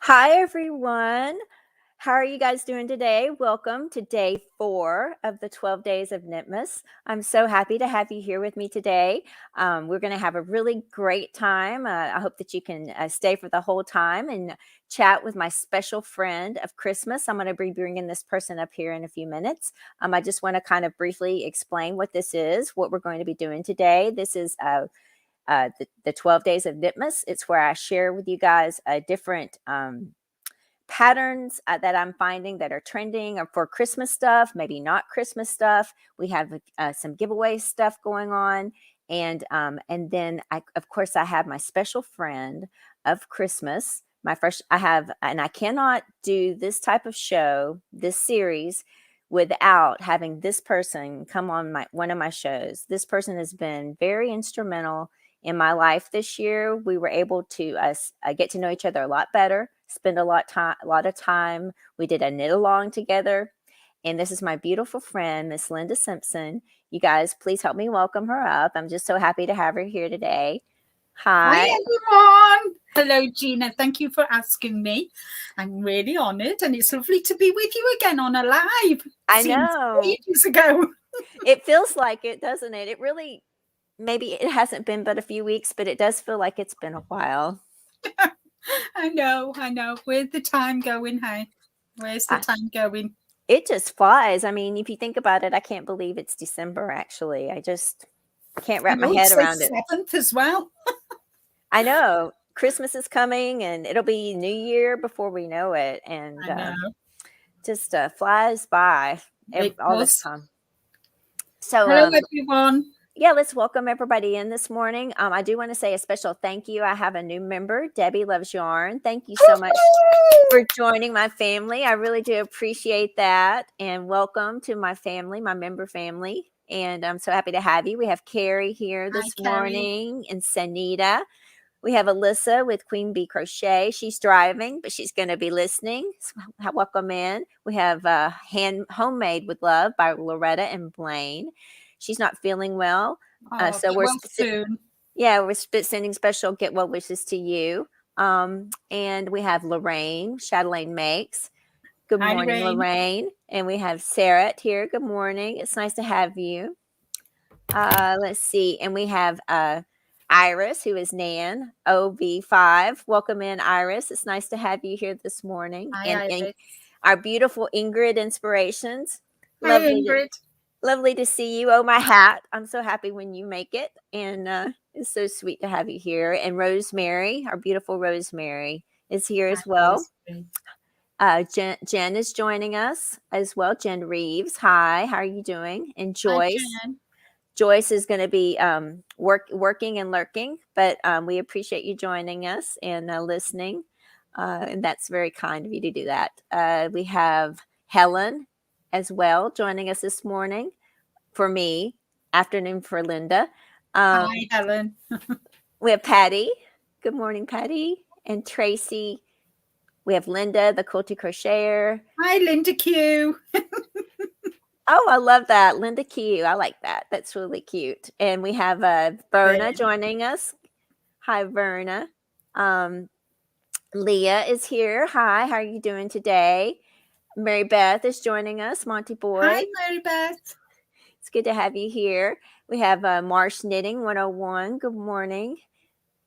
Hi, everyone. How are you guys doing today? Welcome to day 4 of the 12 Days of Knitmas. I'm so happy to have you here with me today. We're going to have a really great time. I hope that you can stay for the whole time and chat with my special friend of Christmas. I'm going to be bringing this person up here in a few minutes. I just want to kind of briefly explain what this is, what we're going to be doing today. This is the 12 Days of Knitmas. It's where I share with you guys different patterns that I'm finding that are trending or for Christmas stuff, maybe not Christmas stuff. We have some giveaway stuff going on. And then of course I have my special friend of Christmas. I cannot do this type of show, this series, without having this person come on one of my shows. This person has been very instrumental in my life this year. We were able to get to know each other a lot better, spend a lot of time. We did a knit along together. And this is my beautiful friend, Miss Linda Simpson. You guys, please help me welcome her up. I'm just so happy to have her here today. Hi. Hi, everyone. Hello, Gina. Thank you for asking me. I'm really honored, and it's lovely to be with you again on a live. I know. Ages ago. It feels like it, doesn't it? It really, maybe it hasn't been but a few weeks, but it does feel like it's been a while. I know. Where's the time going, hey? Where's the time going? It just flies. I mean, if you think about it, I can't believe it's December, actually. I just can't wrap my head around it. 7th as well. I know. Christmas is coming, and it'll be New Year before we know it. And just flies by all this time. So, hello, everyone. Yeah, let's welcome everybody in this morning. I do want to say a special thank you. I have a new member, Debbie Loves Yarn. Thank you so much for joining my family. I really do appreciate that. And welcome to my family, my member family. And I'm so happy to have you. We have Carrie here this morning and Sanita. We have Alyssa with Queen Bee Crochet. She's driving, but she's going to be listening. So welcome in. We have Homemade with Love by Loretta and Blaine. She's not feeling well. So we're soon. Yeah, we're sending special get well wishes to you. And we have Lorraine, Chatelaine Makes. Good morning, Lorraine. And we have Sarah here. Good morning. It's nice to have you. Let's see. And we have Iris, who is Nan, OV5. Welcome in, Iris. It's nice to have you here this morning. Hi, and our beautiful Ingrid Inspirations. Hi, Ingrid. Lovely to see you. Oh, my hat. I'm so happy when you make it. And it's so sweet to have you here. And Rosemary, our beautiful Rosemary, is here as well. Jen is joining us as well. Jen Reeves. Hi, how are you doing? And Joyce. Hi, Jen. Joyce is going to be working and lurking, but we appreciate you joining us and listening. And that's very kind of you to do that. We have Helen as well joining us this morning for me, afternoon for Linda. Hi, Helen. We have Patty. Good morning, Patty. And Tracy. We have Linda, the Quilty Crocheter. Hi, Linda Q. Oh, I love that. Linda Q. I like that. That's really cute. And we have Verna joining us. Hi, Verna. Leah is here. Hi, how are you doing today? Mary Beth is joining us. Monty Boy. Hi, Mary Beth. It's good to have you here. We have Marsh Knitting 101. Good morning.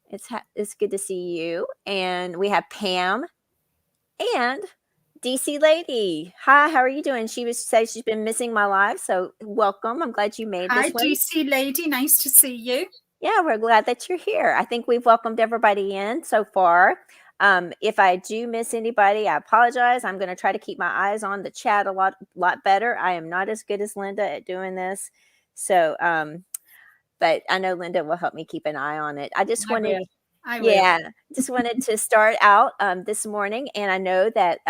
It's good to see you. And we have Pam. And DC Lady. Hi, how are you doing? She was say she's been missing my live, so welcome. I'm glad you made Hi, this one. DC Lady. Nice to see you. Yeah, we're glad that you're here. I think we've welcomed everybody in so far. If I do miss anybody, I apologize. I'm going to try to keep my eyes on the chat a lot better. I am not as good as Linda at doing this, so but I know Linda will help me keep an eye on it. I just I wanted will. I will. Yeah, just wanted to start out this morning, and I know that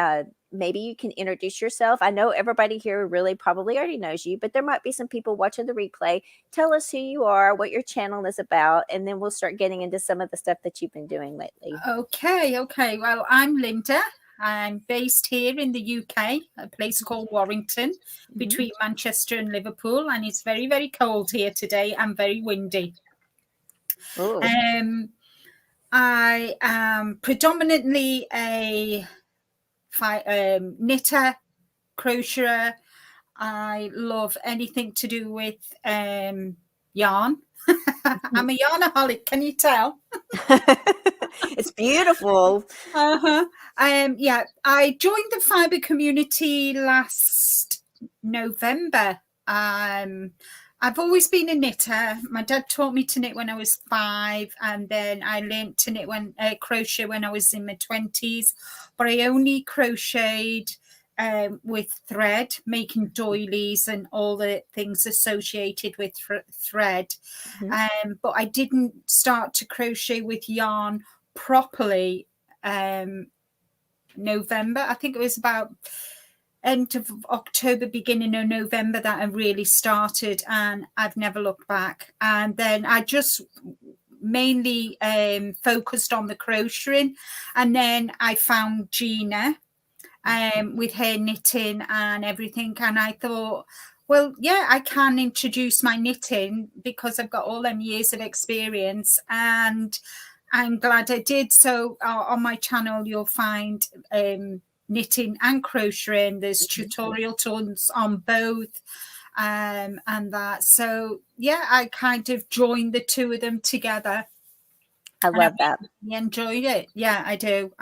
maybe you can introduce yourself. I know everybody here really probably already knows you, but there might be some people watching the replay. Tell us who you are, what your channel is about, and then we'll start getting into some of the stuff that you've been doing lately. Okay. Well, I'm Linda. I'm based here in the UK, a place called Warrington, between Manchester and Liverpool, and it's very, very cold here today and very windy. Ooh. I am predominantly a knitter, crocheter. I love anything to do with yarn. I'm a yarnaholic. Can you tell? It's beautiful. Yeah, I joined the fiber community last November. I've always been a knitter. My dad taught me to knit when I was 5, and then I learned to knit crochet when I was in my 20s. But I only crocheted with thread, making doilies and all the things associated with thread. But I didn't start to crochet with yarn properly November. I think it was about end of October, beginning of November that I really started, and I've never looked back. And then I just mainly focused on the crocheting, and then I found Gina with her knitting and everything, and I thought, well, yeah, I can introduce my knitting because I've got all them years of experience, and I'm glad I did. So on my channel you'll find knitting and crocheting. There's tutorial tons on both, and that. So yeah, I kind of joined the two of them together. I love that. I enjoyed it. Yeah, I do.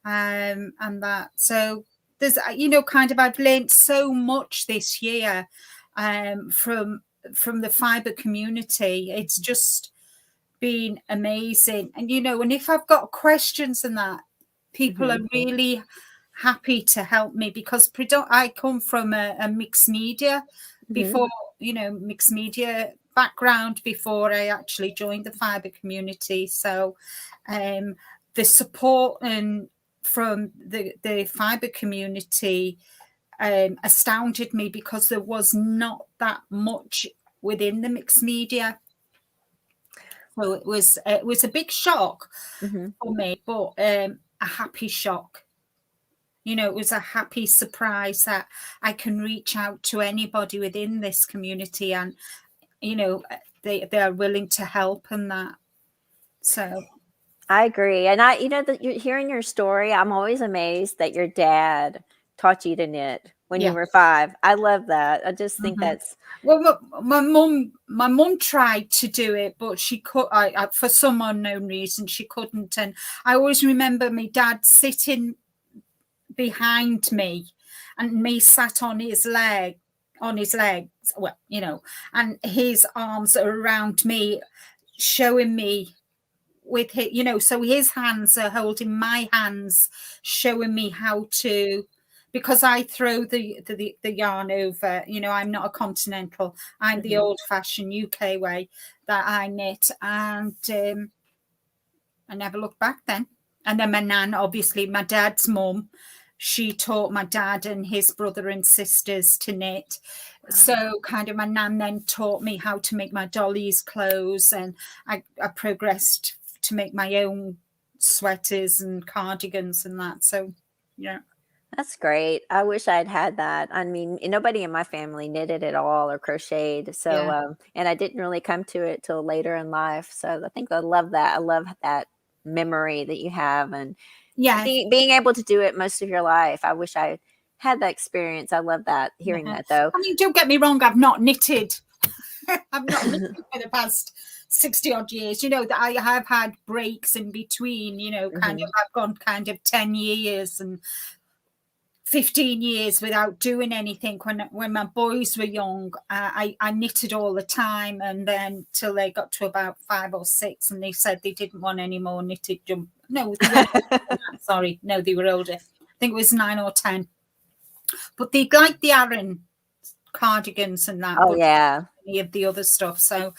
And that. So there's, kind of, I've learned so much this year from the fiber community. It's just been amazing. And and if I've got questions and that, people are really happy to help me, because I come from a mixed media before, mixed media background before I actually joined the fiber community. So the support and from the fiber community astounded me, because there was not that much within the mixed media. So it was a big shock for me, but a happy shock. It was a happy surprise that I can reach out to anybody within this community, and they are willing to help and that. So I agree. And that you're hearing your story, I'm always amazed that your dad taught you to knit when you were 5. I love that. I just think that's well, my mum tried to do it, but she could. I for some unknown reason she couldn't. And I always remember my dad sitting behind me, and me sat on his legs, well, and his arms are around me, showing me with his, so his hands are holding my hands, showing me how to, because I throw the yarn over. I'm not a continental. I'm the old-fashioned UK way that I knit, and I never looked back then. And then my nan, obviously my dad's mum, she taught my dad and his brother and sisters to knit. So kind of my nan then taught me how to make my dollies' clothes, and I progressed to make my own sweaters and cardigans and that. So yeah. That's great. I wish I'd had that. I mean, nobody in my family knitted at all or crocheted. So, and I didn't really come to it till later in life. So I think I love that. I love that memory that you have, and being able to do it most of your life. I wish I had that experience. I love that, hearing that though. I mean, don't get me wrong, I've not knitted. I've not knitted for the past 60 odd years, you know, that I have had breaks in between, you know, kind of, I've gone kind of 10 years and 15 years without doing anything. When my boys were young, I knitted all the time, and then till they got to about 5 or 6, and they said they didn't want any more knitted jump. No, they weren't sorry, no, they were older. I think it was 9 or 10. But they liked the Aran cardigans and that. Oh, yeah. Any of the other stuff. So,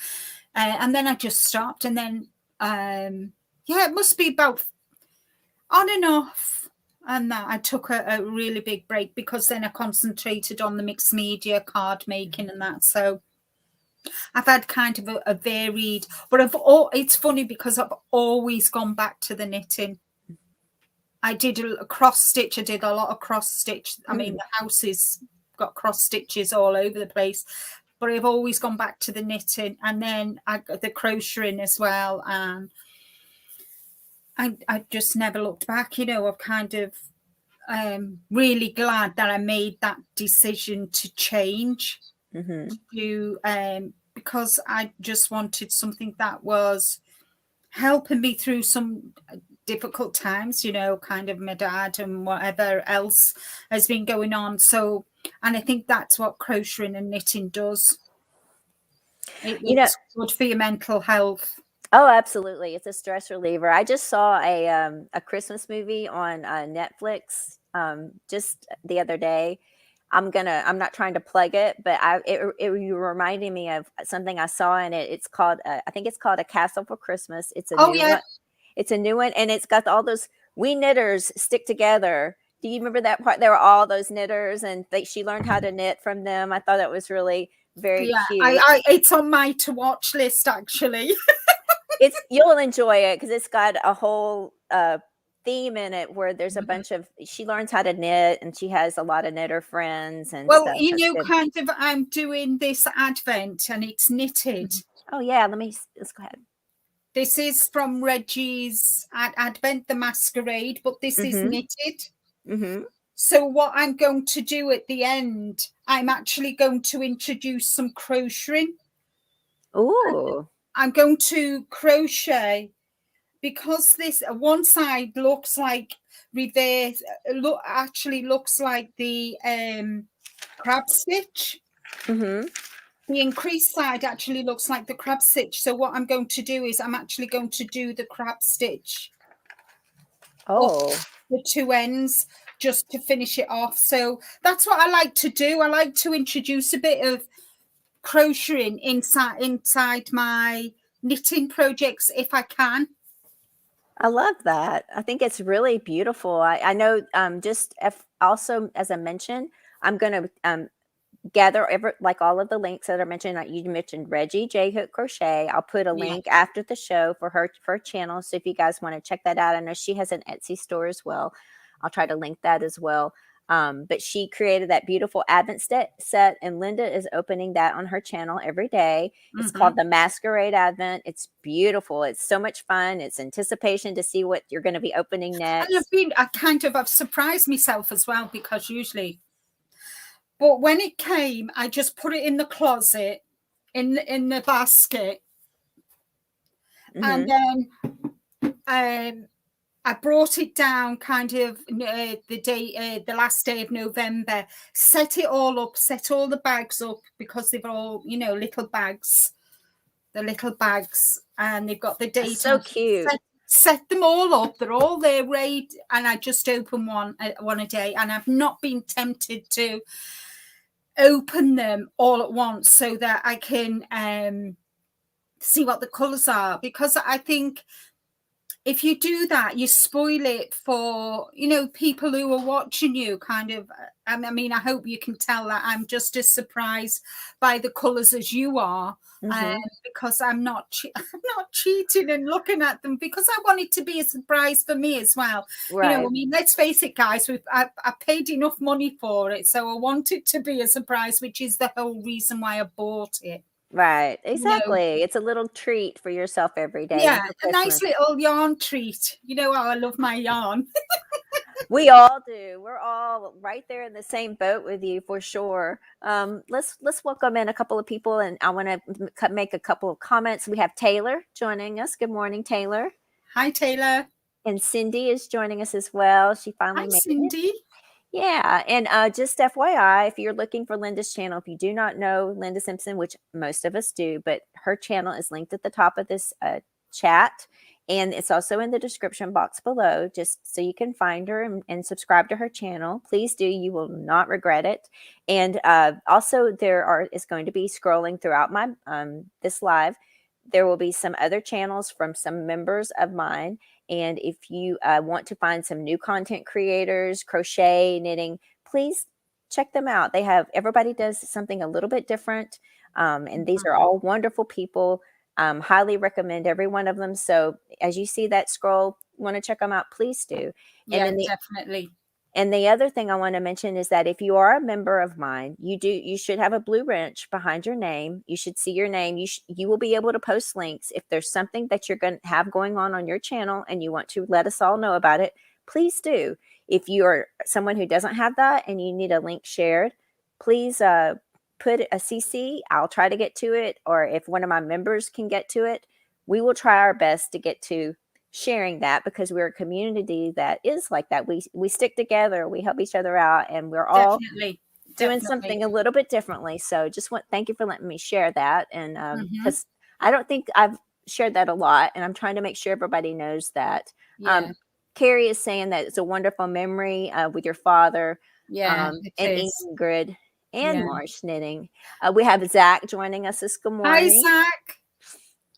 and then I just stopped, and then, yeah, it must be about on and off. And that I took a really big break, because then I concentrated on the mixed media card making and that. So I've had kind of a varied, but it's funny because I've always gone back to the knitting. I did a cross stitch. I did a lot of cross stitch. I mean, the house has got cross stitches all over the place, but I've always gone back to the knitting, and then I got the crocheting as well. And I just never looked back. You know, I've kind of really glad that I made that decision to change, because I just wanted something that was helping me through some difficult times, you know, kind of my dad and whatever else has been going on. So, and I think that's what crocheting and knitting does. It's good for your mental health. Oh, absolutely. It's a stress reliever. I just saw a Christmas movie on Netflix just the other day. I'm not trying to plug it, but it reminded me of something I saw in it. It's called, I think it's called A Castle for Christmas. It's a new one. It's a new one, and it's got all those we knitters stick together. Do you remember that part? There were all those knitters, and she learned how to knit from them. I thought that was really very cute. It's on my to watch list, actually. You'll enjoy it, because it's got a whole theme in it where there's a bunch of, she learns how to knit, and she has a lot of knitter friends and well, stuff. You know, kind of, I'm doing this advent, and it's knitted. Oh yeah, let's go ahead. This is from Reggie's Advent the Masquerade, but this is knitted. So what I'm going to do at the end, I'm actually going to introduce some crocheting. Oh. I'm going to crochet, because this one side looks like reverse, actually looks like the crab stitch. The increased side actually looks like the crab stitch. So what I'm going to do is I'm actually going to do the crab stitch. Oh. The two ends, just to finish it off. So that's what I like to do. I like to introduce a bit of crocheting inside my knitting projects if I can. I love that. I think it's really beautiful. I know, also, as I mentioned, I'm going to gather like all of the links that are mentioned. Like you mentioned Reggie J Hook Crochet. I'll put a link after the show for her channel. So if you guys want to check that out, I know she has an Etsy store as well. I'll try to link that as well. But she created that beautiful Advent set, and Linda is opening that on her channel every day. It's called the Masquerade Advent. It's beautiful. It's so much fun. It's anticipation to see what you're going to be opening next. And I've surprised myself as well, because usually, but when it came, I just put it in the closet, in the basket, and then I brought it down kind of the last day of November, set it all up, set all the bags up, because they've all, you know, little bags, and they've got the date. That's so cute. Set them all up. They're all there, right? And I just open one a day, and I've not been tempted to open them all at once so that I can see what the colours are, because I think if you do that, you spoil it for, you know, people who are watching you, kind of. I mean, I hope you can tell that I'm just as surprised by the colours as you are, because I'm not cheating and looking at them, because I want it to be a surprise for me as well. Right. You know, I mean, let's face it, guys, I paid enough money for it, so I want it to be a surprise, which is the whole reason why I bought it. Right, exactly. You know, it's a little treat for yourself every day. Yeah, a nice little yarn treat. You know how I love my yarn. We all do. We're all right there in the same boat with you for sure. Let's welcome in a couple of people, and I want to make a couple of comments. We have Taylor joining us. Good morning, Taylor. Hi, Taylor. And Cindy is joining us as well. She Hi, finally made it. Cindy. Yeah, and just FYI, if you're looking for Linda's channel, if you do not know Linda Simpson, which most of us do, but her channel is linked at the top of this chat, and it's also in the description box below, just so you can find her and subscribe to her channel. Please do; you will not regret it. And also, is going to be scrolling throughout my this live. There will be some other channels from some members of mine. And if you want to find some new content creators, crochet, knitting, please check them out. Everybody does something a little bit different. And these are all wonderful people. Highly recommend every one of them. So as you see that scroll, want to check them out, please do. Yeah, definitely. And the other thing I want to mention is that if you are a member of mine, you should have a blue wrench behind your name. You should see your name. You will be able to post links. If there's something that you're going to have going on your channel and you want to let us all know about it, please do. If you are someone who doesn't have that and you need a link shared, please put a CC. I'll try to get to it. Or if one of my members can get to it, we will try our best to get to sharing that, because we're a community that is like that. We stick together, we help each other out, and we're all doing something a little bit differently. So thank you for letting me share that. And because I don't think I've shared that a lot, and I'm trying to make sure everybody knows that. Carrie is saying that it's a wonderful memory with your father, and Ingrid and Marsh Knitting. We have Zach joining us this good morning. Hi, Zach.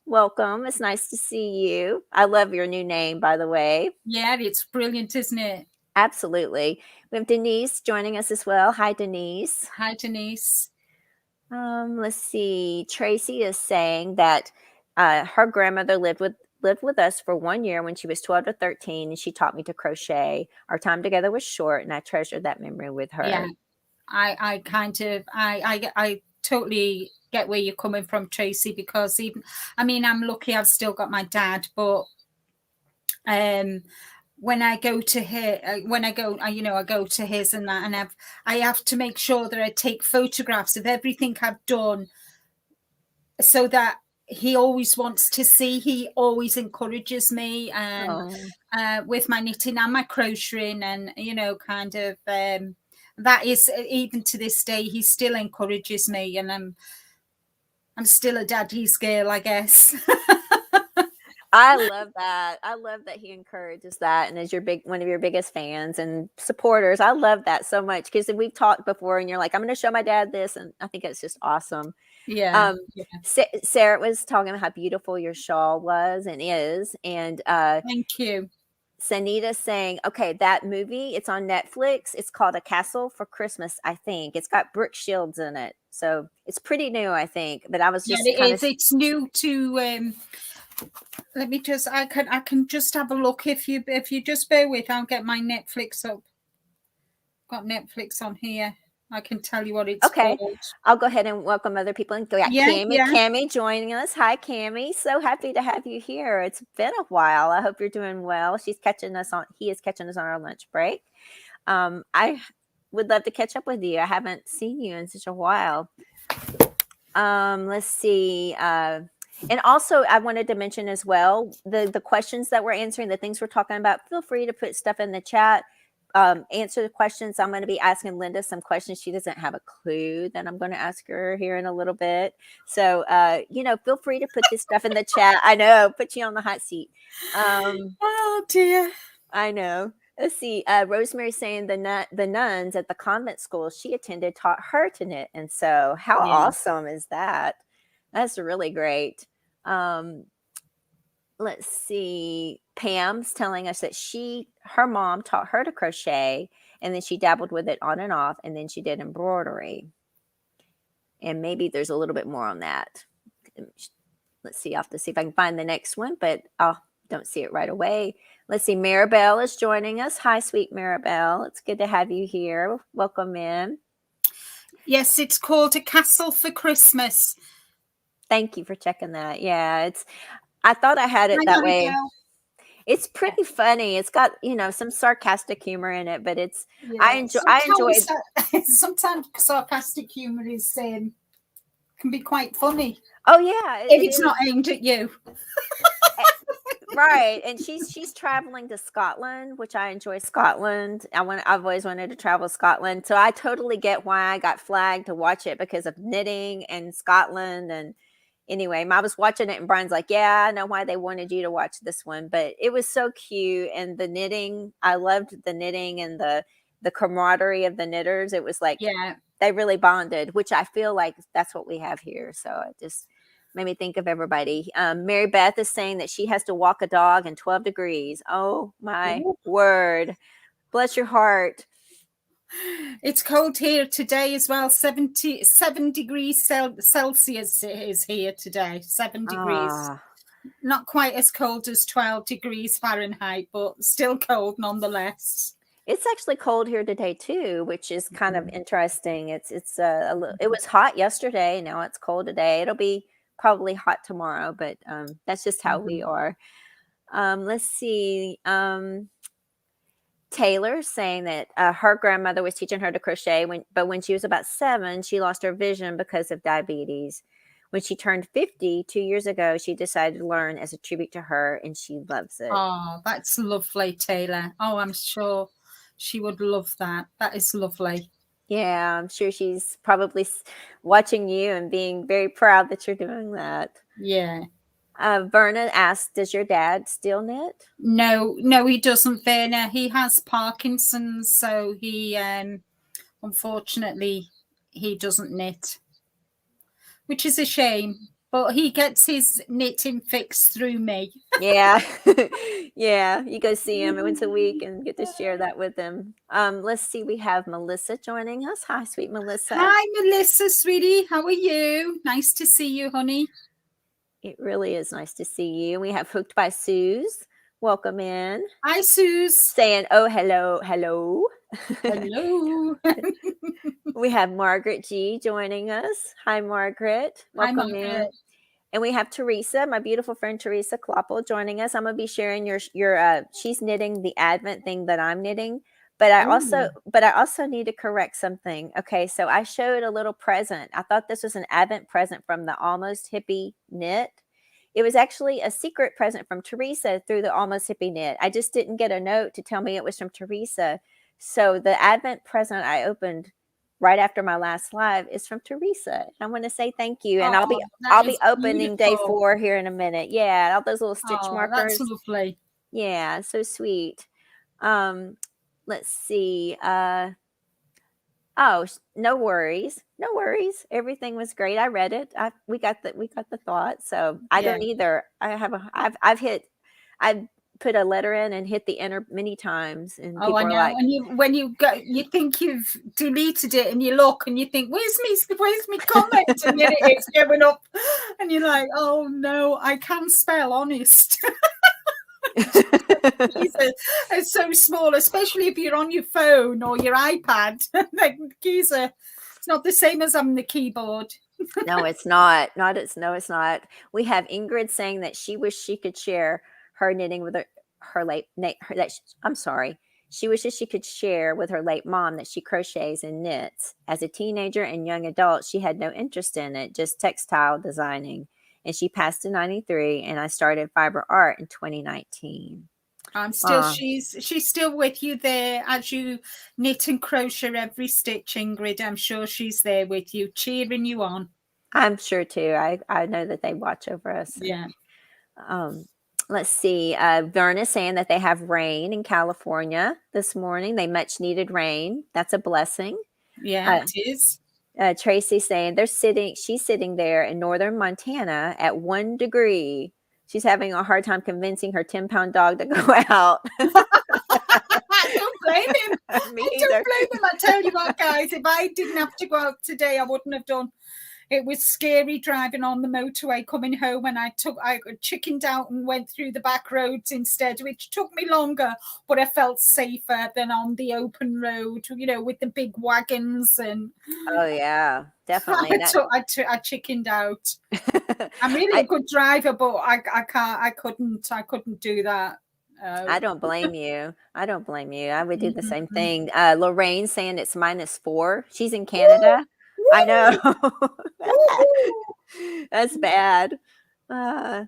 Welcome. It's nice to see you. I love your new name, by the way. Yeah, it's brilliant, isn't it? Absolutely. We have Denise joining us as well. Hi, Denise. Hi, Denise. Let's see. Tracy is saying that her grandmother lived with us for 1 year when she was 12 to 13, and she taught me to crochet. Our time together was short, and I treasured that memory with her. Yeah, I totally get where you're coming from, Tracy, because I'm lucky I've still got my dad, but when I go to I go to his and that, and I have to make sure that I take photographs of everything I've done, so that he always wants to see. He always encourages me, and with my knitting and my crocheting, and that is, even to this day, he still encourages me, and I'm still a daddy's girl, I guess. I love that. I love that he encourages that and is one of your biggest fans and supporters. I love that so much, because we've talked before and you're like, I'm going to show my dad this. And I think it's just awesome. Yeah. Sarah was talking about how beautiful your shawl was and is. And thank you. Sanita's saying, okay, that movie, it's on Netflix. It's called A Castle for Christmas, I think. It's got Brooke Shields in it. So it's pretty new, I think. But I was just it's new to let me just, I can just have a look. If you just bear with, I'll get my Netflix up. Got Netflix on here. I can tell you what it's called. I'll go ahead and welcome other people. And Cammie joining us. Hi, Cammie. So happy to have you here. It's been a while. I hope you're doing well. He is catching us on our lunch break. I would love to catch up with you. I haven't seen you in such a while. Let's see. And also, I wanted to mention as well, the questions that we're answering, the things we're talking about, feel free to put stuff in the chat. Answer the questions. I'm going to be asking Linda some questions. She doesn't have a clue that I'm going to ask her here in a little bit. So, feel free to put this stuff in the chat. I know, put you on the hot seat. Oh, dear. I know. Let's see. Rosemary's saying the nuns at the convent school she attended taught her to knit. And so how awesome is that? That's really great. Let's see. Pam's telling us that her mom taught her to crochet, and then she dabbled with it on and off, and then she did embroidery. And maybe there's a little bit more on that. Let's see. I'll have to see if I can find the next one, but I don't see it right away. Let's see. Maribel is joining us. Hi, sweet Maribel. It's good to have you here. Welcome in. Yes, it's called A Castle for Christmas. Thank you for checking that. Yeah, I thought I had it that way. It's pretty funny. It's got, some sarcastic humor in it, but Yeah. I enjoyed. Sometimes sarcastic humor is can be quite funny Oh yeah, if it it's not is. aimed at you. Right, and she's traveling to Scotland, which I enjoy Scotland. I've always wanted to travel Scotland, so I totally get why I got flagged to watch it because of knitting and Scotland. And anyway, I was watching it, and Brian's like, "Yeah, I know why they wanted you to watch this one," but it was so cute, and the knitting. I loved the knitting and the camaraderie of the knitters. It was like Yeah. they really bonded, which I feel like that's what we have here. So it just made me think of everybody. Mary Beth is saying that she has to walk a dog in 12 degrees. Oh my Ooh. word. Bless your heart. It's cold here today as well. 7 degrees Celsius is here today. 7 degrees. Ah, Not quite as cold as 12 degrees Fahrenheit, but still cold nonetheless. it's actually cold here today too, which is kind of interesting. It was hot yesterday. Now it's cold today. It'll be probably hot tomorrow, but that's just how we are. Let's see. Taylor saying that her grandmother was teaching her to crochet, but when she was about 7, she lost her vision because of diabetes. When she turned 50 2 years ago, she decided to learn as a tribute to her, and she loves it. Oh, that's lovely, Taylor. Oh, I'm sure she would love that. That is lovely. Yeah, I'm sure she's probably watching you and being very proud that you're doing that. Yeah. Verna asked, does your dad still knit? No, he doesn't, Verna. He has Parkinson's, so he unfortunately he doesn't knit, which is a shame. But he gets his knitting fix through me. Yeah. Yeah, you go see him once a week and get to share that with him. Let's see, we have Melissa joining us. Hi, sweet Melissa. Hi, Melissa, sweetie. How are you? Nice to see you, honey. It really is nice to see you. We have Hooked by Suze. Welcome in. Hi, Suze. Saying, oh, hello, hello. Hello. We have Margaret G joining us. Hi, Margaret. Welcome in. And we have Teresa, my beautiful friend Teresa Kloeppel, joining us. I'm going to be sharing your she's knitting the Advent thing that I'm knitting, but I also need to correct something. Okay, so I showed a little present. I thought this was an Advent present from the Almost Hippie Knit. It was actually a secret present from Teresa through the Almost Hippie Knit. I just didn't get a note to tell me it was from Teresa. So the Advent present I opened right after my last live is from Teresa. I want to say thank you, and I'll be opening day 4 here in a minute. Yeah, all those little stitch markers. That's lovely. Yeah, so sweet. Let's see. Oh, no worries, no worries. Everything was great. I read it. We got the thought. So I don't either. I've put a letter in and hit the enter many times, and people I know. are like, when you go, you think you've deleted it, and you look and you think, "Where's me comment?" And then it is going up, and you're like, "Oh no, I can spell honest." It's so small, especially if you're on your phone or your iPad. Like keys it's not the same as on the keyboard. No, it's not. No, it's not. We have Ingrid saying that she wished she could share her knitting with her late. I'm sorry. She wishes she could share with her late mom that she crochets and knits. As a teenager and young adult, she had no interest in it, just textile designing. And she passed in 93, and I started fiber art in 2019. I'm still she's still with you there as you knit and crochet every stitch, Ingrid. I'm sure she's there with you, cheering you on. I'm sure too. I know that they watch over us. Yeah. Let's see. Verna saying that they have rain in California this morning. They much needed rain. That's a blessing. Yeah, it is. Tracy saying she's sitting there in northern Montana at 1 degree. She's having a hard time convincing her 10-pound dog to go out. I don't blame him. I don't blame him. I tell you what, guys, if I didn't have to go out today, I wouldn't have done. It was scary driving on the motorway coming home, and I chickened out and went through the back roads instead, which took me longer, but I felt safer than on the open road, with the big wagons. And oh yeah, definitely. I chickened out. I'm really a good driver, but I couldn't do that. I don't blame you. I don't blame you. I would do the same Mhm. thing. Lorraine's saying it's -4. She's in Woo! Canada. I know. Woo! Woohoo! That's bad. Uh,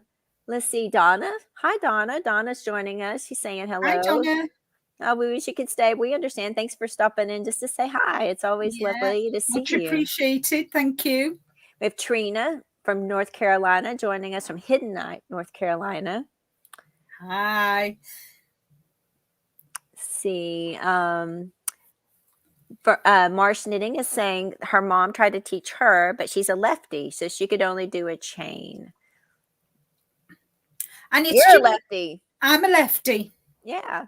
let's see, Donna. Hi, Donna. Donna's joining us. She's saying Hi, hello. Donna. Oh, we wish you could stay. We understand. Thanks for stopping in just to say hi. It's always Yeah, lovely to see much you. appreciated. Thank you. We have Trina from North Carolina joining us from Hidden Night, North Carolina. Hi. Let's see. Marsh Knitting is saying her mom tried to teach her, but she's a lefty, so she could only do a chain. And it's You're a lefty. I'm a lefty. Yeah.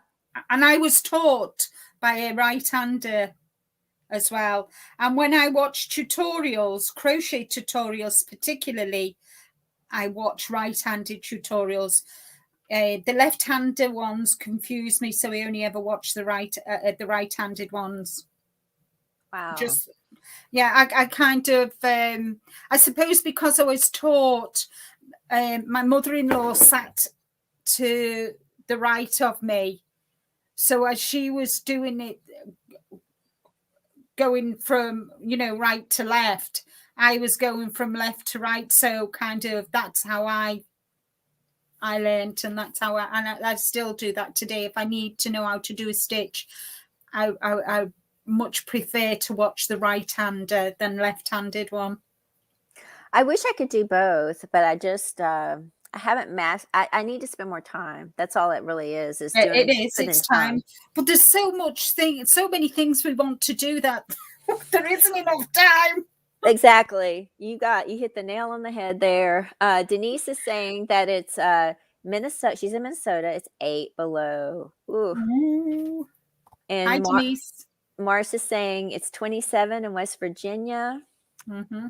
And I was taught by a right-hander as well. And when I watch tutorials, crochet tutorials particularly, I watch right-handed tutorials. The left-hander ones confuse me, so I only ever watch the right-handed ones. Wow. Just yeah, I kind of I suppose because I was taught, my mother-in-law sat to the right of me, so as she was doing it, going from right to left, I was going from left to right, so kind of that's how I learned, and that's how I still do that today. If I need to know how to do a stitch, I much prefer to watch the right-hander than left-handed one. I wish I could do both, but I just I haven't I need to spend more time. That's all it really is doing It's time. But there's so many things we want to do that there isn't enough time. Exactly. You hit the nail on the head there. Denise is saying that it's Minnesota. She's in Minnesota. It's 8 below. Ooh. Ooh. And Hi, Denise. Mars is saying it's 27 in West Virginia. Mm-hmm.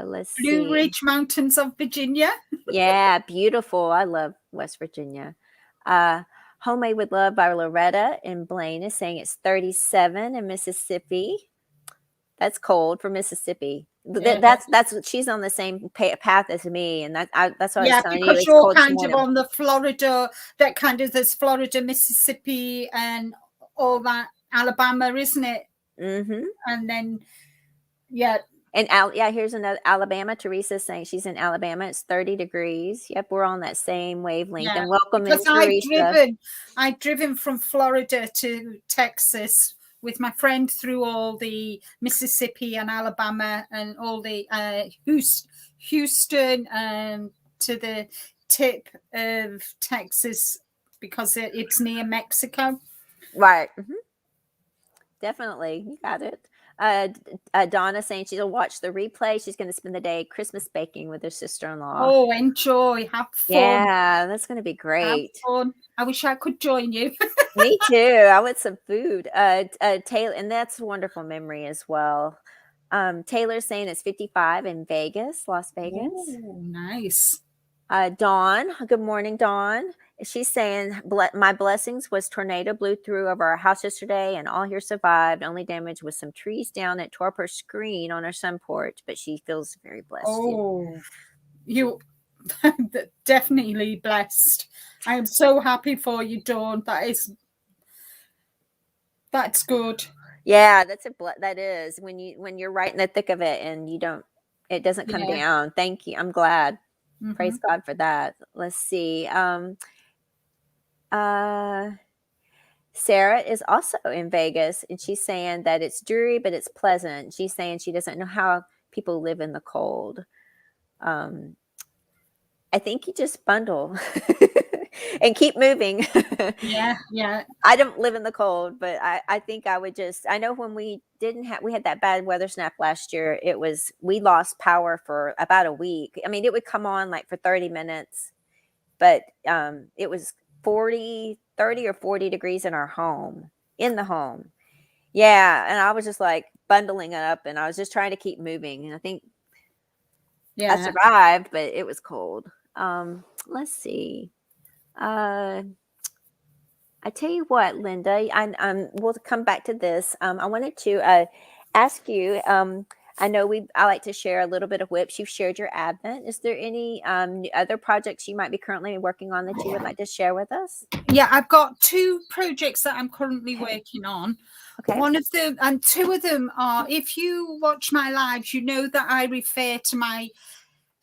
Let's Blue see. Ridge Mountains of Virginia. Yeah, beautiful. I love West Virginia. Homemade with Love by Loretta, and Blaine is saying it's 37 in Mississippi. That's cold for Mississippi. Yeah. That's what she's on the same path as me, and that's what I was telling you. Because It's you're cold kind of on the Florida, there's Florida, Mississippi, and all that Alabama, isn't it? Mm-hmm. And then, yeah. And here's another Alabama. Teresa saying she's in Alabama. It's 30 degrees. Yep, we're on that same wavelength. Yeah, and welcome in, because Teresa. I've driven from Florida to Texas with my friend through all the Mississippi and Alabama and all the Houston to the tip of Texas because it's near Mexico. Right. Mm-hmm. Definitely. You got it. Donna saying she'll watch the replay. She's going to spend the day Christmas baking with her sister-in-law. Oh, enjoy. Have fun. Yeah, that's going to be great. Have fun. I wish I could join you. Me too. I want some food. Taylor, and that's a wonderful memory as well. Taylor's saying it's 55 in Vegas, Las Vegas. Oh, nice. Dawn, good morning, Dawn. She's saying, my blessings was tornado blew through over our house yesterday and all here survived. Only damage was some trees down. It tore up her screen on her sun porch, but she feels very blessed. Oh, you definitely blessed. I am so happy for you, Dawn. That's good. Yeah, that is when you're right in the thick of it and it doesn't come down. Thank you. I'm glad. Mm-hmm. Praise God for that. Let's see. Sarah is also in Vegas, and she's saying that it's dreary, but it's pleasant. She's saying she doesn't know how people live in the cold. I think you just bundle and keep moving. Yeah. I don't live in the cold, but I think I would I know when we had that bad weather snap last year, we lost power for about a week. I mean, it would come on like for 30 minutes, but it was 30 or 40 degrees in the home. Yeah. And I was just like bundling it up and I was just trying to keep moving. And I think I survived, but it was cold. Let's see. I tell you what, Linda, we'll come back to this. I wanted to ask you, I know I like to share a little bit of WIPs. You've shared your Advent. Is there any other projects you might be currently working on that you would like to share with us? Yeah, I've got 2 projects that I'm currently working on. Okay. One of them, and 2 of them are, if you watch my lives, you know that I refer to my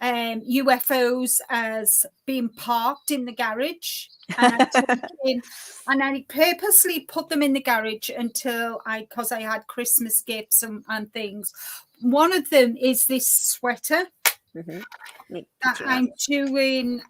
UFOs as being parked in the garage. And I purposely put them in the garage because I had Christmas gifts and things. One of them is this sweater that I'm doing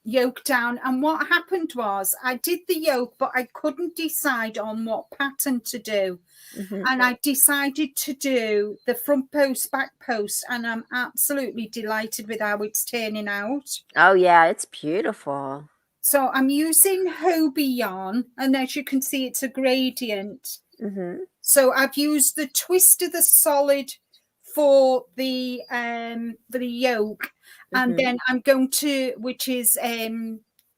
yoke down. And what happened was I did the yoke, but I couldn't decide on what pattern to do. And I decided to do the front post, back post, and I'm absolutely delighted with how it's turning out. Oh yeah, it's beautiful. So I'm using Hobie yarn, and as you can see, it's a gradient. So I've used the twist of the solid for the yoke, and then I'm going to, which is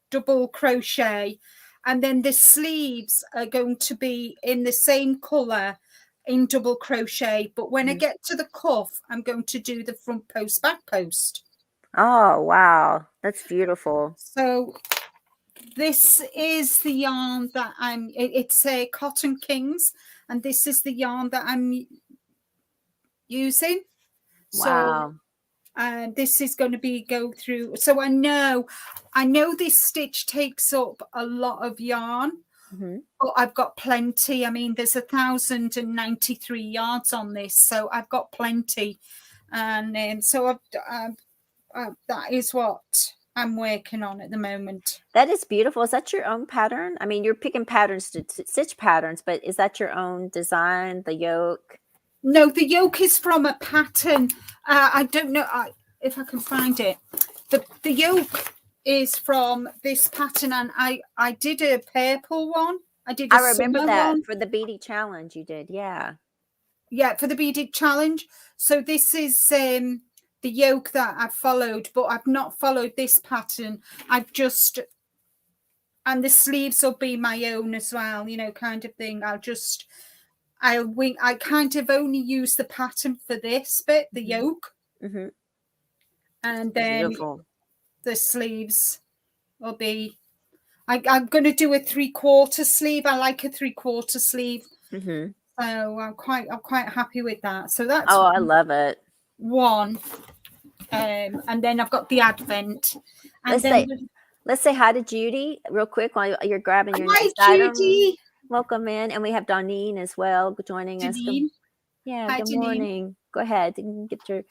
double crochet, and then the sleeves are going to be in the same color in double crochet, but when I get to the cuff, I'm going to do the front post, back post. Oh wow, that's beautiful. So this is the yarn that it's a Cotton Kings, and this is the yarn that I'm using. Wow. So this is going to go through. So I know this stitch takes up a lot of yarn, but I've got plenty. I mean, there's 1,093 yards on this, so I've got plenty. And so that is what I'm working on at the moment. That is beautiful. Is that your own pattern? I mean, you're picking patterns to stitch patterns, but is that your own design, the yoke? No, the yoke is from a pattern. I don't know if I can find it. The yoke is from this pattern, and I did a purple one. I remember that one for the beaded challenge you did. Yeah, for the beaded challenge. So this is the yoke that I've followed, but I've not followed this pattern. And the sleeves will be my own as well, kind of thing. I kind of only use the pattern for this bit, the yoke, and then beautiful. The sleeves will be. I'm going to do a 3/4 sleeve. I like a 3/4 sleeve, so I'm quite happy with that. So that's I love it. One, and then I've got the Advent. And let's say hi to Judy real quick while you're grabbing your next item. Judy. Welcome in, and we have Donine as well joining us. Yeah, hi, good morning. Go ahead, you can get your.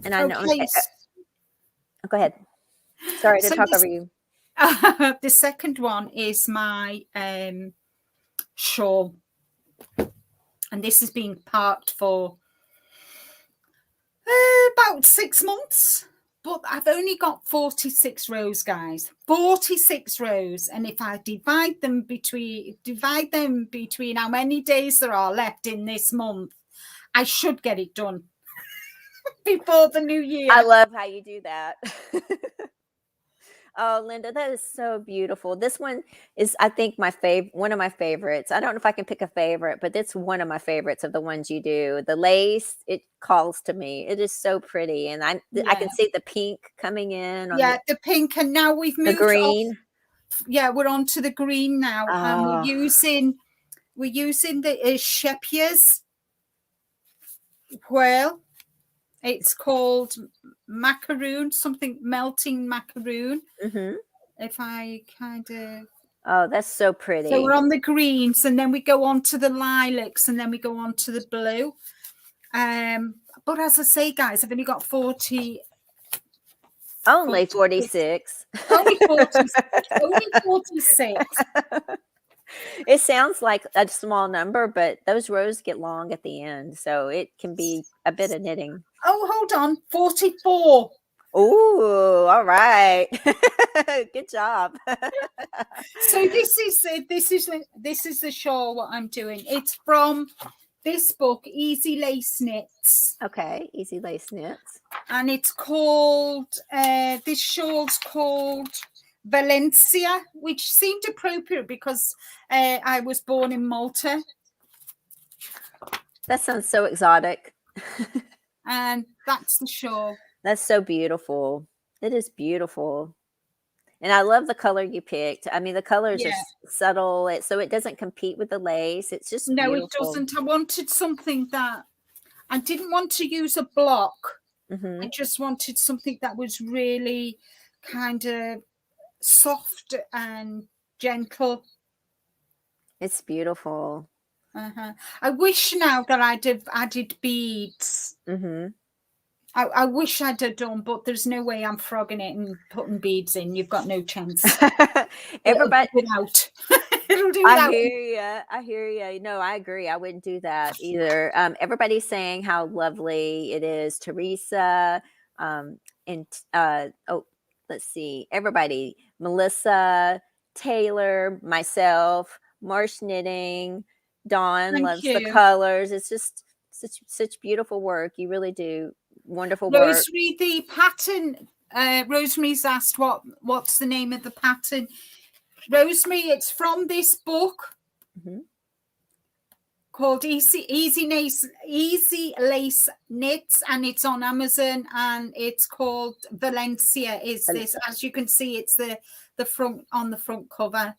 And I know. Go ahead. Sorry to talk over you. The second one is my shawl, and this is being parked for about 6 months. But I've only got 46 rows, guys. 46 rows, and if I divide them between how many days there are left in this month, I should get it done before the new year. I love how you do that. Oh, Linda, that is so beautiful. This one is, I think, one of my favorites. I don't know if I can pick a favorite, but it's one of my favorites of the ones you do. The lace, it calls to me. It is so pretty, and I can see the pink coming in. The pink, and now we've moved the green. We're on to the green now, and we're using the Shepia's whirl. It's called macaroon, something melting macaroon. If I kind of. Oh, that's so pretty. So we're on the greens, and then we go on to the lilacs, and then we go on to the blue. But as I say, guys, I've only got 40. Only 46. Only 46. Only 46. It sounds like a small number, but those rows get long at the end, so it can be a bit of knitting. Oh, hold on, 44. Oh, all right. Good job. So this is the shawl. What I'm doing. It's from this book, Easy Lace Knits. Okay, Easy Lace Knits, and it's called. This shawl's called Valencia, which seemed appropriate because I was born in Malta. That sounds so exotic. And that's the shawl. That's so beautiful. It is beautiful. And I love the color you picked. I mean, the colors are subtle, so it doesn't compete with the lace. It's just No, it beautiful. doesn't. I wanted something that I didn't want to use a block. Mm-hmm. I just wanted something that was really kind of soft and gentle. It's beautiful. I wish now that I'd have added beads. Mm-hmm. I wish I'd have done, but there's no way I'm frogging it and putting beads in. You've got no chance. Everybody, without. It'll do I without. hear you. I hear you. No, I agree. I wouldn't do that either. Everybody's saying how lovely it is, Teresa, and oh, let's see, everybody, Melissa, Taylor, myself, Marsh Knitting, Dawn Thank loves the you. colors. It's just such beautiful work. You really do wonderful work. Rosemary, the pattern. Rosemary's asked what's the name of the pattern. Rosemary, it's from this book called Easy Lace Knits, and it's on Amazon, and it's called Valencia. Is this, as you can see, it's the front on the front cover.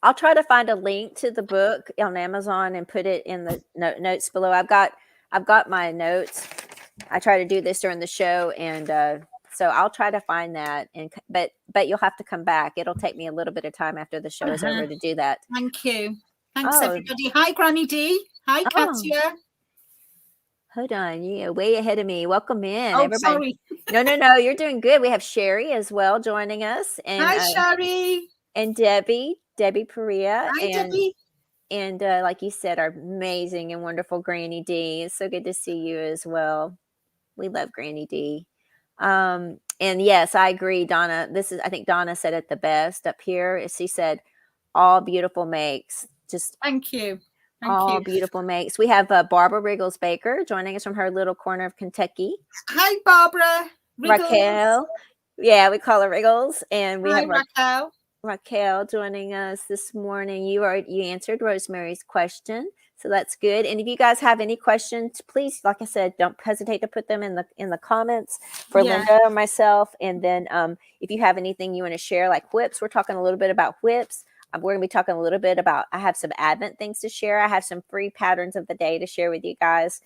I'll try to find a link to the book on Amazon and put it in the notes below. I've got my notes. I try to do this during the show, and so I'll try to find that. But you'll have to come back. It'll take me a little bit of time after the show is over to do that. Thank you. Thanks, everybody. Hi, Granny D. Hi, Katia. Hold on, you're way ahead of me. Welcome in, oh, everybody. Sorry. No, you're doing good. We have Sherry as well joining us, and hi, Sherry, and Debbie Perea, hi, Debbie. And like you said, our amazing and wonderful Granny D. It's so good to see you as well. We love Granny D. And yes, I agree, Donna. I think Donna said it the best up here. She said, all beautiful makes. Just thank you. All beautiful makes. We have Barbara Riggles Baker joining us from her little corner of Kentucky. Hi, Barbara. Riggles. Raquel. Yeah, we call her Riggles. And we have Raquel joining us this morning. You answered Rosemary's question, so that's good. And if you guys have any questions, please, like I said, don't hesitate to put them in the comments for Linda or myself. And then if you have anything you want to share, like whips, we're talking a little bit about whips. We're going to be talking a little bit about, I have some Advent things to share. I have some free patterns of the day to share with you guys.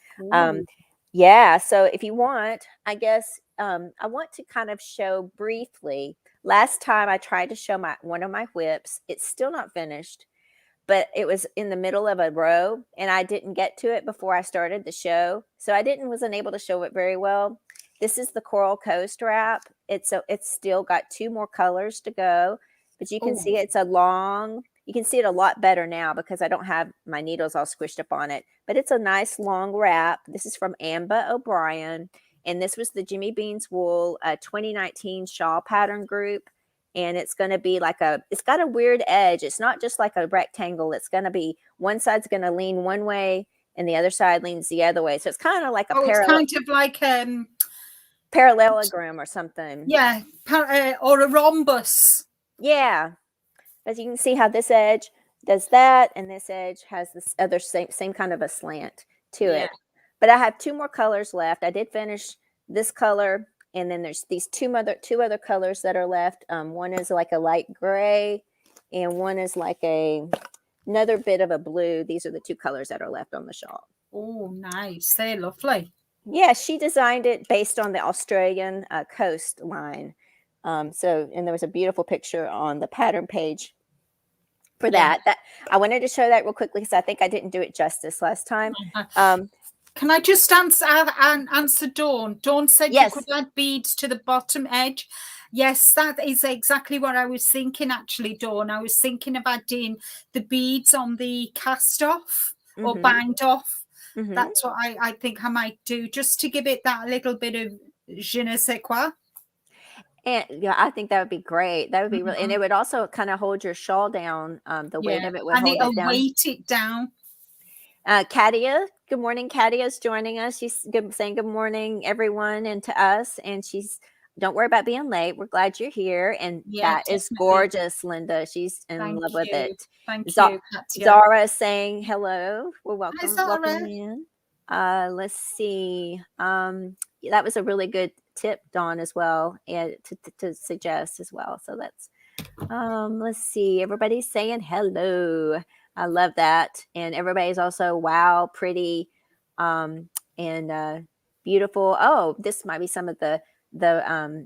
Yeah, so if you want, I guess I want to kind of show briefly. Last time I tried to show one of my whips. It's still not finished, but it was in the middle of a row, and I didn't get to it before I started the show. So I wasn't able to show it very well. This is the Coral Coast wrap. It's still got 2 more colors to go. But you can see it's you can see it a lot better now because I don't have my needles all squished up on it. But it's a nice long wrap. This is from Amba O'Brien. And this was the Jimmy Beans Wool 2019 shawl pattern group. And it's going to be it's got a weird edge. It's not just like a rectangle. It's going to be, one side's going to lean one way and the other side leans the other way. So it's kind of like it's kind of like parallelogram or something. Yeah, or a rhombus. Yeah, as you can see how this edge does that, and this edge has this other same kind of a slant to it. But I have 2 more colors left. I did finish this color, and then there's these two other colors that are left. One is like a light gray, and one is like another bit of a blue. These are the 2 colors that are left on the shawl. Oh, nice! They're lovely. Yeah, she designed it based on the Australian coastline. And there was a beautiful picture on the pattern page for that. I wanted to show that real quickly because I think I didn't do it justice last time. Can I just answer Dawn? Dawn said you could add beads to the bottom edge. Yes, that is exactly what I was thinking, actually, Dawn. I was thinking of adding the beads on the cast off or bind off. That's what I think I might do, just to give it that little bit of je ne sais quoi. And yeah, I think that would be great. That would be really, and it would also kind of hold your shawl down. The weight of it would hold it down. And it'll weight it down. Katia, good morning. Katia is joining us. She's saying good morning, everyone, and to us. And she's don't worry about being late. We're glad you're here. And Yeah, that is definitely. gorgeous, Linda. She's in Thank love with you. it. Thank you, Katya. Zara is saying hello. We're Hi, welcome Zara. in. Let's see. That was a really good tip, Dawn, as well, and to suggest as well. So let's see. Everybody's saying hello. I love that. And everybody's also wow, pretty, and beautiful. Oh, this might be some of the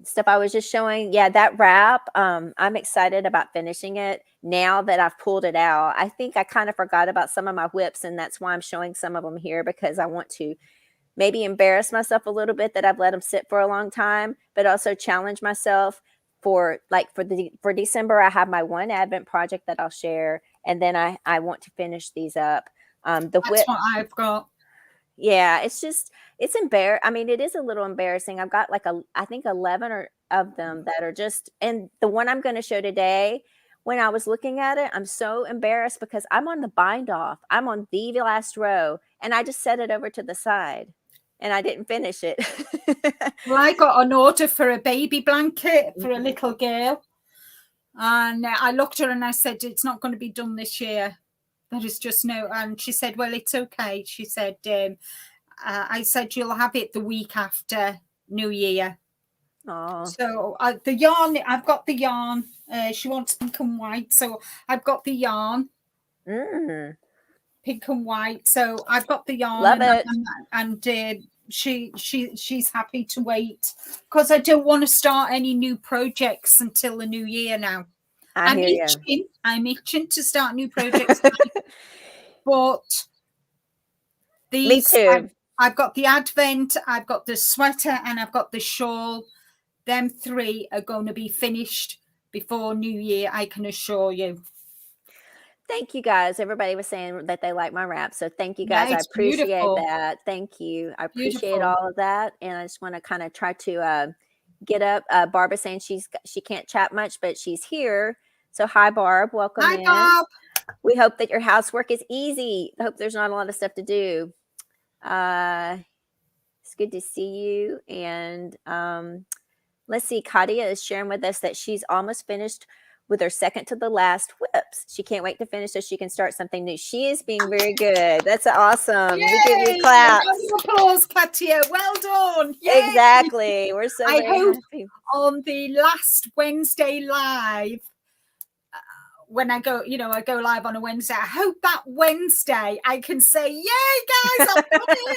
stuff I was just showing. Yeah, that wrap. I'm excited about finishing it now that I've pulled it out. I think I kind of forgot about some of my whips, and that's why I'm showing some of them here, because I want to maybe embarrass myself a little bit that I've let them sit for a long time, but also challenge myself for December. I have my one Advent project that I'll share, and then I want to finish these up. The That's whip, what I've got. yeah, it's I mean, it is a little embarrassing. I've got I think 11 of them that are just, and the one I'm going to show today, when I was looking at it, I'm so embarrassed because I'm on the bind off. I'm on the last row, and I just set it over to the side and I didn't finish it. Well, I got an order for a baby blanket for a little girl. And I looked at her and I said, it's not going to be done this year. There is just no. And she said, well, it's okay. She said, I said, you'll have it the week after New Year. Oh. So the yarn, I've got the yarn. She wants pink and white. So I've got the yarn. Pink and white. So I've got the yarn. Love it. And she's happy to wait because I don't want to start any new projects until the new year now. I'm itching to start new projects. But these, me too. I've got the Advent, I've got the sweater, and I've got the shawl. Them three are going to be finished before New Year, I can assure you. Thank you, guys. Everybody was saying that they like my wrap. So thank you, guys. I appreciate that. Thank you. I appreciate all of that. And I just want to kind of try to get up. Barbara saying she can't chat much, but she's here. So hi, Barb. Welcome in. Barb. We hope that your housework is easy. I hope there's not a lot of stuff to do. It's good to see you. And let's see. Katia is sharing with us that she's almost finished with her second to the last whips. She can't wait to finish so she can start something new. She is being very good. That's awesome. Yay! We give you claps. Round of applause, Katia. Well done. Yay! Exactly. We're so very happy. On the last Wednesday live, when I go live on a Wednesday, I hope that Wednesday I can say, yay, guys, I'm coming.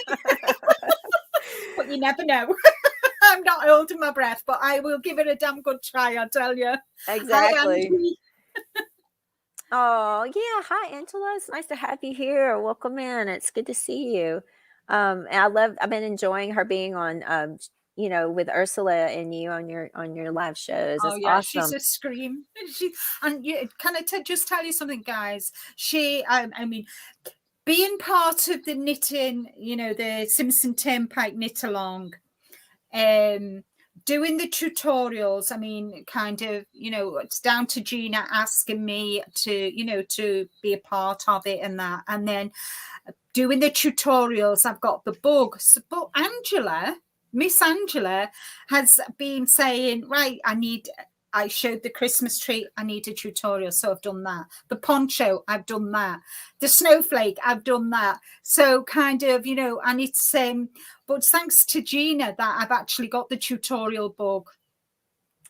But you never know. I'm not holding my breath, but I will give it a damn good try, I tell you. Exactly. Oh, yeah. Hi, Angela. It's nice to have you here. Welcome in. It's good to see you. And I've been enjoying her being on, with Ursula and you on your live shows. It's awesome. She's a scream. Can I just tell you something, guys? I mean, being part of the knitting, the Simpson Turnpike knit along, doing the tutorials, I mean, kind of, it's down to Gina asking me to be a part of it and that. And then doing the tutorials, I've got the bug. But Miss Angela has been saying, right, I showed the Christmas tree, I need a tutorial, so I've done that. The poncho, I've done that. The snowflake, I've done that. So kind of, and it's, but thanks to Gina that I've actually got the tutorial bug.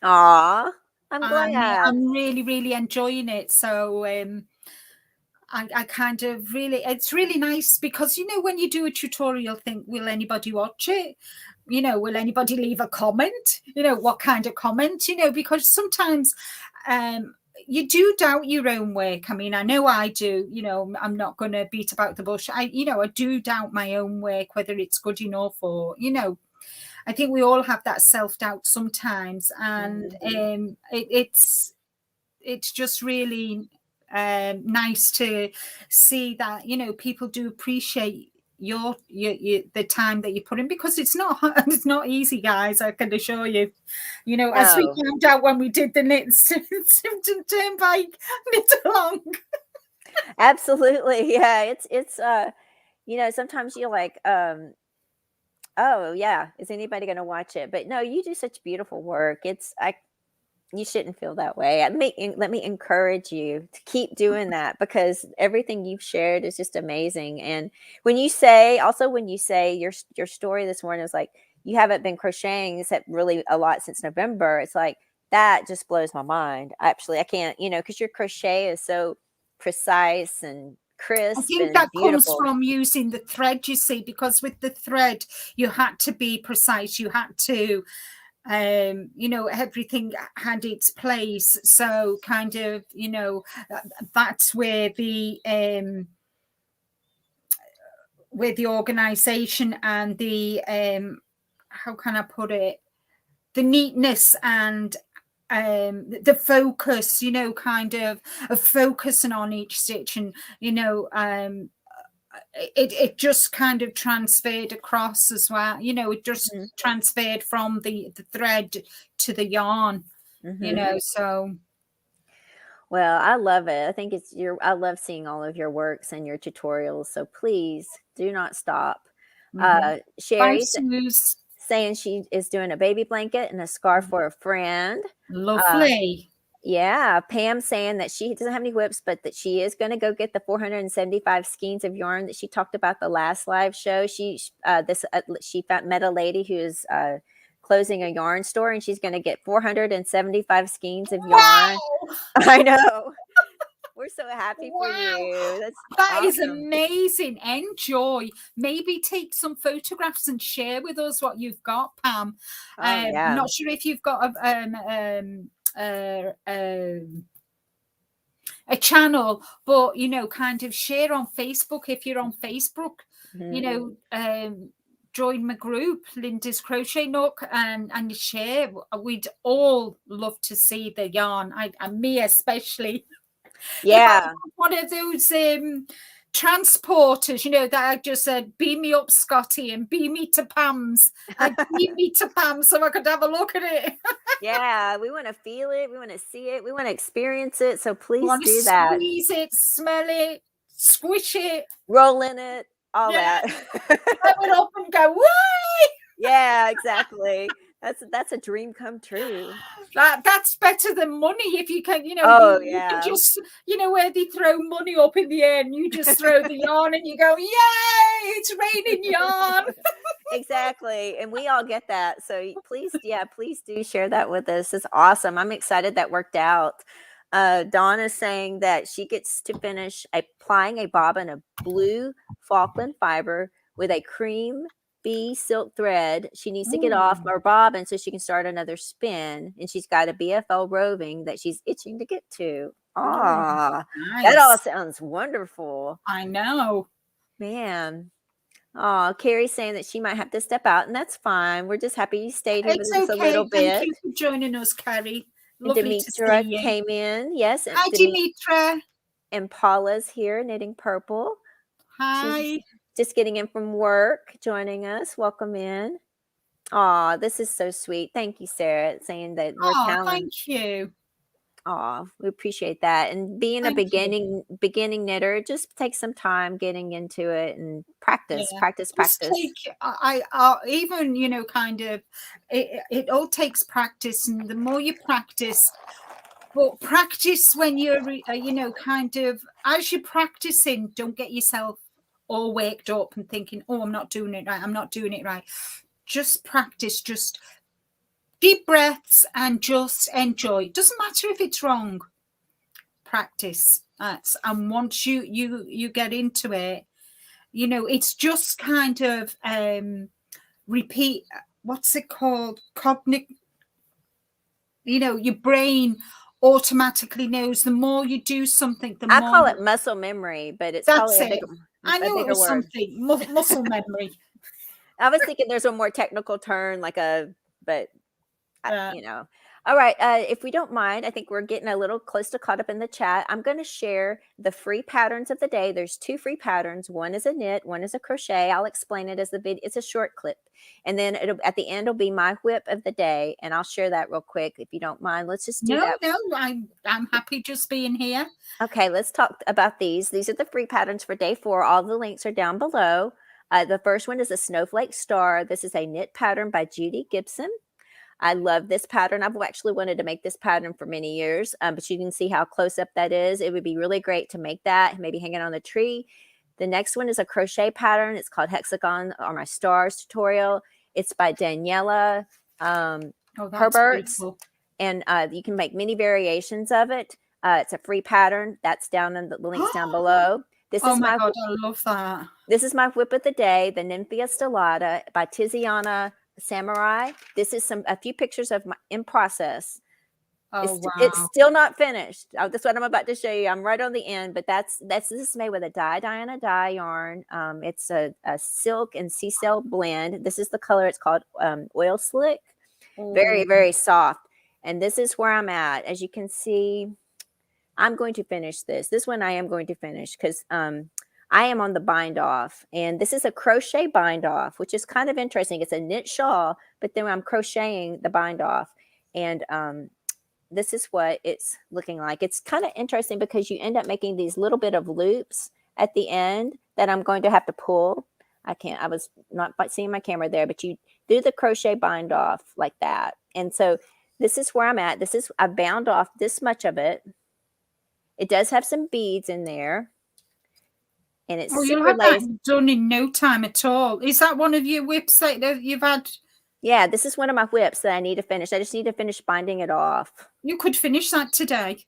Aw, I'm glad. I'm really, really enjoying it. So I kind of it's really nice because, when you do a tutorial, think, will anybody watch it? Will anybody leave a comment? What kind of comment? Because sometimes you do doubt your own work. I mean, I know I do. I'm not going to beat about the bush. I do doubt my own work, whether it's good enough or, I think we all have that self-doubt sometimes. And it's just really nice to see that, people do appreciate your the time that you put in, because it's not easy, guys, I can assure you. As we found out when we did the Knitting TurnPike knit along. Absolutely. Yeah, it's sometimes you're like Oh yeah, is anybody going to watch it? But no, you do such beautiful work. You shouldn't feel that way. Let me encourage you to keep doing that, because everything you've shared is just amazing. And when you say your story this morning was like, you haven't been crocheting except really a lot since November. It's like, that just blows my mind. Actually, I can't, because your crochet is so precise and I crisp think and that comes beautiful. from using the thread, you see, because with the thread, you had to be precise. You had to, everything had its place. So kind of, that's where the organization and the, how can I put it, the neatness and the focus, kind of focusing on each stitch, and it just kind of transferred across as well. It just transferred from the thread to the yarn, so. Well, I love it. I think I love seeing all of your works and your tutorials. So please do not stop. Bye, Sherry's Suze. saying she is doing a baby blanket and a scarf for a friend. Lovely. Yeah, Pam saying that she doesn't have any whips, but that she is going to go get the 475 skeins of yarn that she talked about the last live show. She met a lady who is closing a yarn store, and she's going to get 475 skeins of yarn. Wow. I know. We're so happy for Wow. you. That's That is awesome. amazing. Enjoy. Maybe take some photographs and share with us what you've got, Pam. Oh yeah. I'm not sure if you've got a channel, but kind of share on Facebook if you're on Facebook. Join my group, Linda's Crochet Nook, and share. We'd all love to see the yarn. And me especially. Yeah. One of those transporters, that I just said, beam me up, Scotty, and beam me to Pam's. And beam me to Pam's so I could have a look at it. Yeah, we want to feel it. We want to see it. We want to experience it. So please do that. Squeeze it, smell it, squish it, roll in it, all that. Throw it up and go, whee! Yeah, exactly. That's a dream come true. That's better than money if you can, you can just, where they throw money up in the air and you just throw the yarn and you go, yay, it's raining yarn. Exactly. And we all get that. So please do share that with us. It's awesome. I'm excited that worked out. Dawn is saying that she gets to finish applying a bobbin of blue Falkland fiber with a cream bee silk thread. She needs to get off her bobbin so she can start another spin. And she's got a BFL roving that she's itching to get to. Nice. That all sounds wonderful. I know. Man. Oh, Carrie's saying that she might have to step out, and that's fine. We're just happy you stayed here with us a little bit. Thank you for joining us, Carrie. Lovely to see you. Came in. Yes. Hi, Demetra. And Paula's here, knitting purple. Hi. She's just getting in from work, joining us. Welcome in. Oh, this is so sweet. Thank you, Sarah, saying that we're thank you. Oh, we appreciate that. And being a beginning knitter, just take some time getting into it and practice. Even, kind of, it all takes practice, and the more you practice, but practice when you're, kind of, as you're practicing, don't get yourself all waked up and thinking, oh, I'm not doing it right. I'm not doing it right. Just practice, just deep breaths and just enjoy. It doesn't matter if it's wrong. Practice. And once you get into it, it's just kind of repeat. What's it called? Cognitive. Your brain automatically knows. The more you do something, the more. I call it muscle memory, but it's probably a bigger. I knew it was something. Muscle memory. I was thinking there's a more technical term, but All right. If we don't mind, I think we're getting a little close to caught up in the chat. I'm going to share the free patterns of the day. There's 2 free patterns. One is a knit, one is a crochet. I'll explain it as the video. It's a short clip. And then at the end will be my whip of the day. And I'll share that real quick. If you don't mind, let's just do that. No, I'm happy just being here. Okay, let's talk about these. These are the free patterns for day 4. All the links are down below. The first one is a snowflake star. This is a knit pattern by Judy Gibson. I love this pattern. I've actually wanted to make this pattern for many years, but you can see how close up that is. It would be really great to make that, maybe hang it on the tree. The next one is a crochet pattern. It's called Hexagon or My Stars tutorial. It's by Daniela Herberts. Beautiful. And you can make many variations of it. It's a free pattern. That's down in the links down below. Oh my God, I love that. This is my whip of the day, the Nymphia stellata by Tiziana Samurai. This is a few pictures of my in process. Oh, wow. It's still not finished. That's what I'm about to show you. I'm right on the end, but this is made with a Diana dye yarn. It's a silk and sea cell blend. This is the color. It's called Oil Slick. Very, very soft. And this is where I'm at. As you can see, I'm going to finish this. This one I am going to finish because I am on the bind off. And this is a crochet bind off, which is kind of interesting. It's a knit shawl, but then I'm crocheting the bind off. And this is what it's looking like. It's kind of interesting because you end up making these little bit of loops at the end that I'm going to have to pull. I was not seeing my camera there, but you do the crochet bind off like that. And so this is where I'm at. I bound off this much of it. It does have some beads in there. And it's you'll have that done in no time at all. Is that one of your whips that you've had? Yeah, this is one of my whips that I need to finish. I just need to finish binding it off. You could finish that today.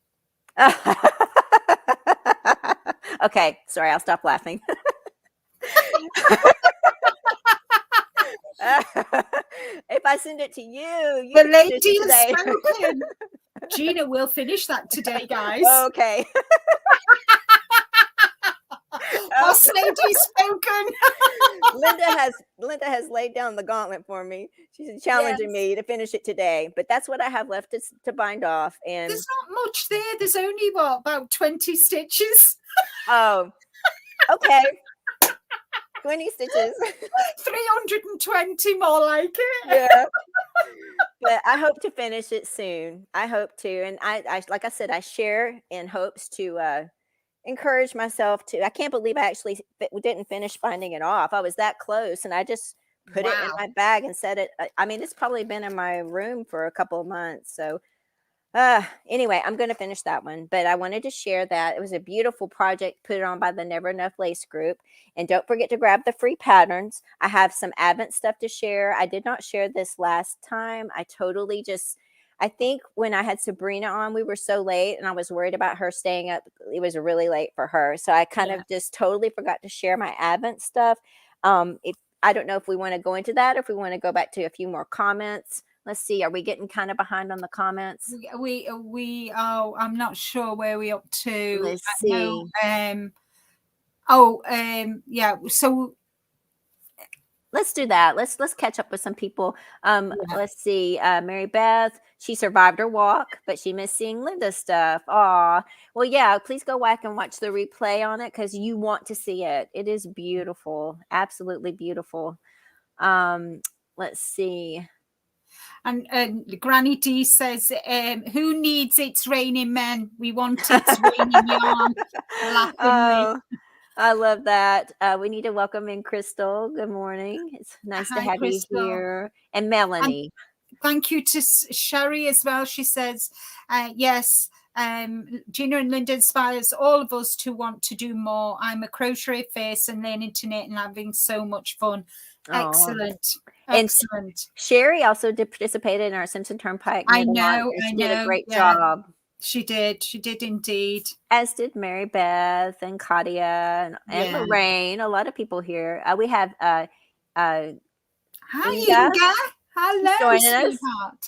Okay, sorry, I'll stop laughing. If I send it to you the lady has spoken. Gina will finish that today, guys. Okay. Boss lady spoken. Linda has laid down the gauntlet for me. She's challenging me to finish it today, but that's what I have left to bind off. And there's not much there. There's only about 20 stitches. Oh, okay. 20 stitches. 320 more like it. Yeah. But I hope to finish it soon. I hope to. And I like I said, I share in hopes to encourage myself to. I can't believe I actually didn't finish binding it off. I was that close, and I just put it in my bag and set it. I mean, it's probably been in my room for a couple of months. So anyway, I'm going to finish that one, but I wanted to share that. It was a beautiful project put on by the Never Enough Lace group. And don't forget to grab the free patterns. I have some Advent stuff to share. I did not share this last time. I think when I had Sabrina on, we were so late and I was worried about her staying up. It was really late for her. So I kind of just totally forgot to share my Advent stuff. I don't know if we want to go into that or if we want to go back to a few more comments. Let's see. Are we getting kind of behind on the comments? We are. I'm not sure where we're up to. Let's see. Yeah. So let's do that. Let's catch up with some people. Let's see. Mary Beth, she survived her walk, but she missed seeing Linda's stuff. Aw. Well, yeah, please go back and watch the replay on it because you want to see it. It is beautiful. Absolutely beautiful. Let's see. And Granny D says, who needs It's Raining Men? We want It's Raining Yarn. Oh, I love that. We need to welcome in Crystal. Good morning. It's nice to have Crystal. You here. And Melanie. And thank you to Sherry as well. She says, yes, Gina and Linda inspires all of us to want to do more. I'm a crochet face and learning to knit and having so much fun. Aww. Excellent. Excellent. And Sherry also participated in our Simpson Turnpike. I know. She did a great job. She did indeed. As did Mary Beth and Claudia and Lorraine. A lot of people here. We have hi, Inga. Hello, joining us.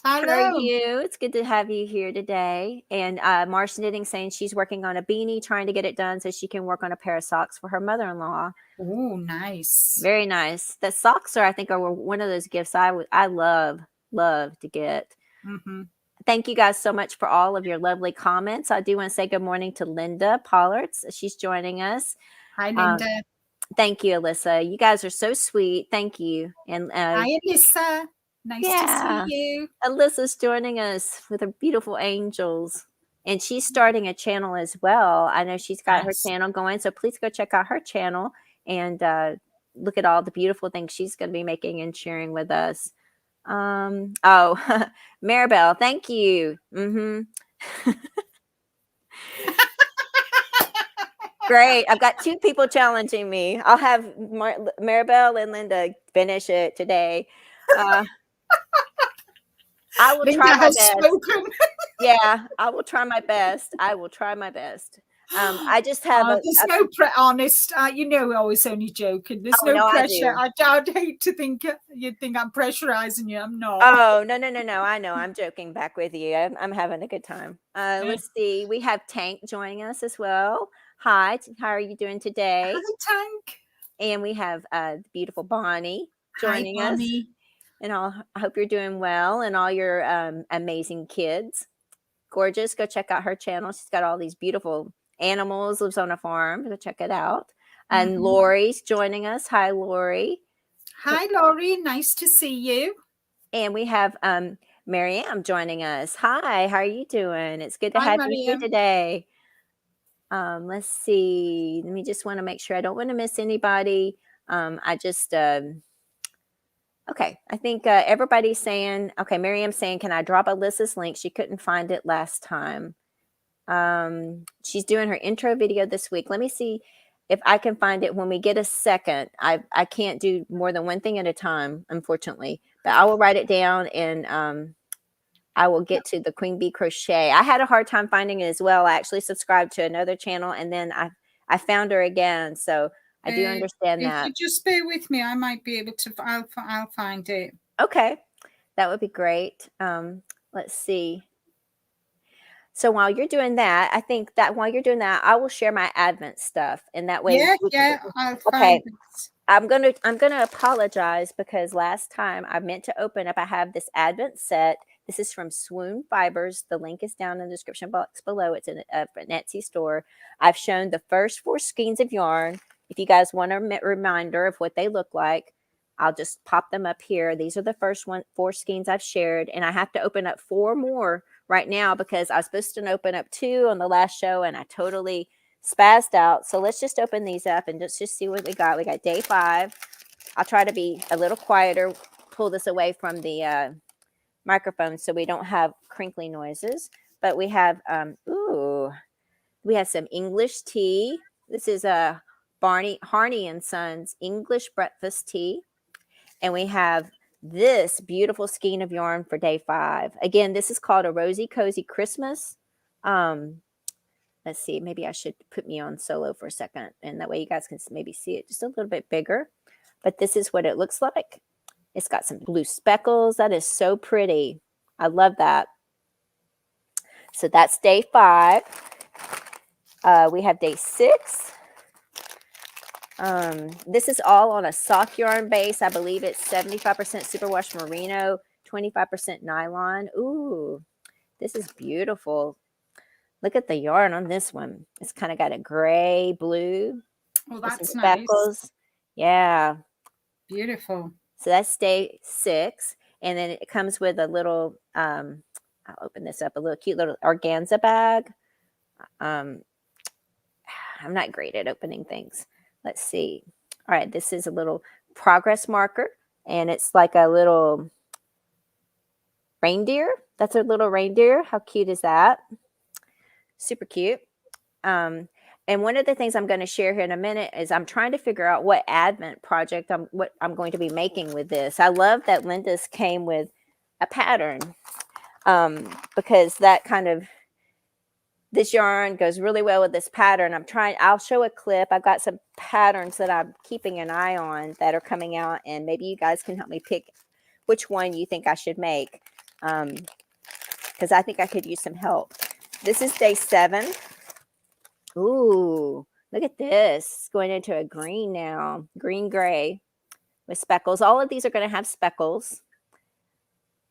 Hello. How are you? It's good to have you here today. And Marsh Knitting saying she's working on a beanie, trying to get it done so she can work on a pair of socks for her mother-in-law. Oh, nice. Very nice. The socks are one of those gifts I love to get. Mm-hmm. Thank you guys so much for all of your lovely comments. I do want to say good morning to Linda Pollards. She's joining us. Hi, Linda. Thank you, Alyssa. You guys are so sweet. Thank you. And hi, Alyssa. Nice to see you. Alyssa's joining us with her beautiful angels. And she's starting a channel as well. I know she's got her channel going. So please go check out her channel and look at all the beautiful things she's going to be making and sharing with us. Oh, Maribel, thank you. Great. I've got 2 people challenging me. I'll have Maribel and Linda finish it today. I will Linda try my has best. spoken. Yeah, I will try my best. I will try my best. I just have there's no honest. We're always only joking. There's no pressure. I'd hate to think you'd think I'm pressurizing you. I'm not. Oh, no. I know. I'm joking back with you. I'm having a good time. Let's see. We have Tank joining us as well. Hi. How are you doing today? Hi, Tank. And we have beautiful Bonnie joining us. And I hope you're doing well, and all your amazing kids. Gorgeous. Go check out her channel. She's got all these beautiful animals, lives on a farm. Go check it out. And Lori's joining us. Hi, Lori. Hi, Lori. Nice to see you. And we have Mariam joining us. Hi, how are you doing? It's good to have you here today. Let's see. Let me just want to make sure I don't want to miss anybody. I just... Okay, I think everybody's saying, okay, Miriam's saying, can I drop Alyssa's link? She couldn't find it last time. She's doing her intro video this week. Let me see if I can find it when we get a second. I can't do more than one thing at a time, unfortunately. But I will write it down, and I will get to the Queen Bee Crochet. I had a hard time finding it as well. I actually subscribed to another channel, and then I found her again, so... I do understand that. If you just bear with me, I might be able to. I'll find it. Okay, that would be great. Let's see. So while you're doing that, I think that while you're doing that, I will share my Advent stuff, and that way. I'll find it. I'm gonna apologize because last time I meant to open up. I have this Advent set. This is from Swoon Fibers. The link is down in the description box below. It's in an Etsy store. I've shown the first 4 skeins of yarn. If you guys want a reminder of what they look like, I'll just pop them up here. These are the first 4 skeins I've shared, and I have to open up 4 more right now because I was supposed to open up 2 on the last show, and I totally spazzed out. So let's just open these up and just see what we got. We got day 5. I'll try to be a little quieter, pull this away from the microphone so we don't have crinkly noises. But we have, we have some English tea. This is a Harney and Sons English breakfast tea. And we have this beautiful skein of yarn for day 5. Again, this is called a Rosy Cozy Christmas. Let's see, maybe I should put me on solo for a second, and that way you guys can maybe see it just a little bit bigger. But this is what it looks like. It's got some blue speckles. That is so pretty. I love that. So that's day 5. We have day 6. This is all on a soft yarn base. I believe it's 75% superwash merino, 25% nylon. Ooh, this is beautiful. Look at the yarn on this one. It's kind of got a gray blue. Oh, that's nice. Yeah. Beautiful. So that's day 6. And then it comes with a little, I'll open this up, a little cute little organza bag. I'm not great at opening things. Let's see. All right, this is a little progress marker, and it's like a little reindeer. That's a little reindeer. How cute is that? Super cute. And one of the things I'm going to share here in a minute is I'm trying to figure out what Advent project what I'm going to be making with this. I love that Linda's came with a pattern because that kind of, this yarn goes really well with this pattern. I'll show a clip. I've got some patterns that I'm keeping an eye on that are coming out, and maybe you guys can help me pick which one you think I should make, because I think I could use some help. This is day 7. Ooh, look at this. It's going into a green now, green-gray with speckles. All of these are going to have speckles.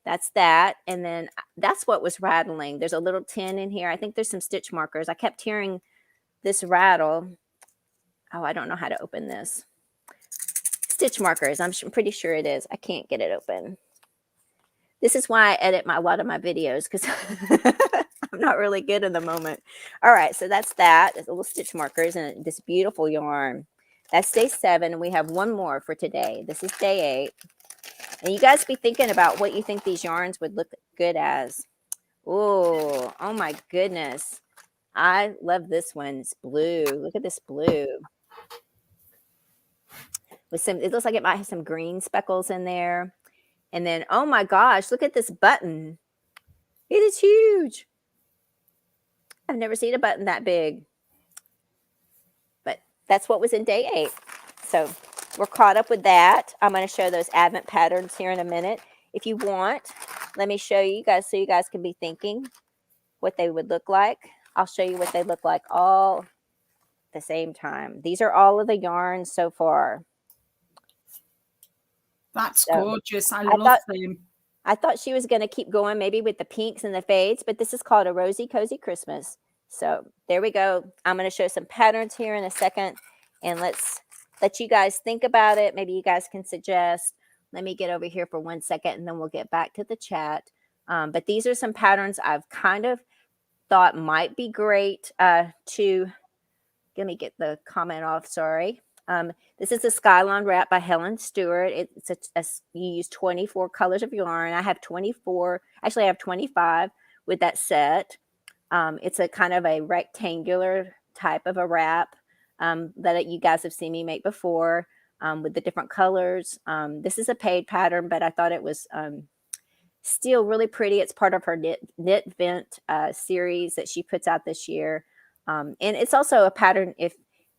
That's that. And then that's what was rattling. There's a little tin in here. I think there's some stitch markers. I kept hearing this rattle. Oh, I don't know how to open this. Stitch markers. I'm pretty sure it is. I can't get it open. This is why I edit a lot of my videos, because I'm not really good in the moment. All right, so that's that. There's little stitch markers and this beautiful yarn. That's day 7, and we have one more for today. This is day 8. And you guys be thinking about what you think these yarns would look good as. Oh my goodness. I love this one. It's blue. Look at this blue. With some, it looks like it might have some green speckles in there. And then, oh my gosh, look at this button. It is huge. I've never seen a button that big. But that's what was in day 8. So we're caught up with that. I'm going to show those advent patterns here in a minute. If you want, let me show you guys so you guys can be thinking what they would look like. I'll show you what they look like all at the same time. These are all of the yarns so far. That's gorgeous. I love them. I thought she was going to keep going maybe with the pinks and the fades, but this is called a Rosy Cozy Christmas. So there we go. I'm going to show some patterns here in a second, and let's let you guys think about it. Maybe you guys can suggest. Let me get over here for 1 second, and then we'll get back to the chat. But these are some patterns I've kind of thought might be great to, let me get the comment off, sorry. This is a Skyline wrap by Helen Stewart. It's you use 24 colors of yarn. I have 24, actually I have 25 with that set. It's a kind of a rectangular type of a wrap that you guys have seen me make before with the different colors. This is a paid pattern, but I thought it was still really pretty. It's part of her Knit Vent series that she puts out this year. And it's also a pattern if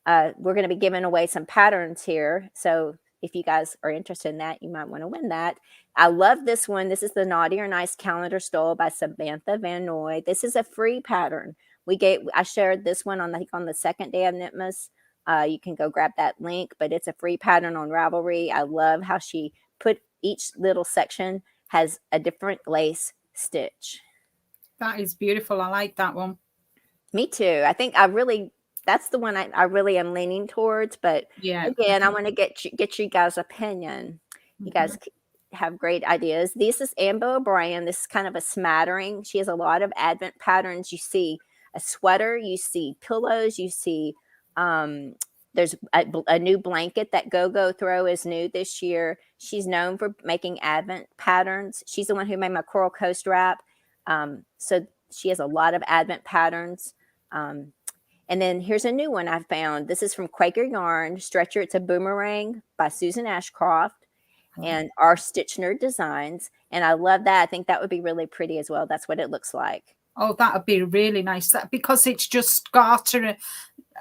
we're going to be giving away some patterns here. So if you guys are interested in that, you might want to win that. I love this one. This is the Naughty or Nice Calendar Stole by Samantha Van Noy. This is a free pattern. I shared this one on the second day of Knitmas. You can go grab that link, but it's a free pattern on Ravelry. I love how she put each little section has a different lace stitch. That is beautiful. I like that one. Me too. I think that's the one I really am leaning towards. But yeah, again, I want to get you guys' opinion. You guys have great ideas. This is Amber O'Brien. This is kind of a smattering. She has a lot of advent patterns. You see a sweater, you see pillows, you see there's a new blanket that Go Throw is new this year. She's known for making advent patterns. She's the one who made my Coral Coast wrap. So she has a lot of advent patterns. And then here's a new one I found. This is from Quaker Yarn Stretcher. It's a boomerang by Susan Ashcroft and our Stitch Nerd Designs. And I love that. I think that would be really pretty as well. That's what it looks like. Oh, that would be really nice. That because it's just garter,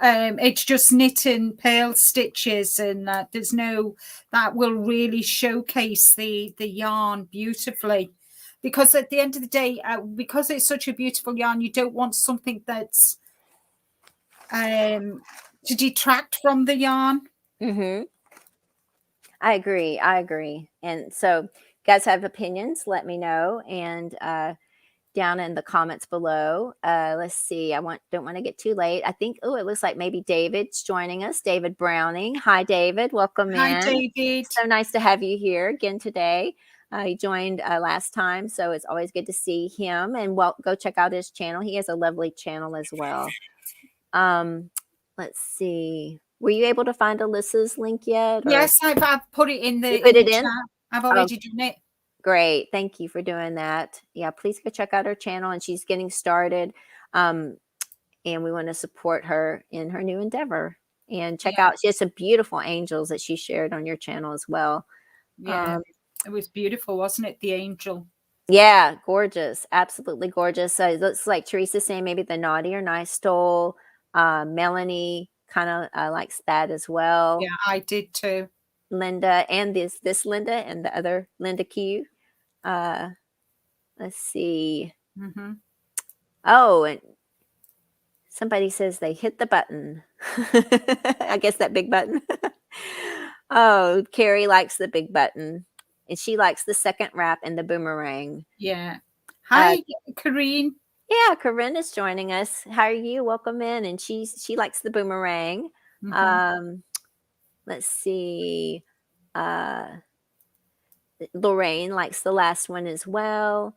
it's just knitting pearl stitches, and there's no, that will really showcase the yarn beautifully. Because at the end of the day, because it's such a beautiful yarn, you don't want something that's to detract from the yarn. I agree. And so, guys have opinions, let me know. And down in the comments below. Let's see. Don't want to get too late. I think, it looks like maybe David's joining us. David Browning. Hi, David. Welcome in. Hi, David. So nice to have you here again today. He joined last time, so it's always good to see him. And go check out his channel. He has a lovely channel as well. Let's see. Were you able to find Alyssa's link yet? Or? Yes, I've put it in the, you put it chat. I've already done it. Great. Thank you for doing that. Yeah, please go check out her channel, and she's getting started. And we want to support her in her new endeavor. And check out, she has some beautiful angels that she shared on your channel as well. Yeah, it was beautiful, wasn't it? The angel. Yeah, gorgeous. Absolutely gorgeous. So it looks like Teresa saying maybe the Naughty or Nice Stole. Melanie kind of likes that as well. Yeah, I did too. Linda and this Linda and the other Linda Q. Let's see. Oh, and somebody says they hit the button. I guess that big button. Oh, Carrie likes the big button, and she likes the second wrap and the boomerang. Yeah. Hi, Corinne. Yeah, Corinne is joining us. How are you? Welcome in. And she likes the boomerang. Let's see. Lorraine likes the last one as well.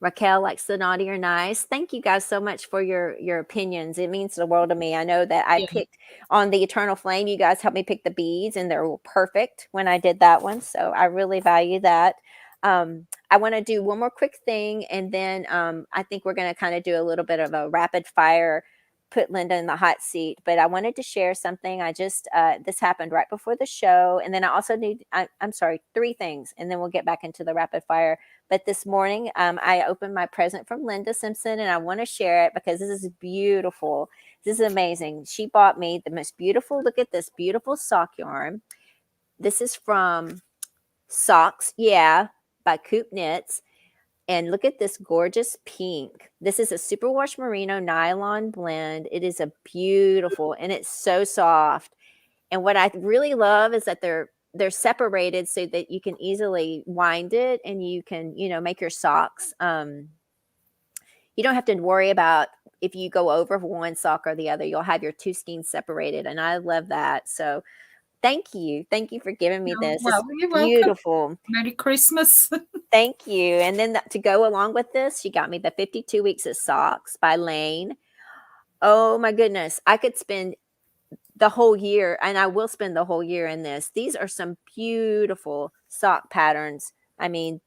Raquel likes the naughty or nice. Thank you guys so much for your opinions. It means the world to me. I know that I picked on the Eternal Flame. You guys helped me pick the beads, and they're perfect when I did that one. So I really value that. I want to do one more quick thing, and then I think we're going to kind of do a little bit of a rapid fire, put Linda in the hot seat. But I wanted to share something. I just this happened right before the show, and then I also I'm sorry, 3 things, and then we'll get back into the rapid fire. But this morning, I opened my present from Linda Simpson, and I want to share it because this is beautiful. This is amazing. She bought me the most beautiful, look at this beautiful sock yarn. This is from Socks, yeah, by Coop Knits. And look at this gorgeous pink. This is a superwash merino nylon blend. It is a beautiful, and it's so soft. And what I really love is that they're separated so that you can easily wind it, and you can, make your socks. You don't have to worry about if you go over one sock or the other. You'll have your 2 skeins separated, and I love that. So thank you. Thank you for giving me this. Well, it's you're beautiful. Welcome. Merry Christmas. Thank you. And then to go along with this, she got me the 52 Weeks of Socks by Lane. Oh my goodness. I could spend the whole year, and I will spend the whole year in this. These are some beautiful sock patterns. I mean,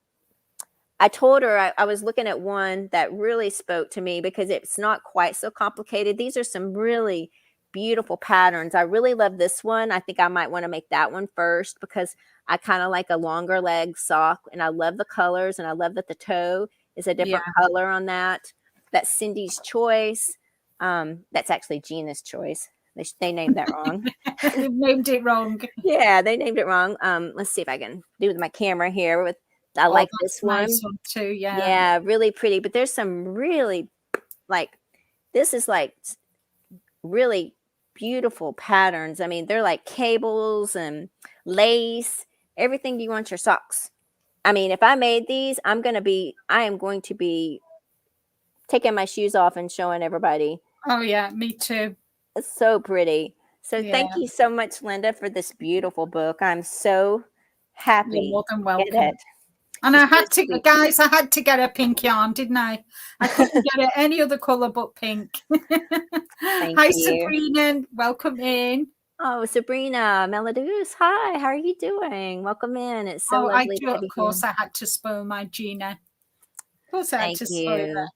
I told her I was looking at one that really spoke to me because it's not quite so complicated. These are some really beautiful patterns. I really love this one. I think I might want to make that one first because I kind of like a longer leg sock, and I love the colors, and I love that the toe is a different color on that. That's Cindy's Choice. That's actually Gina's Choice. They named that wrong. They've named it wrong. Yeah, they named it wrong. Let's see if I can do with my camera here. I like this one. Nice one too. Yeah. Yeah, really pretty. But there's some really this is really beautiful patterns. I mean, they're like cables and lace, everything you want your socks. I mean, if I made these, I am going to be taking my shoes off and showing everybody. Oh yeah, me too. It's so pretty. So thank you so much, Linda, for this beautiful book. I'm so happy. You're more than welcome. Get it. And I had to, guys, I had to get a pink yarn, didn't I? I couldn't get it any other colour but pink. Hi, Sabrina. Welcome in. Oh, Sabrina, Melodious. Hi, how are you doing? Welcome in. It's so lovely to have you. Of course, I had to spoil my Gina. Of course, I had to spoil her.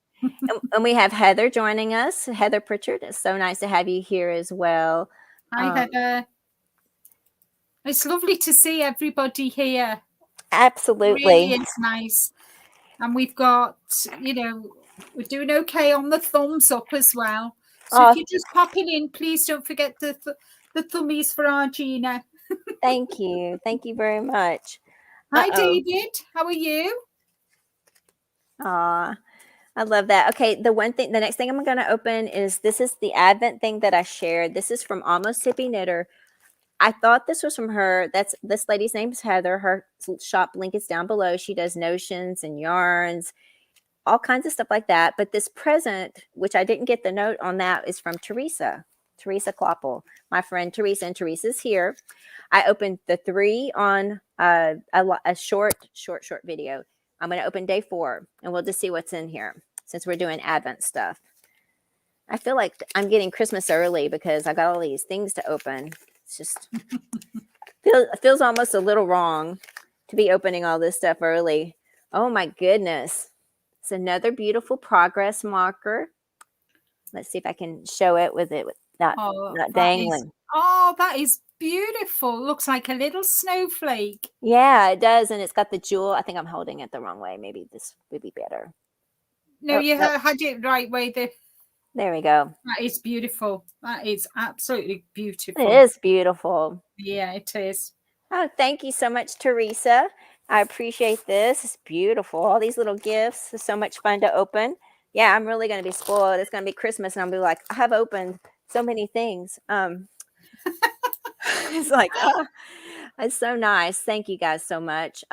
And we have Heather joining us. Heather Pritchard. It's so nice to have you here as well. Hi, Heather. It's lovely to see everybody here. Absolutely. Really is nice. And we've got, we're doing okay on the thumbs up as well. So if you're just popping in, please don't forget the thummies for our Gina. Thank you. Thank you very much. Hi, David. How are you? Aw, I love that. Okay, the next thing I'm going to open is this is the Advent thing that I shared. This is from Almost Hippie Knitter. I thought this was from her. This lady's name is Heather. Her shop link is down below. She does notions and yarns, all kinds of stuff like that. But this present, which I didn't get the note on that, is from Teresa Kloeppel, my friend Teresa, and Teresa's here. I opened the 3 on a short video. I'm going to open day 4, and we'll just see what's in here since we're doing Advent stuff. I feel like I'm getting Christmas early because I got all these things to open. It's just feels almost a little wrong to be opening all this stuff early. Oh my goodness. It's another beautiful progress marker. Let's see if I can show it with not dangling. That is beautiful. Looks like a little snowflake. Yeah, it does. And it's got the jewel. I think I'm holding it the wrong way. Maybe this would be better. No, you had it right way there. There we go. That is beautiful. That is absolutely beautiful. It is beautiful. Yeah, it is. Oh, thank you so much, Teresa. I appreciate this. It's beautiful. All these little gifts. It's so much fun to open. Yeah, I'm really going to be spoiled. It's going to be Christmas, and I'll be like, I have opened so many things. It's like, it's so nice. Thank you guys so much.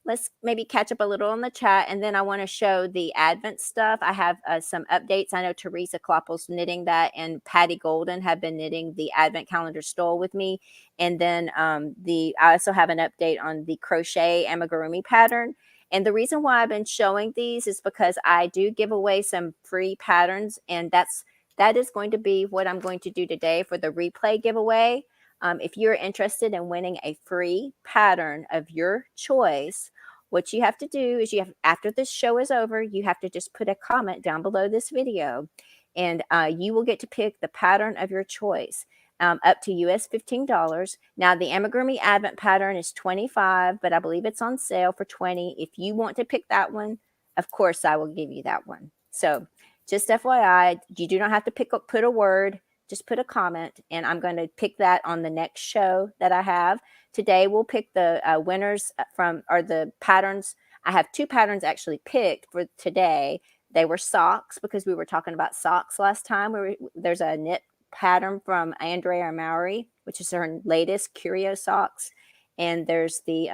Let's maybe catch up a little on the chat, and then I want to show the Advent stuff. I have some updates. I know Teresa Kloeppel's knitting that, and Patty Golden have been knitting the Advent calendar stole with me. And then I also have an update on the crochet amigurumi pattern. And the reason why I've been showing these is because I do give away some free patterns, and that is going to be what I'm going to do today for the replay giveaway. If you're interested in winning a free pattern of your choice, what you have to do is after this show is over, you have to just put a comment down below this video, and you will get to pick the pattern of your choice. Up to US $15. Now the amigurumi advent pattern is $25, but I believe it's on sale for $20. If you want to pick that one, of course I will give you that one. So just FYI, you do not have to put a word, just put a comment, and I'm going to pick that on the next show that I have. Today we'll pick the winners or the patterns. I have 2 patterns actually picked for today. They were socks, because we were talking about socks last time. There's a knit pattern from Andrea Mowry, which is her latest curio socks, and there's the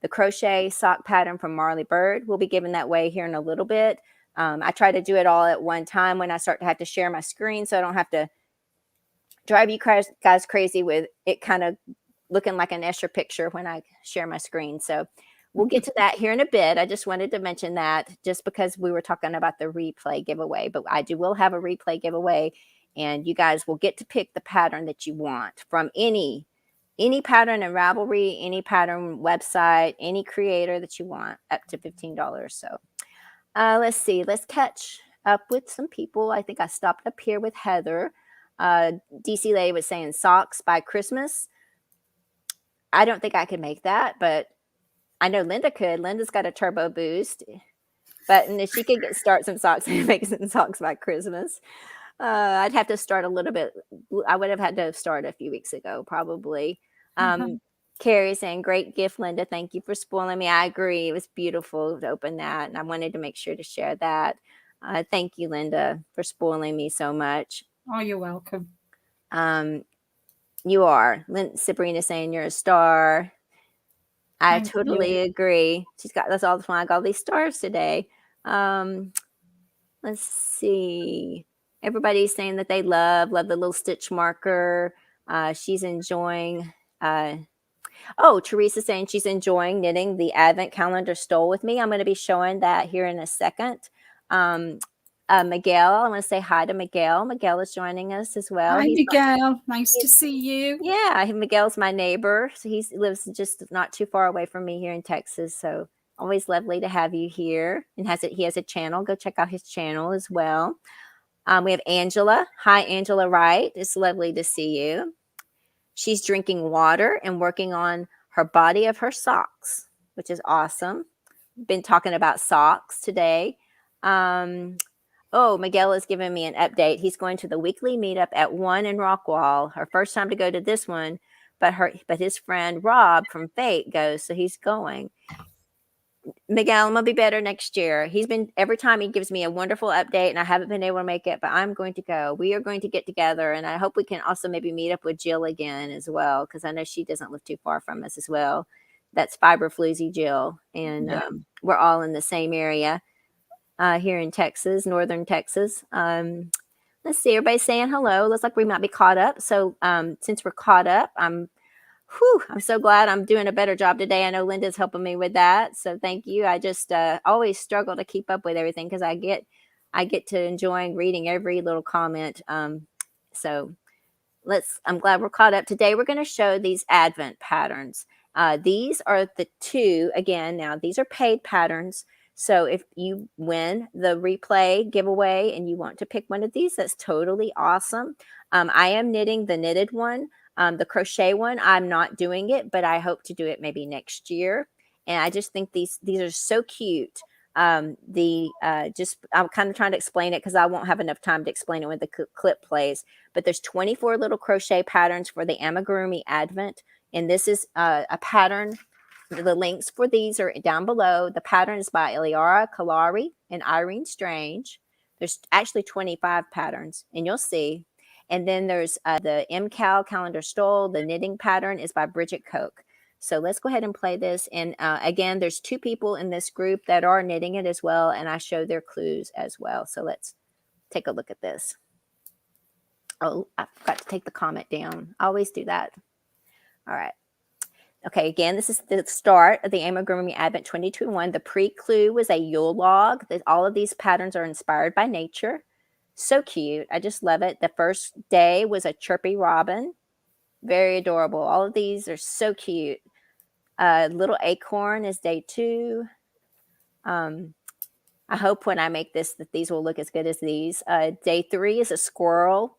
crochet sock pattern from Marley Bird. We'll be giving that away here in a little bit. I try to do it all at one time when I start to have to share my screen, so I don't have to drive you guys crazy with it kind of looking like an Escher picture when I share my screen. So we'll get to that here in a bit. I just wanted to mention that just because we were talking about the replay giveaway, but will have a replay giveaway, and you guys will get to pick the pattern that you want from any pattern in Ravelry, any pattern website, any creator that you want, up to $15. So let's see. Let's catch up with some people. I think I stopped up here with Heather. DC Lady was saying socks by Christmas. I don't think I could make that, but I know Linda could. Linda's got a turbo boost, but and if she could start some socks and make some socks by Christmas, I'd have to start a little bit. I would have had to start a few weeks ago, probably. Carrie saying, great gift, Linda. Thank you for spoiling me. I agree. It was beautiful to open that, and I wanted to make sure to share that. Thank you, Linda, for spoiling me so much. Oh, you're welcome. You are. Sabrina saying you're a star. I totally agree. That's all why I got all these stars today. Let's see. Everybody's saying that they love the little stitch marker. She's enjoying. Teresa saying she's enjoying knitting the advent calendar stole with me. I'm going to be showing that here in a second. Miguel, I want to say hi to Miguel. Miguel is joining us as well. Hi, Miguel. Nice to see you. Yeah, Miguel's my neighbor. So he lives just not too far away from me here in Texas. So always lovely to have you here. And he has a channel. Go check out his channel as well. We have Angela. Hi, Angela Wright. It's lovely to see you. She's drinking water and working on her body of her socks, which is awesome. Been talking about socks today. Miguel is giving me an update. He's going to the weekly meetup at 1 in Rockwall. Her first time to go to this one, but his friend Rob from Fate goes, so he's going. Miguel, I'm going to be better next year. Every time he gives me a wonderful update, and I haven't been able to make it, but I'm going to go. We are going to get together, and I hope we can also maybe meet up with Jill again as well, because I know she doesn't live too far from us as well. That's Fiber Floozy Jill, and we're all in the same area here in Texas, northern Texas. Let's see, everybody's saying hello. Looks like we might be caught up. So since we're caught up, I'm so glad I'm doing a better job today. I know Linda's helping me with that. So thank you. I just always struggle to keep up with everything because I get to enjoying reading every little comment. So I'm glad we're caught up. Today we're going to show these Advent patterns. These are the 2, again, now these are paid patterns. So if you win the replay giveaway and you want to pick one of these, that's totally awesome. I am knitting the knitted one. The crochet one, I'm not doing it, but I hope to do it maybe next year. And I just think these are so cute. I'm kind of trying to explain it because I won't have enough time to explain it when the clip plays. But there's 24 little crochet patterns for the amigurumi Advent, and this is a pattern. The links for these are down below. The pattern is by Eliara Kalari and Irene Strange. There's actually 25 patterns, and you'll see. And then there's the MCal Calendar Stole. The knitting pattern is by Bridget Koch. So let's go ahead and play this. And again, there's 2 people in this group that are knitting it as well, and I show their clues as well. So let's take a look at this. Oh, I forgot to take the comment down. I always do that. All right. Okay, again, this is the start of the Amigurumi Advent 2021. The pre-clue was a Yule log. All of these patterns are inspired by nature. So cute. I just love it. The first day was a chirpy robin. Very adorable. All of these are so cute. Little acorn is day 2. I hope when I make this that these will look as good as these. Day 3 is a squirrel.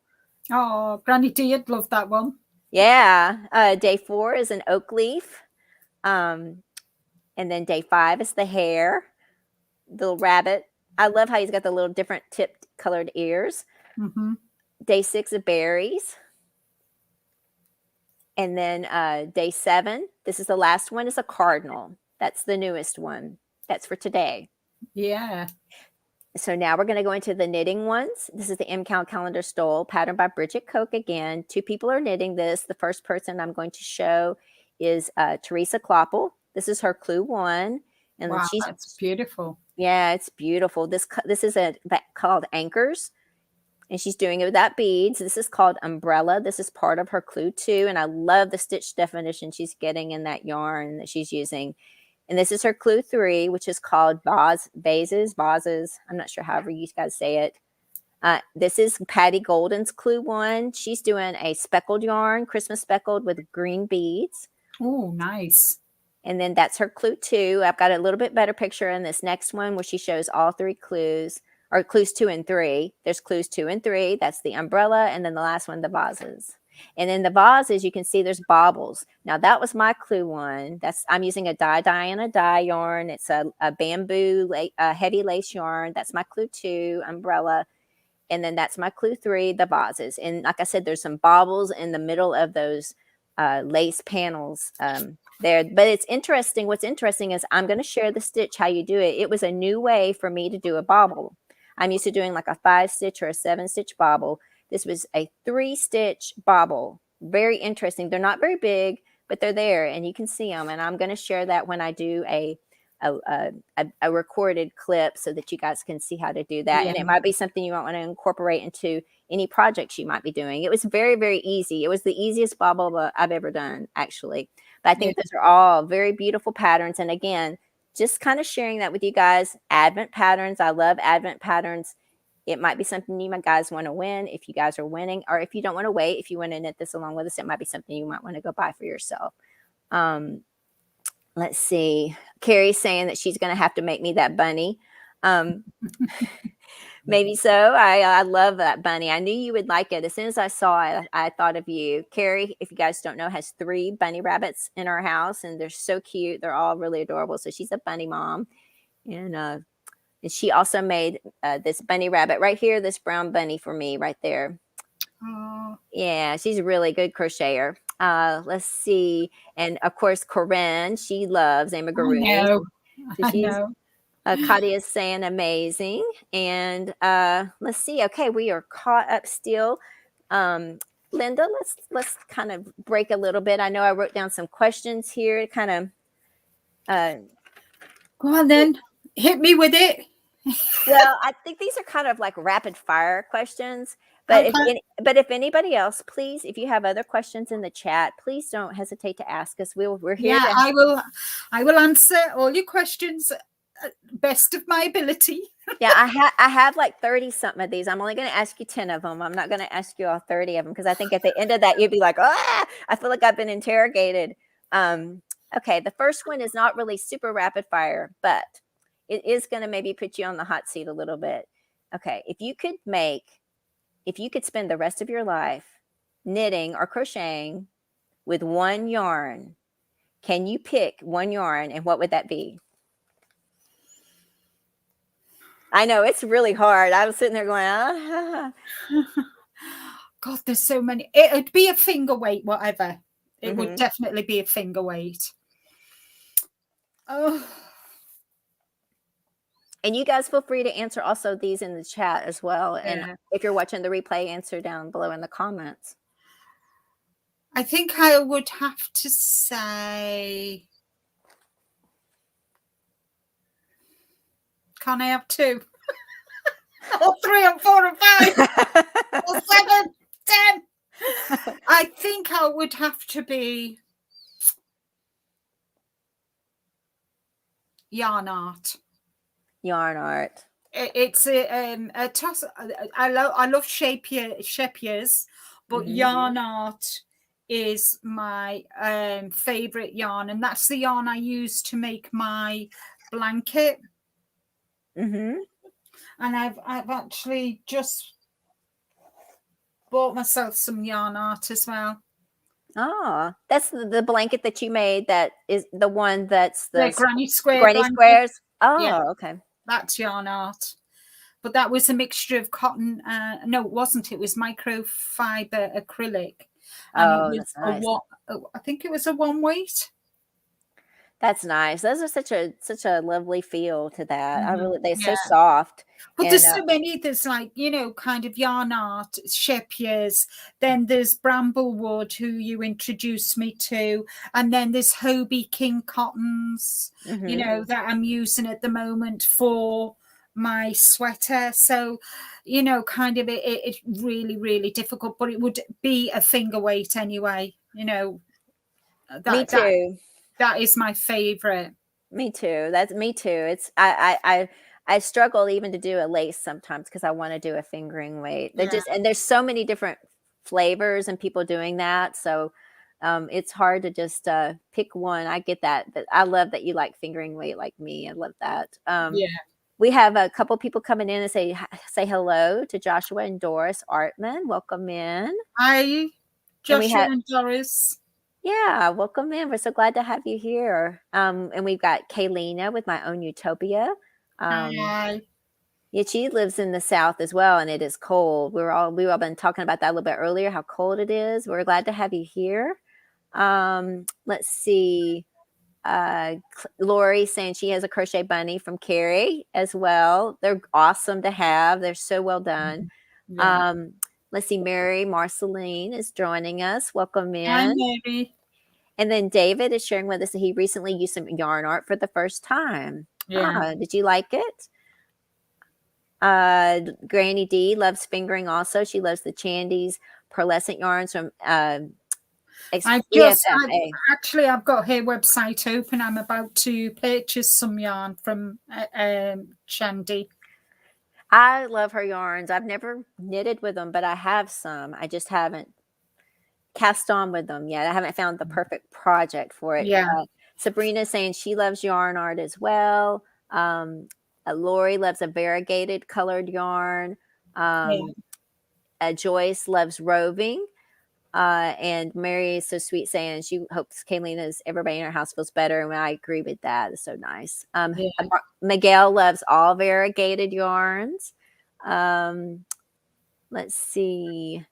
Oh, Granny Dea'd love that one. Yeah. Day 4 is an oak leaf. And then day 5 is the hare, little rabbit. I love how he's got the little different tipped colored ears. Mm-hmm. Day 6 is berries. And then day 7, this is the last one, is a cardinal. That's the newest one. That's for today. Yeah. So now we're going to go into the knitting ones. This is the MCal Calendar Stole, patterned by Bridget Koch again. 2 people are knitting this. The first person I'm going to show is Teresa Kloeppel. This is her clue 1. And wow, that's beautiful. Yeah, it's beautiful. This is called Anchors. And she's doing it without beads. This is called Umbrella. This is part of her clue 2. And I love the stitch definition she's getting in that yarn that she's using. And this is her clue 3, which is called vases. I'm not sure however you guys say it. This is Patty Golden's clue 1. She's doing a speckled yarn, Christmas speckled with green beads. Oh, nice. And then that's her clue 2. I've got a little bit better picture in this next one where she shows all 3 clues, or clues 2 and 3. There's clues 2 and 3. That's the umbrella. And then the last one, the vases. And in the vases, you can see there's baubles. Now, that was my clue 1. I'm using a dye and a dye yarn. It's a bamboo, heavy lace yarn. That's my clue 2, umbrella. And then that's my clue 3, the vases. And like I said, there's some baubles in the middle of those lace panels there. But it's interesting. What's interesting is I'm going to share the stitch, how you do it. It was a new way for me to do a bauble. I'm used to doing like a 5-stitch or a 7-stitch bauble. This was a 3-stitch bauble. Very interesting. They're not very big, but they're there and you can see them. And I'm going to share that when I do a recorded clip so that you guys can see how to do that. Yeah. And it might be something you might want to incorporate into any projects you might be doing. It was very, very easy. It was the easiest bauble I've ever done, actually. But I think those are all very beautiful patterns. And again, just kind of sharing that with you guys. Advent patterns. I love Advent patterns. It might be something you guys want to win if you guys are winning, or if you don't want to wait, if you want to knit this along with us, it might be something you might want to go buy for yourself. Let's see. Carrie's saying that she's going to have to make me that bunny. Maybe so. I love that bunny. I knew you would like it. As soon as I saw it, I thought of you. Carrie, if you guys don't know, has 3 bunny rabbits in our house, and they're so cute. They're all really adorable. So she's a bunny mom. And she also made this bunny rabbit right here, this brown bunny for me right there. Oh. Yeah, she's a really good crocheter. Let's see. And of course, Corinne, she loves amigurumi. I know. Kadia's saying amazing. And let's see. Okay, we are caught up still. Linda, let's kind of break a little bit. I know I wrote down some questions here to kind of go on then. Hit me with it. Well, I think these are kind of like rapid fire questions. But okay. if anybody else, please, if you have other questions in the chat, please don't hesitate to ask us. We're here. Yeah, I will answer all your questions best of my ability. Yeah, I have like 30 something of these. I'm only going to ask you 10 of them. I'm not going to ask you all 30 of them because I think at the end of that you'd be like, I feel like I've been interrogated. Okay, the first one is not really super rapid fire, but it is going to maybe put you on the hot seat a little bit. Okay, if you could spend the rest of your life knitting or crocheting with one yarn, can you pick one yarn and what would that be? I know it's really hard. I was sitting there going, God, there's so many. It would be a finger weight, whatever. It would definitely be a finger weight. Oh. And you guys feel free to answer also these in the chat as well. And if you're watching the replay, answer down below in the comments. I think I would have to say, can I have 2? Or 3 or 4 or 5 or 7, 10? I think I would have to be yarn art. Yarn art. It's a toss. I love shapiers, but Mm-hmm. yarn art is my favorite yarn, and that's the yarn I use to make my blanket. Mm-hmm. And I've actually just bought myself some yarn art as well. Oh, that's the blanket that you made. That is the one that's The the granny square granny blanket. squares. Yeah, Oh, okay. that's yarn art. But that was a mixture of cotton. No, it wasn't. It was microfiber acrylic, and it Oh, was that's nice. I think it was a one weight. That's nice. Those are such a lovely feel to that. I really they're so Yeah. soft. But And there's so many. There's like, kind of yarn art, shapiers. Then there's Bramblewood, who you introduced me to. And then there's Hobie King cottons, that I'm using at the moment for my sweater. So, kind of it's really, really difficult, but it would be a finger weight anyway. me too. That is my favorite. Me too. That's me too. It's I struggle even to do a lace sometimes because I want to do a fingering weight. They're Yeah. just and there's so many different flavors and people doing that. So it's hard to just pick one. I get that, but I love that you like fingering weight like me. I love that. Yeah. We have a couple people coming in and say hello to Joshua and Doris Artman. Welcome in. Hi, And we Joshua have and Doris. yeah, welcome in. We're so glad to have you here. And we've got Kaylina with My Own Utopia. Hi. Yeah, she lives in the South as well, and it is cold. We've all been talking about that a little bit earlier, how cold it is. We're glad to have you here. Let's see. Lori saying she has a crochet bunny from Carrie as well. They're awesome to have. They're so well done. Yeah. Let's see. Mary Marceline is joining us. Welcome Hi, in. Mary. And then David is sharing with us that he recently used some yarn art for the first time. Yeah. Did you like it? Granny D loves fingering also. She loves the Chandy's pearlescent yarns from I've got her website open. I'm about to purchase some yarn from Shandy. I love her yarns. I've never knitted with them, but I have some. I just haven't cast on with them yet. I haven't found the perfect project for it. Yeah. Sabrina's saying she loves yarn art as well. Lori loves a variegated colored yarn. Joyce loves roving. And Mary is so sweet saying she hopes Kaylina's everybody in her house feels better. And I agree with that. It's so nice. Miguel loves all variegated yarns. Let's see.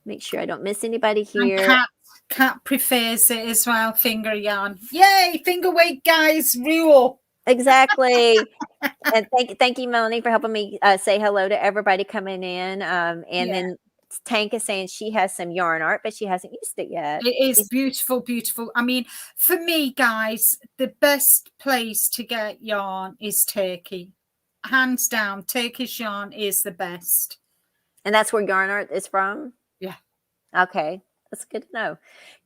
Make sure I don't miss anybody here. And Kat prefers it as well, finger yarn. Yay, finger weight guys rule. Exactly. And thank you, Melanie, for helping me say hello to everybody coming in. Then Tank is saying she has some yarn art, but she hasn't used it yet. It is beautiful, beautiful. I mean, for me, guys, the best place to get yarn is Turkey. Hands down, Turkish yarn is the best. And that's where yarn art is from? Yeah. Okay. That's good to know.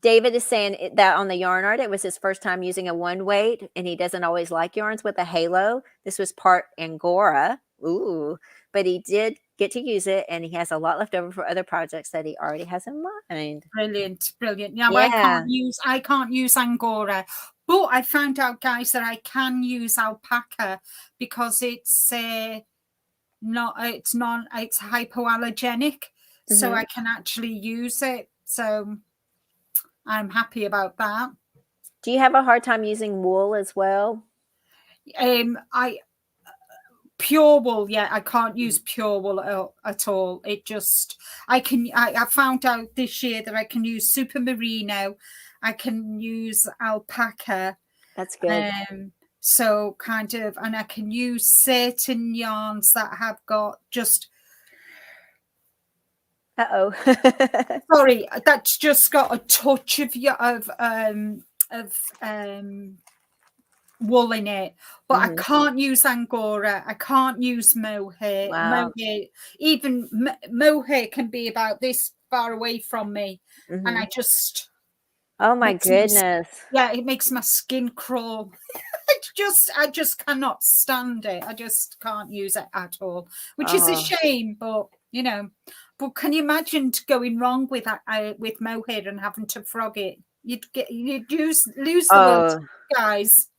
David is saying that on the yarn art, it was his first time using a one weight, and he doesn't always like yarns with a halo. This was part Angora. Ooh. But he did get to use it, and he has a lot left over for other projects that he already has in mind. Brilliant. Yeah. I can't use Angora, but I found out, guys, that I can use alpaca because it's hypoallergenic, so I can actually use it. So I'm happy about that. Do you have a hard time using wool as well? Pure wool, I can't use pure wool at all. It just I found out this year that I can use super merino, I can use alpaca. That's good. So kind of, and I can use certain yarns that have got just sorry, that's just got a touch of wool in it, but I can't use Angora. I can't use mohair. Wow. Even mohair can be about this far away from me, and I just oh my goodness, it makes my skin crawl. I just cannot stand it. I just can't use it at all, which is a Oh. shame. But but can you imagine going wrong with mohair and having to frog it? You'd lose the will, guys.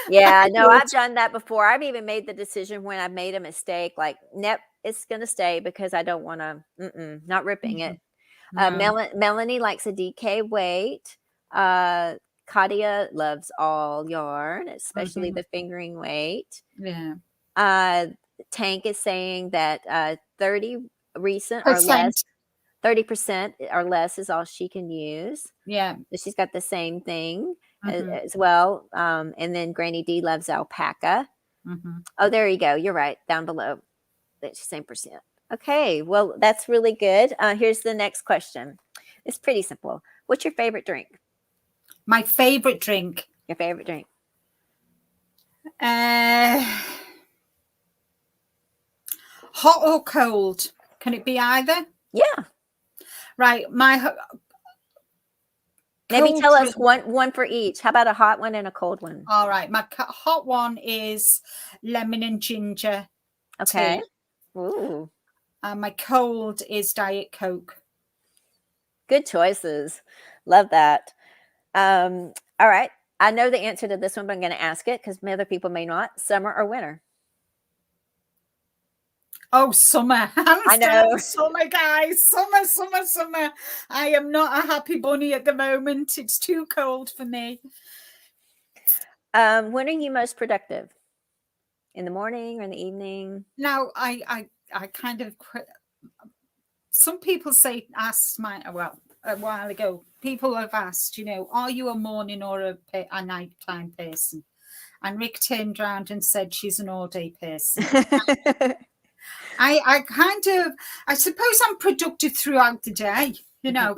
Yeah, no, I've done that before. I've even made the decision when I've made a mistake, like, nope, it's gonna stay because I don't want to. Not ripping it. No. Melanie likes a DK weight. Katia loves all yarn, especially the fingering weight. Yeah. Tank is saying that 30 recent or less, 30% or less is all she can use. Yeah. So she's got the same thing as well. And then Granny D loves alpaca. Oh, there you go. You're right. Down below. That's the same percent. Okay. Well, that's really good. Here's the next question. It's pretty simple. What's your favorite drink? My favorite drink. Your favorite drink? Hot or cold? Can it be either? Yeah. Right. Maybe tell us one for each. How about a hot one and a cold one? All right. My hot one is lemon and ginger. Okay. Tea. Ooh. And my cold is Diet Coke. Good choices. Love that. All right. I know the answer to this one, but I'm going to ask it because other people may not. Summer or winter? Oh, summer. I know. Summer, guys. Summer. I am not a happy bunny at the moment. It's too cold for me. When are you most productive? In the morning or in the evening? Now, I kind of... Some people asked a while ago, people have asked, are you a morning or a nighttime person? And Rick turned around and said she's an all-day person. I suppose I'm productive throughout the day,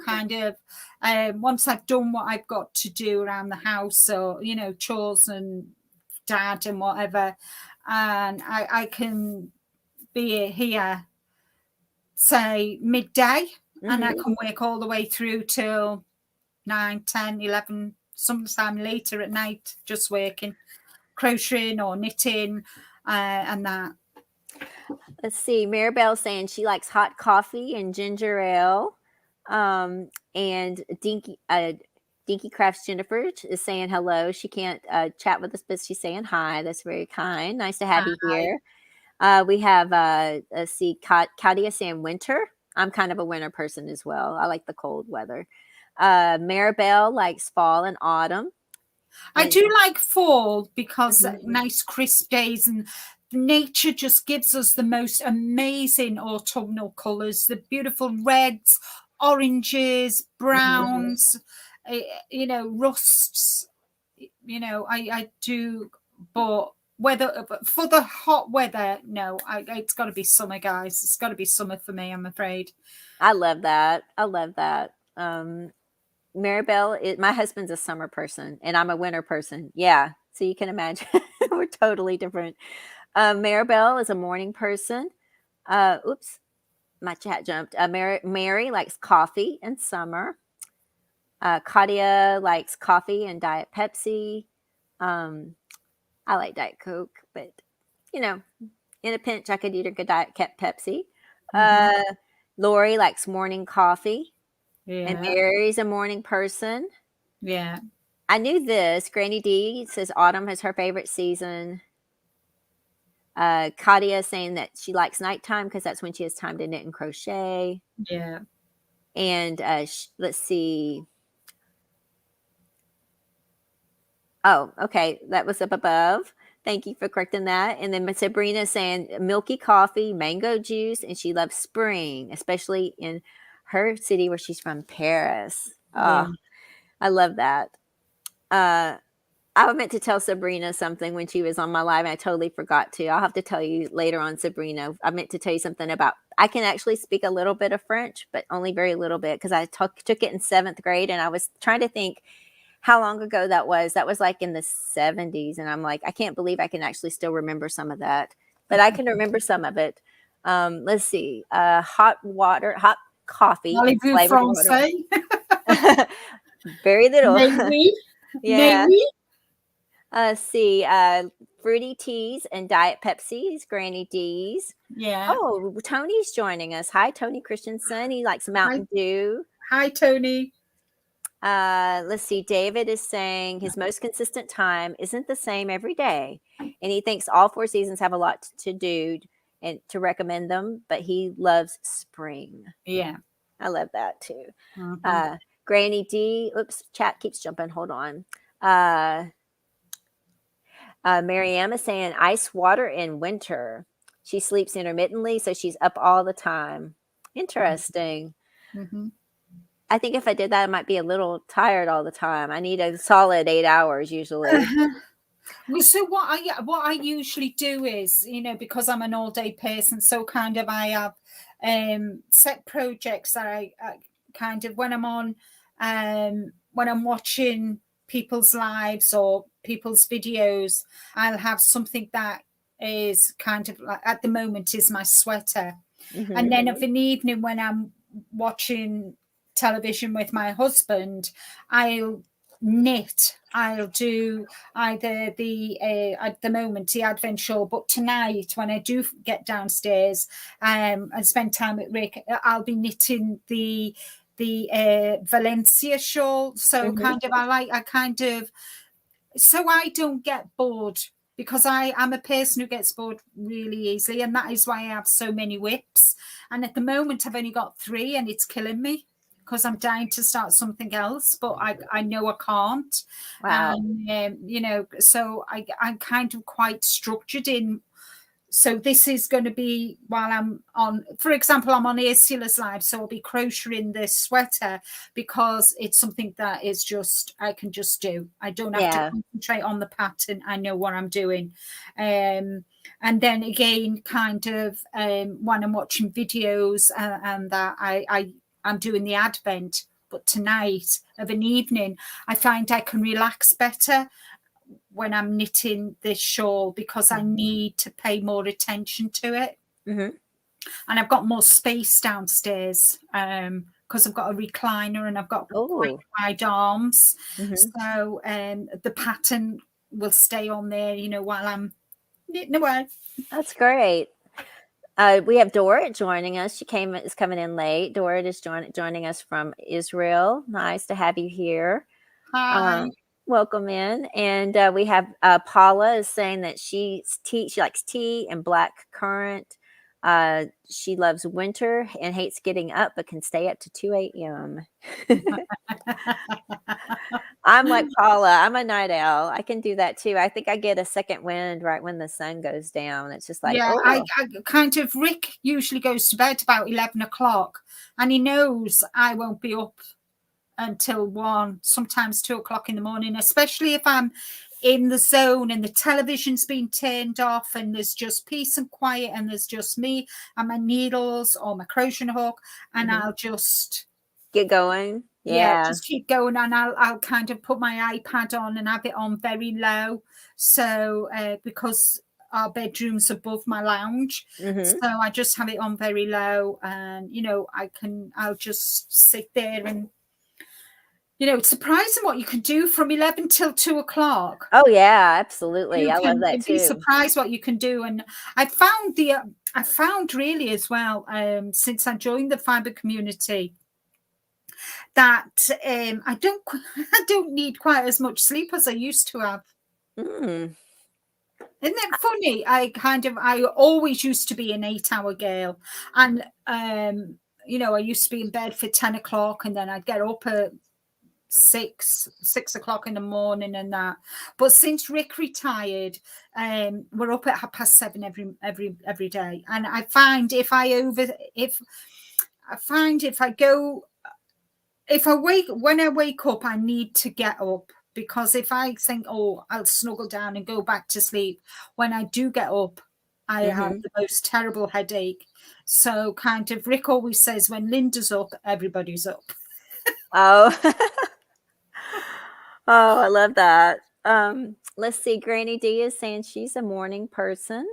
kind of once I've done what I've got to do around the house or, chores and dad and whatever. And I can be here, say, midday, and I can work all the way through till 9, 10, 11, sometime later at night, just working, crocheting or knitting and that. Let's see. Maribel's saying she likes hot coffee and ginger ale. And Dinky Crafts Jennifer is saying hello. She can't chat with us, but she's saying hi. That's very kind. Nice to have you here. We have Katia saying winter. I'm kind of a winter person as well. I like the cold weather. Maribel likes fall and autumn. I do like fall because nice crisp days and nature just gives us the most amazing autumnal colors, the beautiful reds, oranges, browns, rusts. I do, but for the hot weather, no, it's got to be summer, guys. It's got to be summer for me, I'm afraid. I love that. Maribel, my husband's a summer person and I'm a winter person. Yeah. So you can imagine we're totally different. Maribel is a morning person. Oops, my chat jumped. Mary likes coffee in summer. Katia likes coffee and Diet Pepsi. I like Diet Coke, but in a pinch, I could eat a good Diet Pepsi. Lori likes morning coffee. Yeah. And Mary's a morning person. Yeah. I knew this. Granny D says autumn is her favorite season. Katia is saying that she likes nighttime because that's when she has time to knit and crochet. Yeah. And let's see. Oh, okay. That was up above. Thank you for correcting that. And then Sabrina is saying milky coffee, mango juice, and she loves spring, especially in her city where she's from, Paris. Oh, I love that. I meant to tell Sabrina something when she was on my live, and I totally forgot to. I'll have to tell you later on, Sabrina. I meant to tell you something about, I can actually speak a little bit of French, but only very little bit because I took it in 7th grade, and I was trying to think how long ago that was. That was like in the 70s, and I'm like, I can't believe I can actually still remember some of that, but I can remember some of it. Let's see. Hot coffee. Very little. Maybe. Yeah. Maybe. See, Fruity Teas and Diet Pepsi's, Granny D's. Yeah. Oh, Tony's joining us. Hi, Tony Christensen. He likes Hi, Mountain Dew. hi, Tony. Let's see. David is saying his most consistent time isn't the same every day, and he thinks all 4 seasons have a lot to do and to recommend them, but he loves spring. Yeah. I love that too. Mhm. Granny D. Oops, chat keeps jumping. Hold on. Mariam is saying ice water in winter. She sleeps intermittently, so she's up all the time. Interesting. Mhm. I think if I did that, I might be a little tired all the time. I need a solid 8 hours usually. Well, so what I usually do is, because I'm an all day person, so kind of I have set projects that I kind of when I'm watching people's lives or people's videos, I'll have something that is kind of like at the moment is my sweater. And then of an evening when I'm watching television with my husband, I'll knit. I'll do either at the moment the advent shawl, but tonight when I do get downstairs and spend time with Rick, I'll be knitting the Valencia shawl. So so I don't get bored, because I am a person who gets bored really easily, and that is why I have so many whips. And at the moment I've only got 3 and it's killing me, because I'm dying to start something else, but I know I can't. Wow. So I'm kind of quite structured in. So this is going to be while I'm on, for example, I'm on Ursula's live, so I'll be crocheting this sweater because it's something that is just, I can just do. I don't have to concentrate on the pattern. I know what I'm doing. And then again, kind of when I'm watching videos and that I'm doing the advent, but tonight of an evening, I find I can relax better when I'm knitting this shawl, because I need to pay more attention to it. Mm-hmm. And I've got more space downstairs because I've got a recliner and I've got quite wide arms. Mm-hmm. So the pattern will stay on there, while I'm knitting away. That's great. We have Dorit joining us. She is coming in late. Dorit is joining us from Israel. Nice to have you here. Hi. Welcome in. And we have Paula is saying that she likes tea and black currant. She loves winter and hates getting up, but can stay up to 2 a.m. I'm like Paula. I'm a night owl. I can do that too. I think I get a second wind right when the sun goes down. It's just like, yeah, I kind of, Rick usually goes to bed about 11 o'clock, and he knows I won't be up until 1, sometimes 2 o'clock in the morning, especially if I'm in the zone and the television's been turned off and there's just peace and quiet and there's just me and my needles or my crochet hook, and I'll just get going. Just keep going, and I'll kind of put my iPad on and have it on very low, so because our bedroom's above my lounge, so I just have it on very low, and I'll just sit there, and it's surprising what you can do from 11 till 2 o'clock. Oh yeah, absolutely. I love that too. Be surprised what you can do. And I found really as well, since I joined the fiber community, that I don't need quite as much sleep as I used to have. Isn't that funny? I always used to be an 8-hour girl, and I used to be in bed for 10 o'clock, and then I'd get up at 6 o'clock in the morning and that. But since Rick retired, we're up at 7:30 every day. And I find if I when I wake up, I need to get up, because if I think, oh, I'll snuggle down and go back to sleep, when I do get up, I have the most terrible headache. So kind of, Rick always says, when Linda's up, everybody's up. Oh. Oh, I love that. Let's see. Granny D is saying she's a morning person.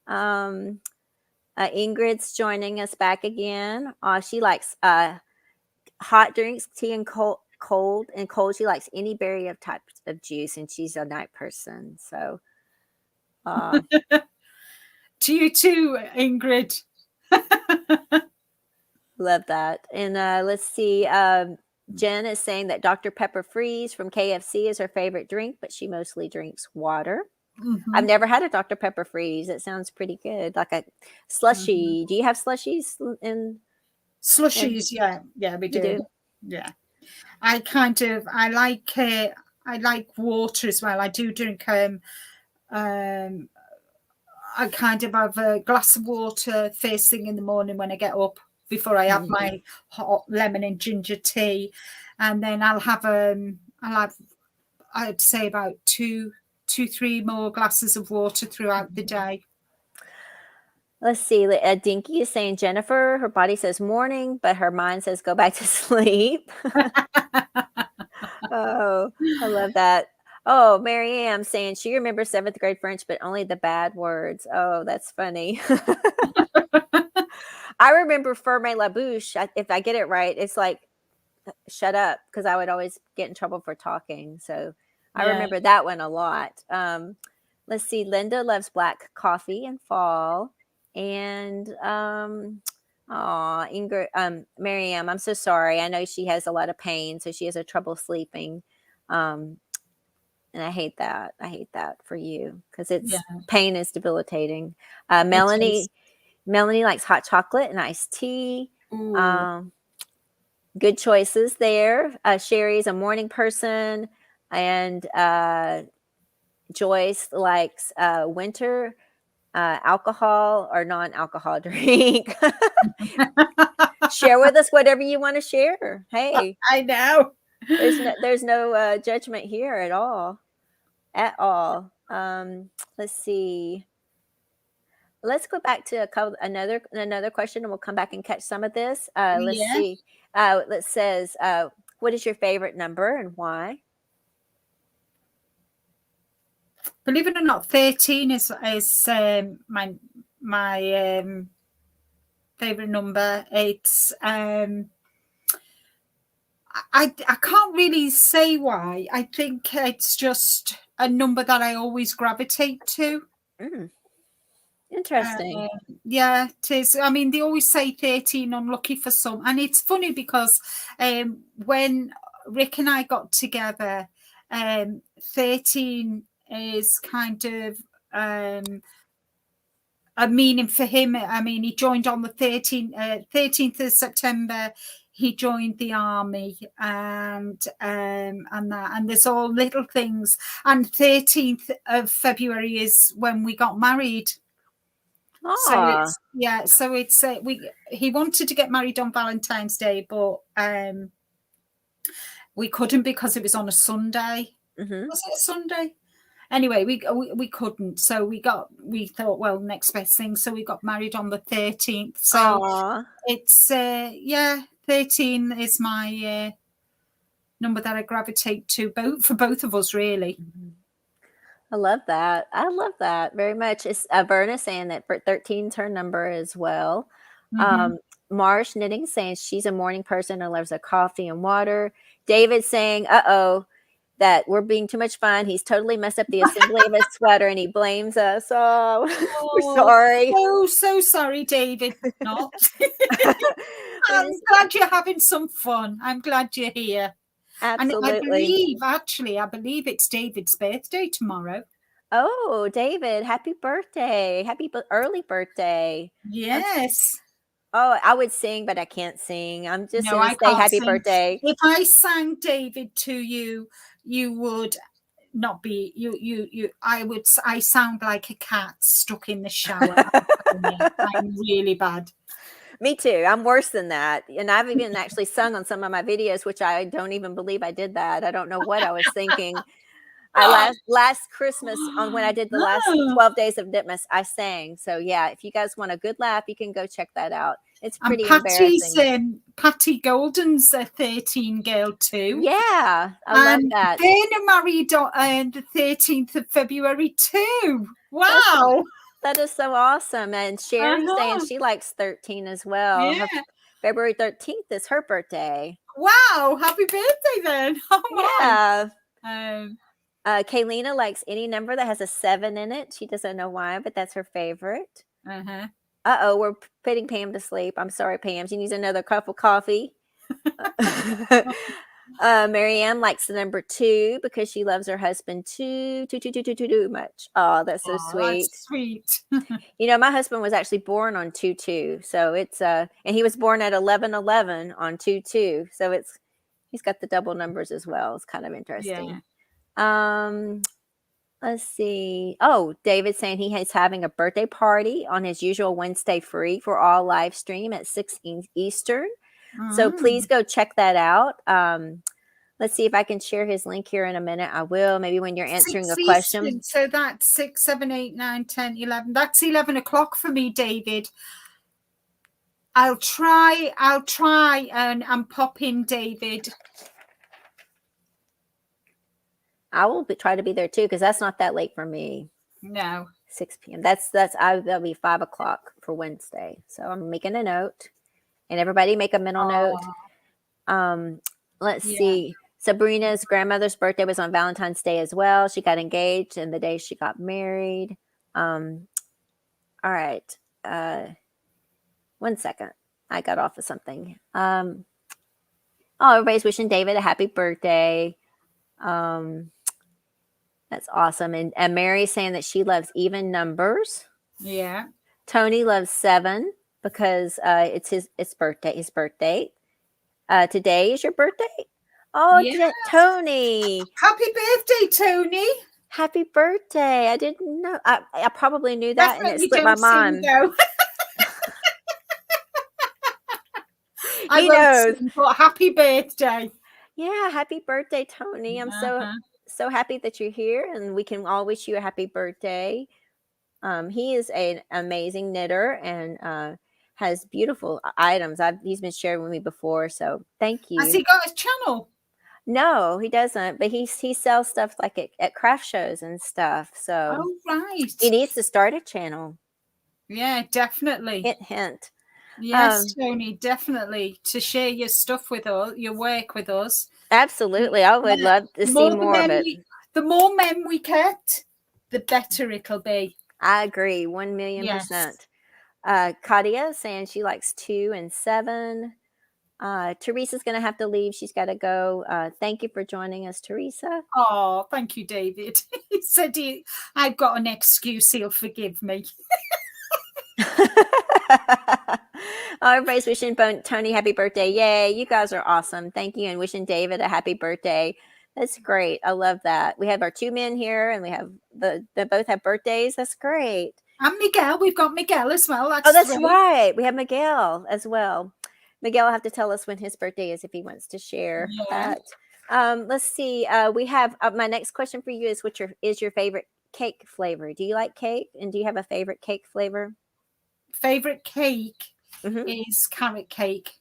Ingrid's joining us back again. She likes hot drinks, tea and cold cold, and cold, she likes any berry of types of juice, and she's a night person. So, To you too, Ingrid. love that. And let's see. Jen is saying that Dr. Pepper Freeze from KFC is her favorite drink, but she mostly drinks water. Mm-hmm. I've never had a Dr. Pepper Freeze. It sounds pretty good, like a slushy. Do you have slushies in? Slushies? Yeah, we You do. Yeah, I like water as well. I do drink I kind of have a glass of water first thing in the morning when I get up before I have my hot lemon and ginger tea, and then I'll have I'd say about two, 3 more glasses of water throughout the day. Let's see. Dinky is saying Jennifer. Her body says morning, but her mind says go back to sleep. Oh, I love that. Oh, Mary Ann saying she remembers 7th grade French, but only the bad words. Oh, that's funny. I remember ferme la bouche. If I get it right, it's like shut up, because I would always get in trouble for talking. So I remember that one a lot. Let's see. Linda loves black coffee in fall. And Ingrid, Miriam, I'm so sorry. I know she has a lot of pain, so she has a trouble sleeping. And I hate that. I hate that for you, because pain is debilitating. Melanie likes hot chocolate and iced tea. Good choices there. Sherry's a morning person, and Joyce likes winter alcohol or non-alcohol drink. Share with us whatever you want to share. Hey, I know. There's no judgment here at all. Let's see. Let's go back to another question, and we'll come back and catch some of this. Let's see. It says, what is your favorite number and why? Believe it or not, 13 is my favorite number. It's I can't really say why. I think it's just a number that I always gravitate to. Interesting. Yeah, it is. I mean, they always say 13 unlucky for some, and it's funny because when Rick and I got together, 13 is kind of a meaning for him. I mean, he joined on the 13th of September. He joined the army, and that, and there's all little things. And 13th of February is when we got married. So it's he wanted to get married on Valentine's Day, but we couldn't because it was on a Sunday. Was it a Sunday? Anyway, we couldn't, so we thought, well, next best thing, so we got married on the 13th. So it's 13 is my number that I gravitate to, for both of us, really. I love that. I love that very much. It's Verna saying that 13's her number as well. Marsh Knitting saying she's a morning person and loves her coffee and water. David saying, that we're being too much fun. He's totally messed up the assembly of his sweater, and he blames us. Oh, we're sorry. So sorry, David. Not. I'm glad you're having some fun. I'm glad you're here. Absolutely. And I believe it's David's birthday tomorrow. Oh, David, happy birthday. Early birthday. Yes. I would sing, but I can't sing. I'm just going to say happy birthday. If I sang David to you, you would not be I sound like a cat stuck in the shower. I'm really bad. Me too. I'm worse than that. And I've even actually sung on some of my videos, which I don't even believe I did that. I don't know what I was thinking. Last Christmas, when I did the last 12 days of Knitmas, I sang. So yeah, if you guys want a good laugh, you can go check that out. It's pretty embarrassing. Patty Golden's a 13 girl too. Yeah, I love that. They're married on the 13th of February too. Wow. That is so awesome. And Sherry's saying she likes 13 as well. Yeah. February 13th is her birthday. Wow, happy birthday then. Oh my. Yeah. Um, Kaylina likes any number that has a 7 in it. She doesn't know why, but that's her favorite. uh-huh. Uh-oh, we're putting Pam to sleep. I'm sorry, Pam. She needs another cup of coffee. Marianne likes the number 2 because she loves her husband too much. Oh, that's so Oh, sweet. that's sweet. You know, my husband was actually born on 2/2, so it's and he was born at 11/11 on 2/2, so he's got the double numbers as well. It's kind of interesting. Yeah. Let's see. Oh, David's saying he is having a birthday party on his usual Wednesday free for all live stream at 6 Eastern. So please go check that out. Let's see if I can share his link here in a minute. I will. Maybe when you're answering a question. Eastern, so that's 6, 7, 8, 9, 10, 11. That's 11 o'clock for me, David. I'll try and pop in, David. I will try to be there too, because that's not that late for me. No. 6 p.m. That'll be 5 o'clock for Wednesday. So I'm making a note, and everybody make a mental note. Let's see. Sabrina's grandmother's birthday was on Valentine's Day as well. She got engaged and the day she got married. All right. 1 second. I got off of something. Everybody's wishing David a happy birthday. That's awesome. And Mary's saying that she loves even numbers. Yeah. Tony loves 7 because it's his birthday. His birthday. Today is your birthday? Oh, yes. Tony. Happy birthday, Tony. Happy birthday. I didn't know. I probably knew that Definitely and it slipped my mind. He knows. Sing, but happy birthday. Yeah, happy birthday, Tony. I'm so happy that you're here, and we can all wish you a happy birthday. He is an amazing knitter and has beautiful items. He's been sharing with me before, so thank you. Has he got a channel? No, he doesn't, but he sells stuff like at craft shows and stuff. So right. He needs to start a channel. Yeah, definitely. Hint, hint. Yes, Tony, definitely to share your stuff with us, your work with us. Absolutely. I would love to see more of it. The more men we get, the better it'll be. I agree. 1,000,000%. Katia saying she likes 2 and 7. Teresa's going to have to leave. She's got to go. Thank you for joining us, Teresa. Oh, thank you, David. He said I've got an excuse. He'll forgive me. Everybody's wishing Tony happy birthday. Yay, you guys are awesome. Thank you. And wishing David a happy birthday. That's great. I love that. We have our 2 men here and we have they both have birthdays. That's great. And Miguel, we've got Miguel as well. That's right. We have Miguel as well. Miguel will have to tell us when his birthday is if he wants to share that. Let's see. We have my next question for you is what is your favorite cake flavor? Do you like cake? And do you have a favorite cake flavor? Favorite cake is carrot cake.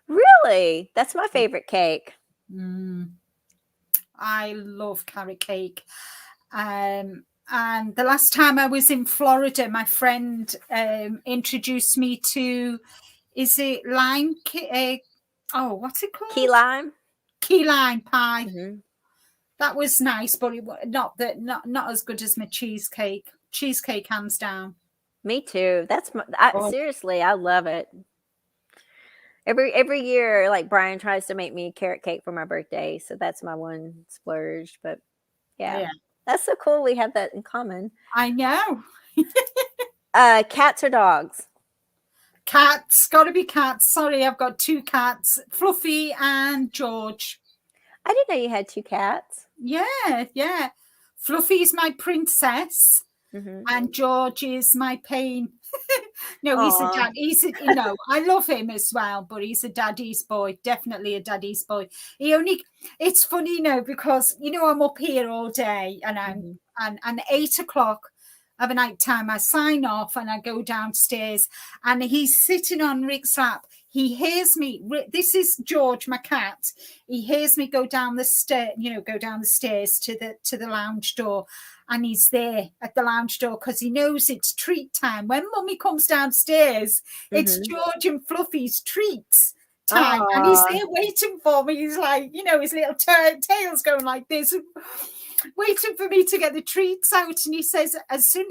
Really? That's my favorite cake. I love carrot cake. And the last time I was in Florida, my friend introduced me to, is it lime? What's it called? Key lime. Key lime pie. That was nice, but not as good as my cheesecake. Cheesecake, hands down. Me too. Seriously, I love it. Every year, like Brian tries to make me a carrot cake for my birthday, so that's my one splurge. But yeah. That's so cool. We have that in common. I know. Cats or dogs? Cats. Got to be cats. Sorry, I've got 2 cats, Fluffy and George. I didn't know you had 2 cats. Yeah. Fluffy's my princess. And George is my pain. No, he's a dad. I love him as well, but he's a daddy's boy. Definitely a daddy's boy. It's funny, because I'm up here all day and and 8 o'clock of a night time, I sign off and I go downstairs and he's sitting on Rick's lap. He hears me. This is George, my cat. He hears me go down the stairs to the lounge door. And he's there at the lounge door because he knows it's treat time. When Mummy comes downstairs, it's George and Fluffy's treats. time, and he's Aw. there waiting for me. He's like, you know, his little tail's going like this, waiting for me to get the treats out. And he says, as soon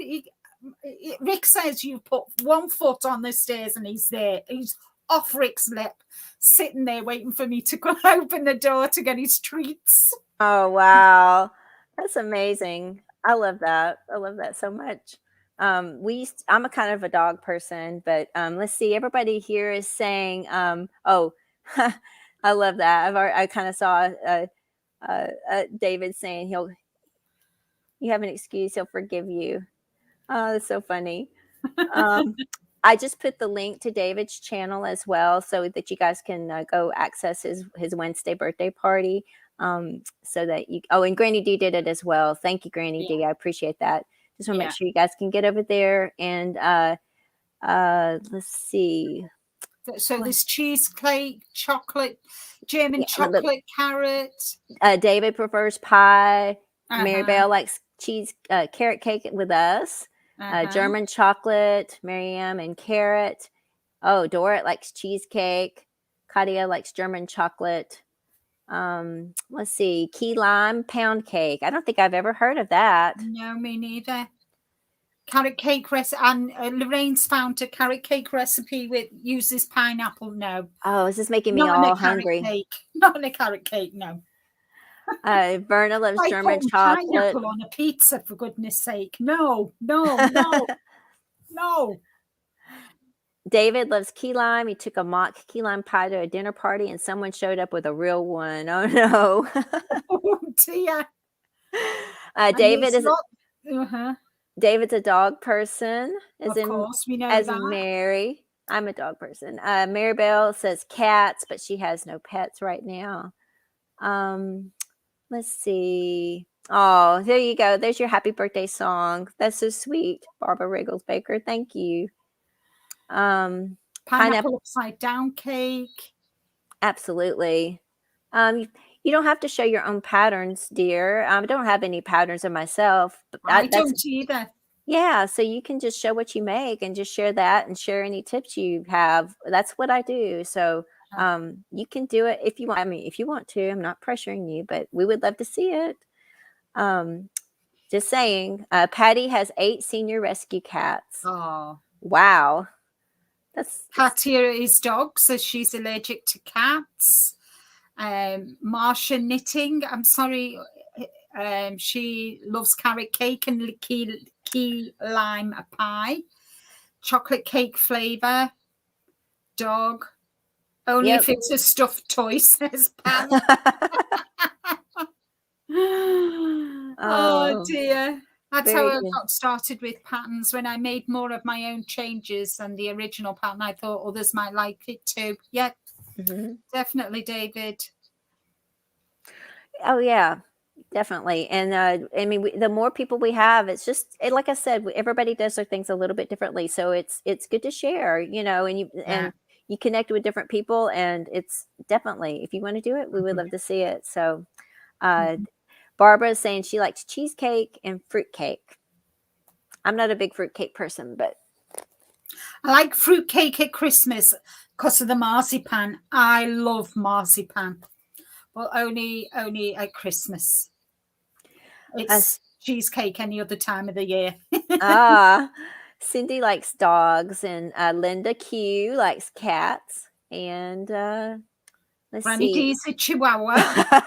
Rick says, you put one foot on the stairs, and he's there. He's off Rick's lip, sitting there waiting for me to go open the door to get his treats. Oh, wow. That's amazing. I love that. I love that so much. I'm a kind of a dog person, but let's see. Everybody here is saying, oh, I love that. I kind of saw David saying you have an excuse, he'll forgive you. Oh, that's so funny. I just put the link to David's channel as well, so that you guys can go access his Wednesday birthday party. So that you, oh, and Granny D did it as well. Thank you, Granny D. I appreciate that. Just want to make sure you guys can get over there. And let's see. So this cheesecake, chocolate, German chocolate, carrot. David prefers pie. Maribel likes carrot cake with us. German chocolate, Miriam and carrot. Oh, Dorrit likes cheesecake. Katia likes German chocolate. Let's see, key lime pound cake. I don't think I've ever heard of that. No, me neither. Carrot cake recipe, and Lorraine's found a carrot cake recipe with uses pineapple. No. Oh, is this making me all hungry? Cake. Not in a carrot cake, no. Verna loves German chocolate. Pineapple on a pizza, for goodness sake. No, no, no, no. David loves key lime. He took a mock key lime pie to a dinner party, and someone showed up with a real one. Oh no! Oh dear. David is. David's a dog person. Of course, we know as that. Mary. I'm a dog person. Maribel says cats, but she has no pets right now. Let's see. Oh, there you go. There's your happy birthday song. That's so sweet, Barbara Riggles Baker. Thank you. Pineapple upside down cake. Absolutely. You don't have to show your own patterns, dear. I don't have any patterns of myself. But I don't either. Yeah, so you can just show what you make and just share that and share any tips you have. That's what I do. So you can do it if you want. I mean, if you want to. I'm not pressuring you, but we would love to see it. Just saying. Patty has 8 senior rescue cats. Oh, wow. Katia is dog, so she's allergic to cats. Marsha knitting. I'm sorry. She loves carrot cake and key lime pie. Chocolate cake flavor. Dog. Only if it's a stuffed toy, says Pam. Oh dear. That's how I got started with patterns. When I made more of my own changes than the original pattern, I thought others might like it too. Yeah, definitely, David. Oh yeah, definitely. And I mean, the more people we have, it's just like I said, everybody does their things a little bit differently. So it's good to share, you know, and you connect with different people, and it's definitely, if you want to do it, we would love to see it. So Barbara is saying she likes cheesecake and fruitcake. I'm not a big fruitcake person, but I like fruitcake at Christmas because of the marzipan. I love marzipan, but only at Christmas. It's cheesecake any other time of the year. Cindy likes dogs, and Linda Q likes cats, and let's Granny see. D's a Chihuahua.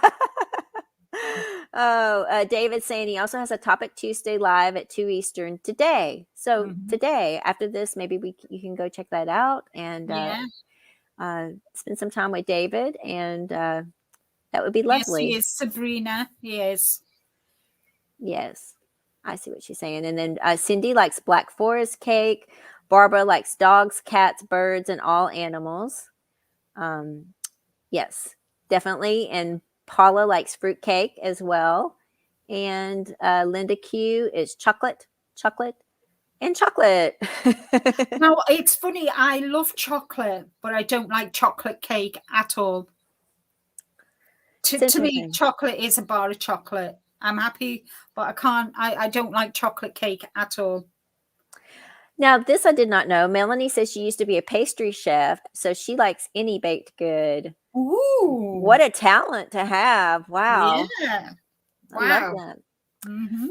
David's saying he also has a Topic Tuesday live at 2 Eastern today. So today, after this, maybe you can go check that out and spend some time with David, and that would be lovely. Yes, he is, Sabrina. Yes. Yes, I see what she's saying. And then Cindy likes Black Forest cake. Barbara likes dogs, cats, birds, and all animals. Yes, definitely. And Paula likes fruitcake as well. And Linda Q is chocolate, and chocolate. No, it's funny. I love chocolate, but I don't like chocolate cake at all. To me, chocolate is a bar of chocolate. I'm happy, but I don't like chocolate cake at all. Now, this I did not know. Melanie says she used to be a pastry chef, so she likes any baked good. Ooh. What a talent to have. Wow. Yeah. I love Wow. that. Mm-hmm.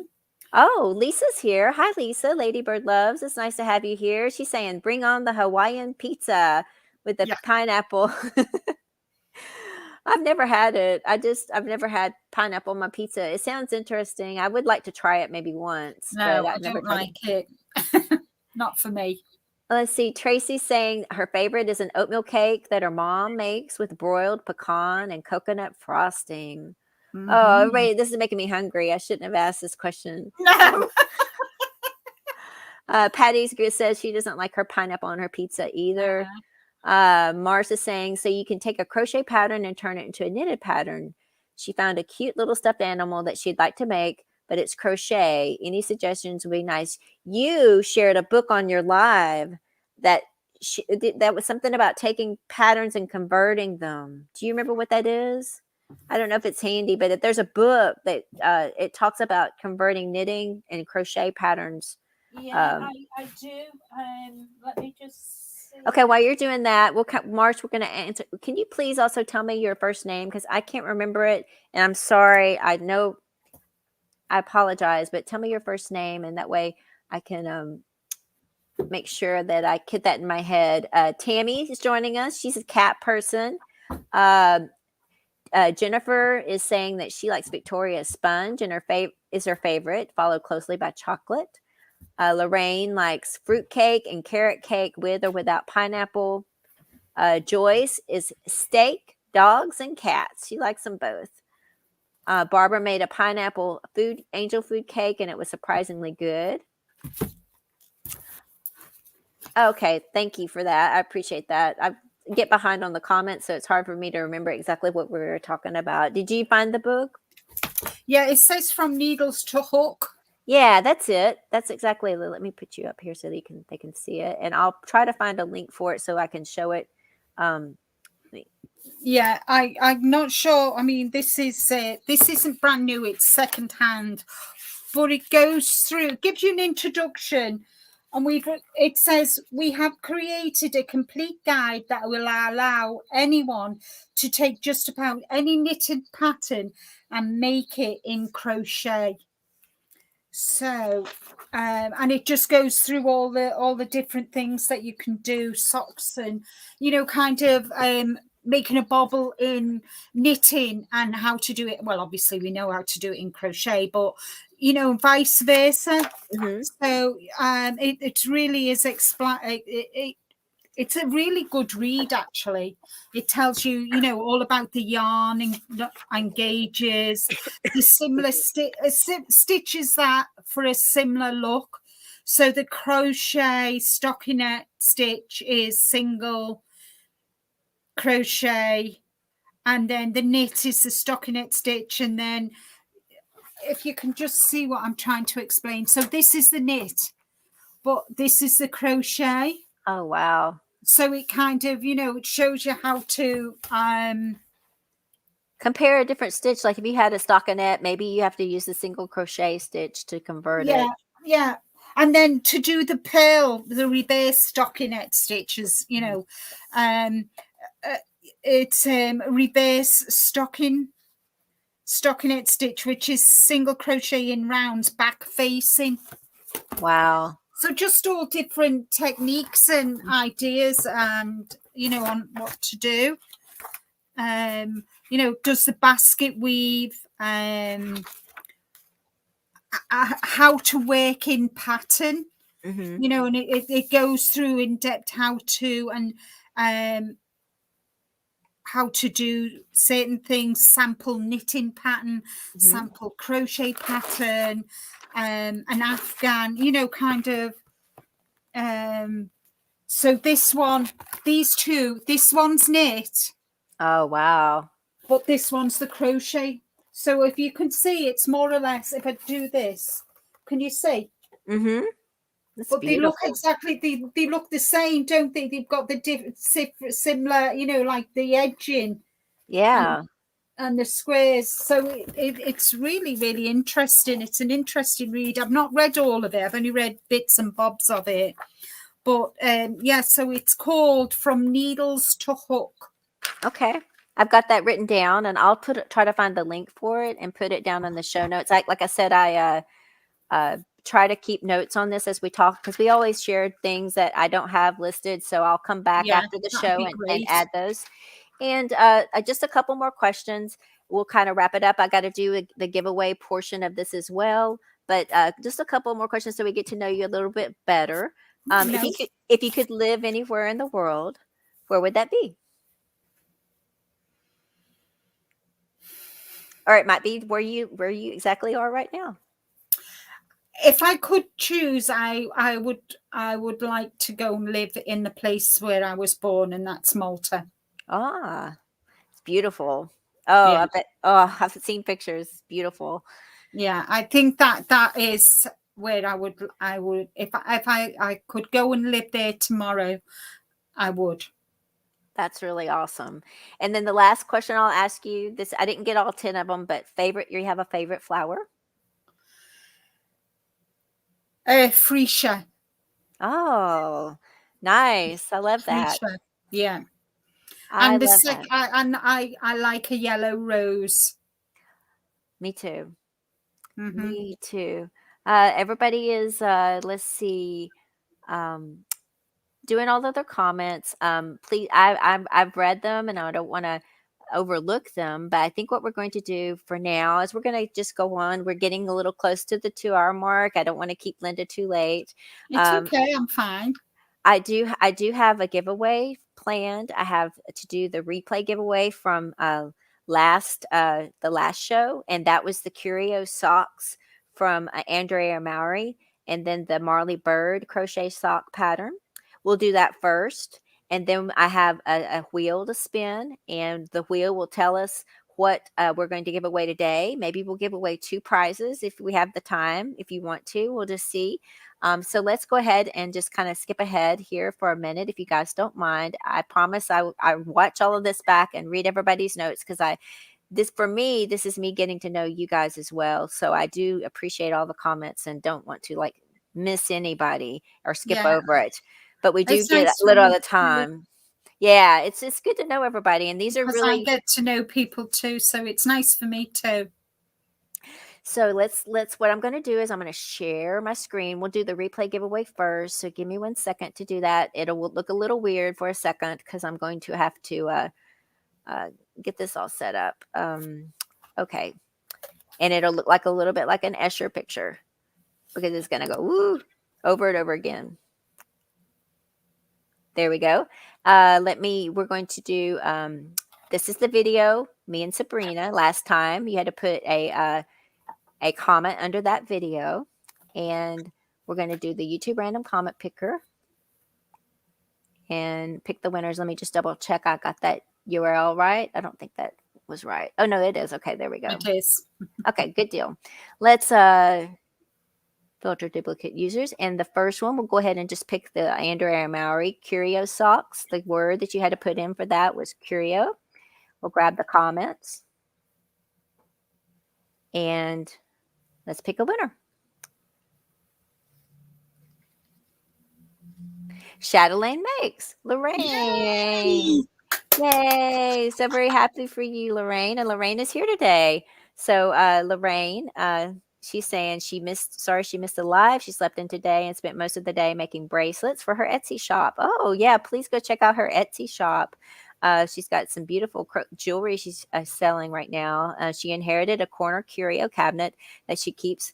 Oh, Lisa's here. Hi, Lisa. Ladybird Loves. It's nice to have you here. She's saying, bring on the Hawaiian pizza with the pineapple. I've never had it. I've never had pineapple on my pizza. It sounds interesting. I would like to try it maybe once, but No, I I've never don't tried like it. Not for me. Let's see. Tracy's saying her favorite is an oatmeal cake that her mom makes with broiled pecan and coconut frosting. Oh, Mm-hmm. everybody, this is making me hungry. I shouldn't have asked this question. No. Patty's says she doesn't like her pineapple on her pizza either. Mars is saying, so you can take a crochet pattern and turn it into a knitted pattern. She found a cute little stuffed animal that she'd like to make, but it's crochet. Any suggestions would be nice. You shared a book on your live that that was something about taking patterns and converting them. Do you remember what that is? I don't know if it's handy, but if there's a book that it talks about converting knitting and crochet patterns. Yeah, I do. Let me just see. Okay, while you're doing that, March, we're going to answer. Can you please also tell me your first name? Because I can't remember it. And I'm sorry. I know, I apologize, but tell me your first name. And that way I can make sure that I get that in my head. Tammy is joining us. She's a cat person. Jennifer is saying that she likes Victoria's sponge and is her favorite, followed closely by chocolate. Lorraine likes fruit cake and carrot cake with or without pineapple. Joyce is steak, dogs, and cats. She likes them both. Barbara made a pineapple angel food cake, and it was surprisingly good. Okay, thank you for that. I appreciate that. I get behind on the comments, so it's hard for me to remember exactly what we were talking about. Did you find the book? Yeah, it says From Needles to Hook. Yeah, that's it. That's exactly. Let me put you up here so they can see it, and I'll try to find a link for it so I can show it. Yeah, I'm not sure. I mean, this isn't brand new. It's secondhand, but it goes through. It gives you an introduction, and it says we have created a complete guide that will allow anyone to take just about any knitted pattern and make it in crochet. So, and it just goes through all the different things that you can do, socks and, kind of making a bobble in knitting and how to do it. Well, obviously we know how to do it in crochet, but, vice versa. Mm-hmm. So it really is it's a really good read, actually. It tells you, all about the yarn and gauges, the similar stitches that for a similar look. So the crochet stockinette stitch is single crochet, and then the knit is the stockinette stitch, and then if you can just see what I'm trying to explain. So this is the knit, but this is the crochet. Oh, wow. So it kind of, it shows you how to compare a different stitch. Like if you had a stockinette, maybe you have to use the single crochet stitch to convert it. Yeah. And then to do the purl, the reverse stockinette stitches, it's reverse stockinette stitch, which is single crochet in rounds, back facing. Wow. So just all different techniques and ideas and, on what to do. Does the basket weave, how to work in pattern, mm-hmm. And it goes through in depth how to do certain things, sample knitting pattern, mm-hmm. sample crochet pattern, an Afghan, kind of. So this one's knit. Oh, wow. But this one's the crochet. So if you can see, it's more or less, if I do this, can you see? Mm-hmm. That's but beautiful. They look exactly, they look the same, don't they? They've got the similar, like the edging. Yeah. and the squares. So it's really, really interesting. It's an interesting read. I've not read all of it. I've only read bits and bobs of it. But yeah, so it's called From Needles to Hook. Okay. I've got that written down, and I'll try to find the link for it and put it down in the show notes. Like I said, I try to keep notes on this as we talk, because we always share things that I don't have listed. So I'll come back after the That'd show be and great. add those. And just a couple more questions. We'll kind of wrap it up. I got to do the giveaway portion of this as well, but just a couple more questions so we get to know you a little bit better. If you could live anywhere in the world, where would that be? Or it might be where you exactly are right now. If I could choose, I would like to go and live in the place where I was born, and that's Malta. Ah, it's beautiful. Oh, Yeah. I bet. Oh, I've seen pictures. It's beautiful. Yeah, I think that is where I would if I could go and live there tomorrow, I would. That's really awesome. And then the last question I'll ask you, this I didn't get all 10 of them, but you have a favorite flower? Freesia. Oh, nice. I love that. Freesia. Yeah. I And the love that. I like a yellow rose. Me too. Mm-hmm. Me too. Everybody is let's see, doing all of their comments. Please, I've read them and I don't want to overlook them, but I think what we're going to do for now is we're going to just go on. We're getting a little close to the 2-hour mark. I don't want to keep Linda too late. It's okay. I'm fine. I do have a giveaway planned. I have to do the replay giveaway from the last show, and that was the Curio socks from Andrea Mowry, and then the Marley Bird crochet sock pattern. We'll do that first, and then I have a wheel to spin, and the wheel will tell us what we're going to give away today. Maybe we'll give away 2 prizes if we have the time. If you want to, we'll just see. So let's go ahead and just kind of skip ahead here for a minute, if you guys don't mind. I promise I watch all of this back and read everybody's notes, because for me, this is me getting to know you guys as well. So I do appreciate all the comments and don't want to like miss anybody or skip over it. But we do get a little at a time. Yeah, it's good to know everybody. And these are really, I get to know people too, so it's nice for me too. So let's what I'm going to do is I'm going to share my screen. We'll do the replay giveaway first. So give me 1 second to do that. It'll look a little weird for a second because I'm going to have to get this all set up. Okay. And it'll look like a little bit like an Escher picture, because it's going to go woo over and over again. There we go. We're going to do, this is the video, me and Sabrina. Last time you had to put a comment under that video, and we're going to do the YouTube random comment picker and pick the winners. Let me just double check I got that URL right. I don't think that was right. Oh no, it is. Okay, there we go. It is. Okay, good deal. Let's filter duplicate users, and the first one, we'll go ahead and just pick the Andrea Mowry Curio socks. The word that you had to put in for that was Curio. We'll grab the comments and let's pick a winner. Chatelaine Makes, Lorraine. Yay. So very happy for you, Lorraine. And Lorraine is here today. So Lorraine, she's saying she missed the live. She slept in today and spent most of the day making bracelets for her Etsy shop. Oh yeah, please go check out her Etsy shop. She's got some beautiful jewelry she's selling right now. She inherited a corner curio cabinet that she keeps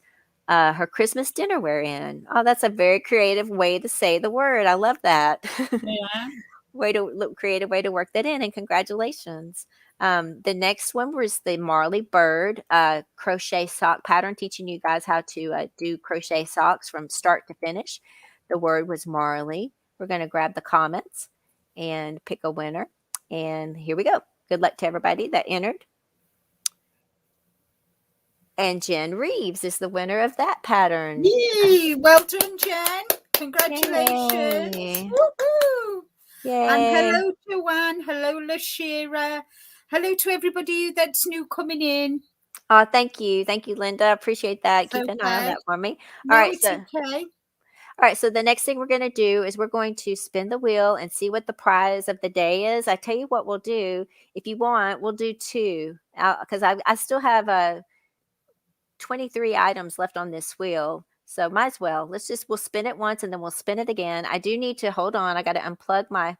her Christmas dinnerware in. Oh, that's a very creative way to say the word. I love that. Yeah. Creative way to work that in, and congratulations. The next one was the Marley Bird crochet sock pattern, teaching you guys how to do crochet socks from start to finish. The word was Marley. We're going to grab the comments and pick a winner. And here we go. Good luck to everybody that entered. And Jen Reeves is the winner of that pattern. Yay! Well done, Jen. Congratulations. Yay. Woohoo! Yay. And hello, Joanne. Hello, Lashira. hello to everybody that's new coming in. Oh, thank you. Thank you, Linda. I appreciate that. It's Keep an eye on okay. that for me. No, All right, it's so okay. all right, so the next thing we're going to do is we're going to spin the wheel and see what the prize of the day is. I tell you what we'll do. If you want, we'll do two because I still have 23 items left on this wheel. So might as well. We'll spin it once and then we'll spin it again. I do need to hold on. I got to unplug my.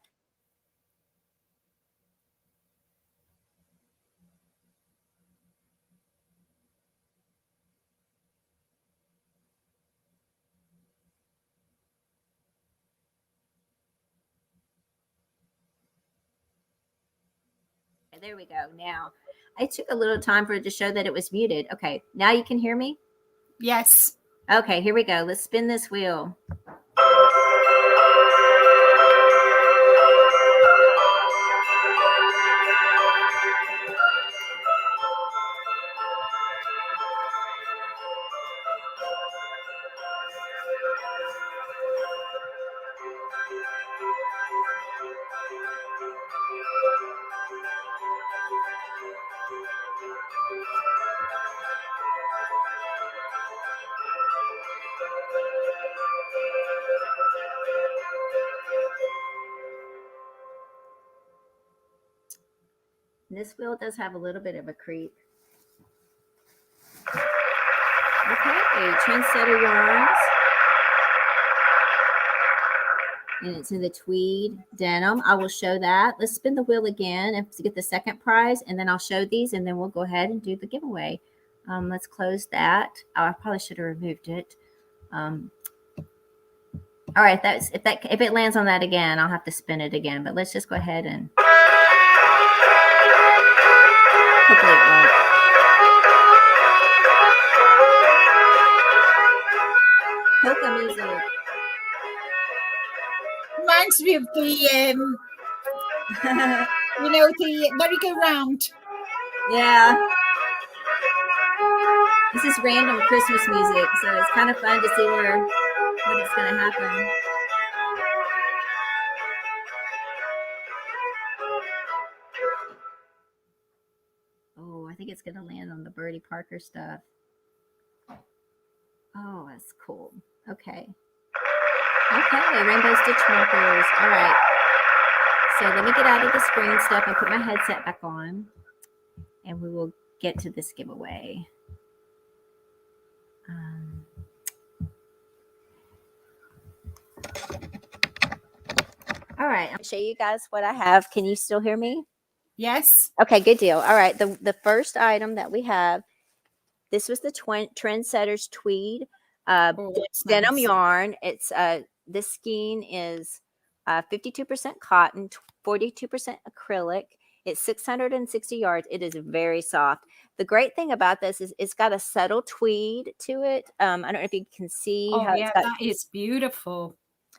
There we go. Now, it took a little time for it to show that it was muted. Okay, now you can hear me? Yes. Okay, here we go. Let's spin this wheel. This wheel does have a little bit of a creep. Okay, Trendsetter Yarns. And it's in the tweed denim. I will show that. Let's spin the wheel again and get the second prize, and then I'll show these, and then we'll go ahead and do the giveaway. Let's close that. Oh, I probably should have removed it. All right, if it lands on that again, I'll have to spin it again. But let's just go ahead and hopefully it won't. Polka music. Reminds me of the the merry-go-round. Yeah. This is random Christmas music, so it's kind of fun to see what it's going to happen. Oh, I think it's going to land on the Birdie Parker stuff. Oh, that's cool. Okay. Okay, rainbow stitch markers. All right. So let me get out of the screen stuff and put my headset back on, and we will get to this giveaway. All right, I'll show you guys what I have. Can you still hear me? Yes. Okay, good deal. All right, the first item that we have, this was the Trendsetters tweed denim yarn. It's this skein is 52% cotton, 42% acrylic. It's 660 yards. It is very soft. The great thing about this is it's got a subtle tweed to it. I don't know if you can see how it's got. That is beautiful.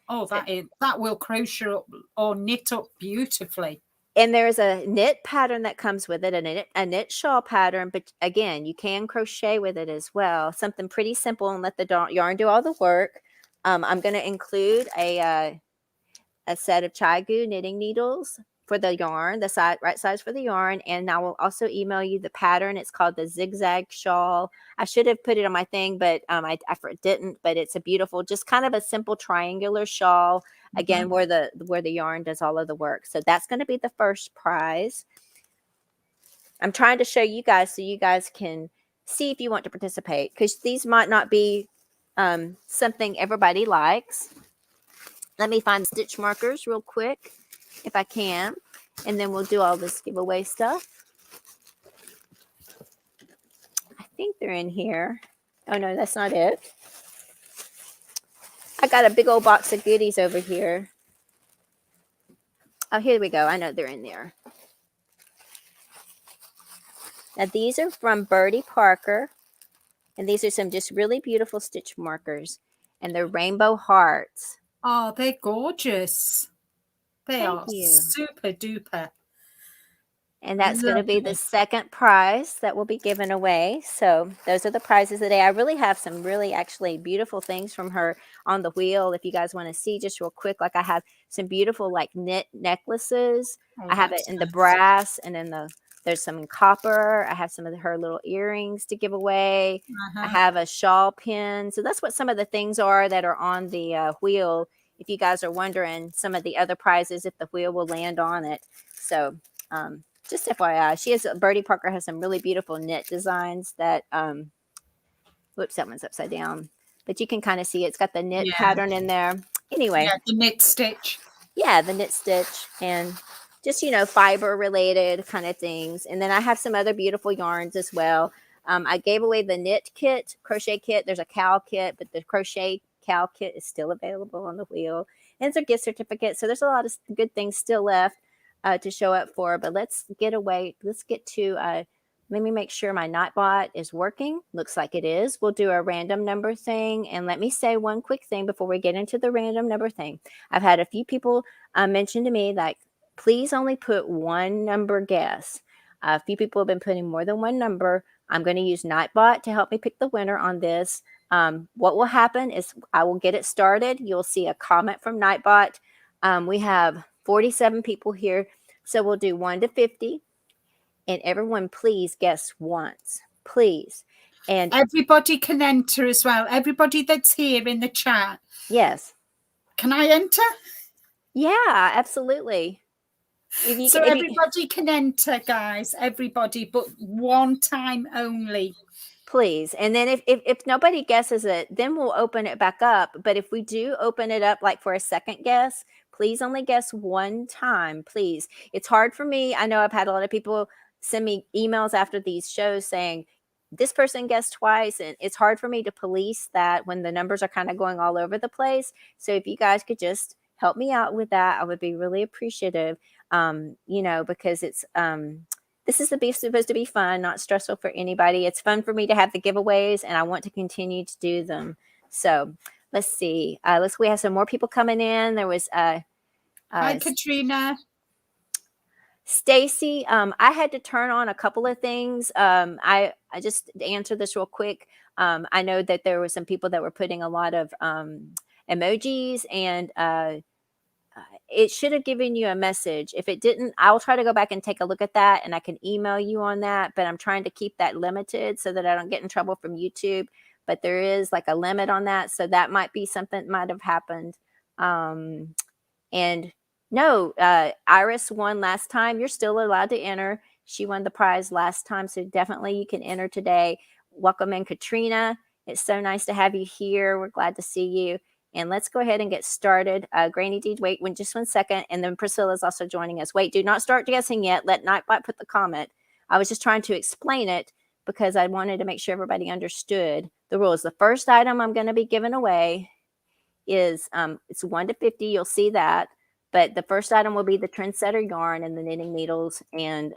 Oh, that will crochet up or knit up beautifully. And there's a knit pattern that comes with it, a knit shawl pattern. But again, you can crochet with it as well. Something pretty simple, and let the yarn do all the work. I'm going to include a set of Chai-Gu knitting needles for the yarn, the right size for the yarn. And I will also email you the pattern. It's called the Zigzag Shawl. I should have put it on my thing, but I didn't. But it's a beautiful, just kind of a simple triangular shawl. Again, where the yarn does all of the work. So that's going to be the first prize. I'm trying to show you guys so you guys can see if you want to participate, because these might not be something everybody likes. Let me find stitch markers real quick if I can, and then we'll do all this giveaway stuff. I think they're in here. Oh no, that's not it. I got a big old box of goodies over here. Oh, here we go. I know they're in there. Now these are from Birdie Parker, and these are some just really beautiful stitch markers, and they're rainbow hearts. Oh, they're gorgeous. They are you. Super duper. And that's going to be the second prize that will be given away. So those are the prizes today. I really have some really actually beautiful things from her on the wheel. If you guys want to see just real quick, like I have some beautiful like knit necklaces. I have it in the brass and in the There's some in copper. I have some of her little earrings to give away. I have a shawl pin. So that's what some of the things are that are on the wheel. If you guys are wondering some of the other prizes, if the wheel will land on it. So just FYI, Birdie Parker has some really beautiful knit designs that, whoops, that one's upside down. But you can kind of see it's got the knit pattern in there. Anyway. Yeah, the knit stitch. Yeah, the knit stitch and just, fiber related kind of things. And then I have some other beautiful yarns as well. I gave away the knit kit, crochet kit. There's a cow kit, but the crochet cow kit is still available on the wheel. And it's a gift certificate. So there's a lot of good things still left to show up for. But let's get to let me make sure my Knotbot is working. Looks like it is. We'll do a random number thing. And let me say one quick thing before we get into the random number thing. I've had a few people mention to me that please only put one number guess. A few people have been putting more than one number. I'm going to use Knotbot to help me pick the winner on this. What will happen is I will get it started. You'll see a comment from Knotbot. We have 47 people here. So we'll do 1 to 50. And everyone, please guess once, please. And everybody can enter as well. Everybody that's here in the chat. Yes. Can I enter? Yeah, absolutely. Everybody can enter, guys. Everybody, but one time only. Please. And then if nobody guesses it, then we'll open it back up. But if we do open it up like for a second guess, please only guess one time, please. It's hard for me. I know I've had a lot of people send me emails after these shows saying this person guessed twice, and it's hard for me to police that when the numbers are kind of going all over the place. So if you guys could just help me out with that, I would be really appreciative. Because it's this is supposed to be fun, not stressful for anybody. It's fun for me to have the giveaways, and I want to continue to do them. So let's see. We have some more people coming in. There was hi, Katrina. Stacy. I had to turn on a couple of things. I just answer this real quick. I know that there were some people that were putting a lot of emojis, and it should have given you a message. If it didn't, I'll try to go back and take a look at that, and I can email you on that. But I'm trying to keep that limited so that I don't get in trouble from YouTube. But there is like a limit on that, so that might be something that might have happened. And no, Iris won last time. You're still allowed to enter. She won the prize last time, so definitely you can enter today. Welcome in, Katrina. It's so nice to have you here. We're glad to see you. And let's go ahead and get started. Granny D, wait just 1 second. And then Priscilla's also joining us. Wait, do not start guessing yet. Let Nightbot put the comment. I was just trying to explain it because I wanted to make sure everybody understood the rules. The first item I'm going to be giving away is it's 1 to 50. You'll see that. But the first item will be the Trendsetter yarn and the knitting needles and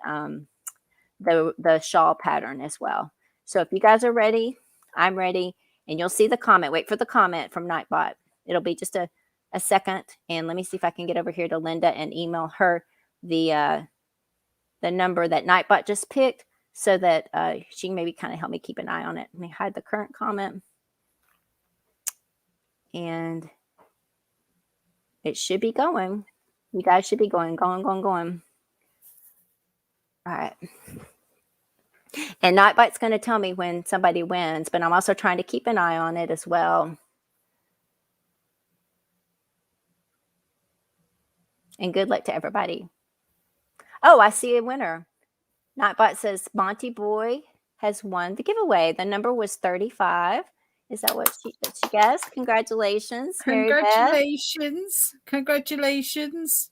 the shawl pattern as well. So if you guys are ready, I'm ready. And you'll see the comment. Wait for the comment from Nightbot. It'll be just a second. And let me see if I can get over here to Linda and email her the number that Nightbot just picked so that she can maybe kind of help me keep an eye on it. Let me hide the current comment. And it should be going. You guys should be going. All right. And Nightbite's going to tell me when somebody wins, but I'm also trying to keep an eye on it as well. And good luck to everybody. Oh, I see a winner. Nightbite says Monty Boy has won the giveaway. The number was 35. Is that what she guessed? Congratulations. Congratulations. Congratulations.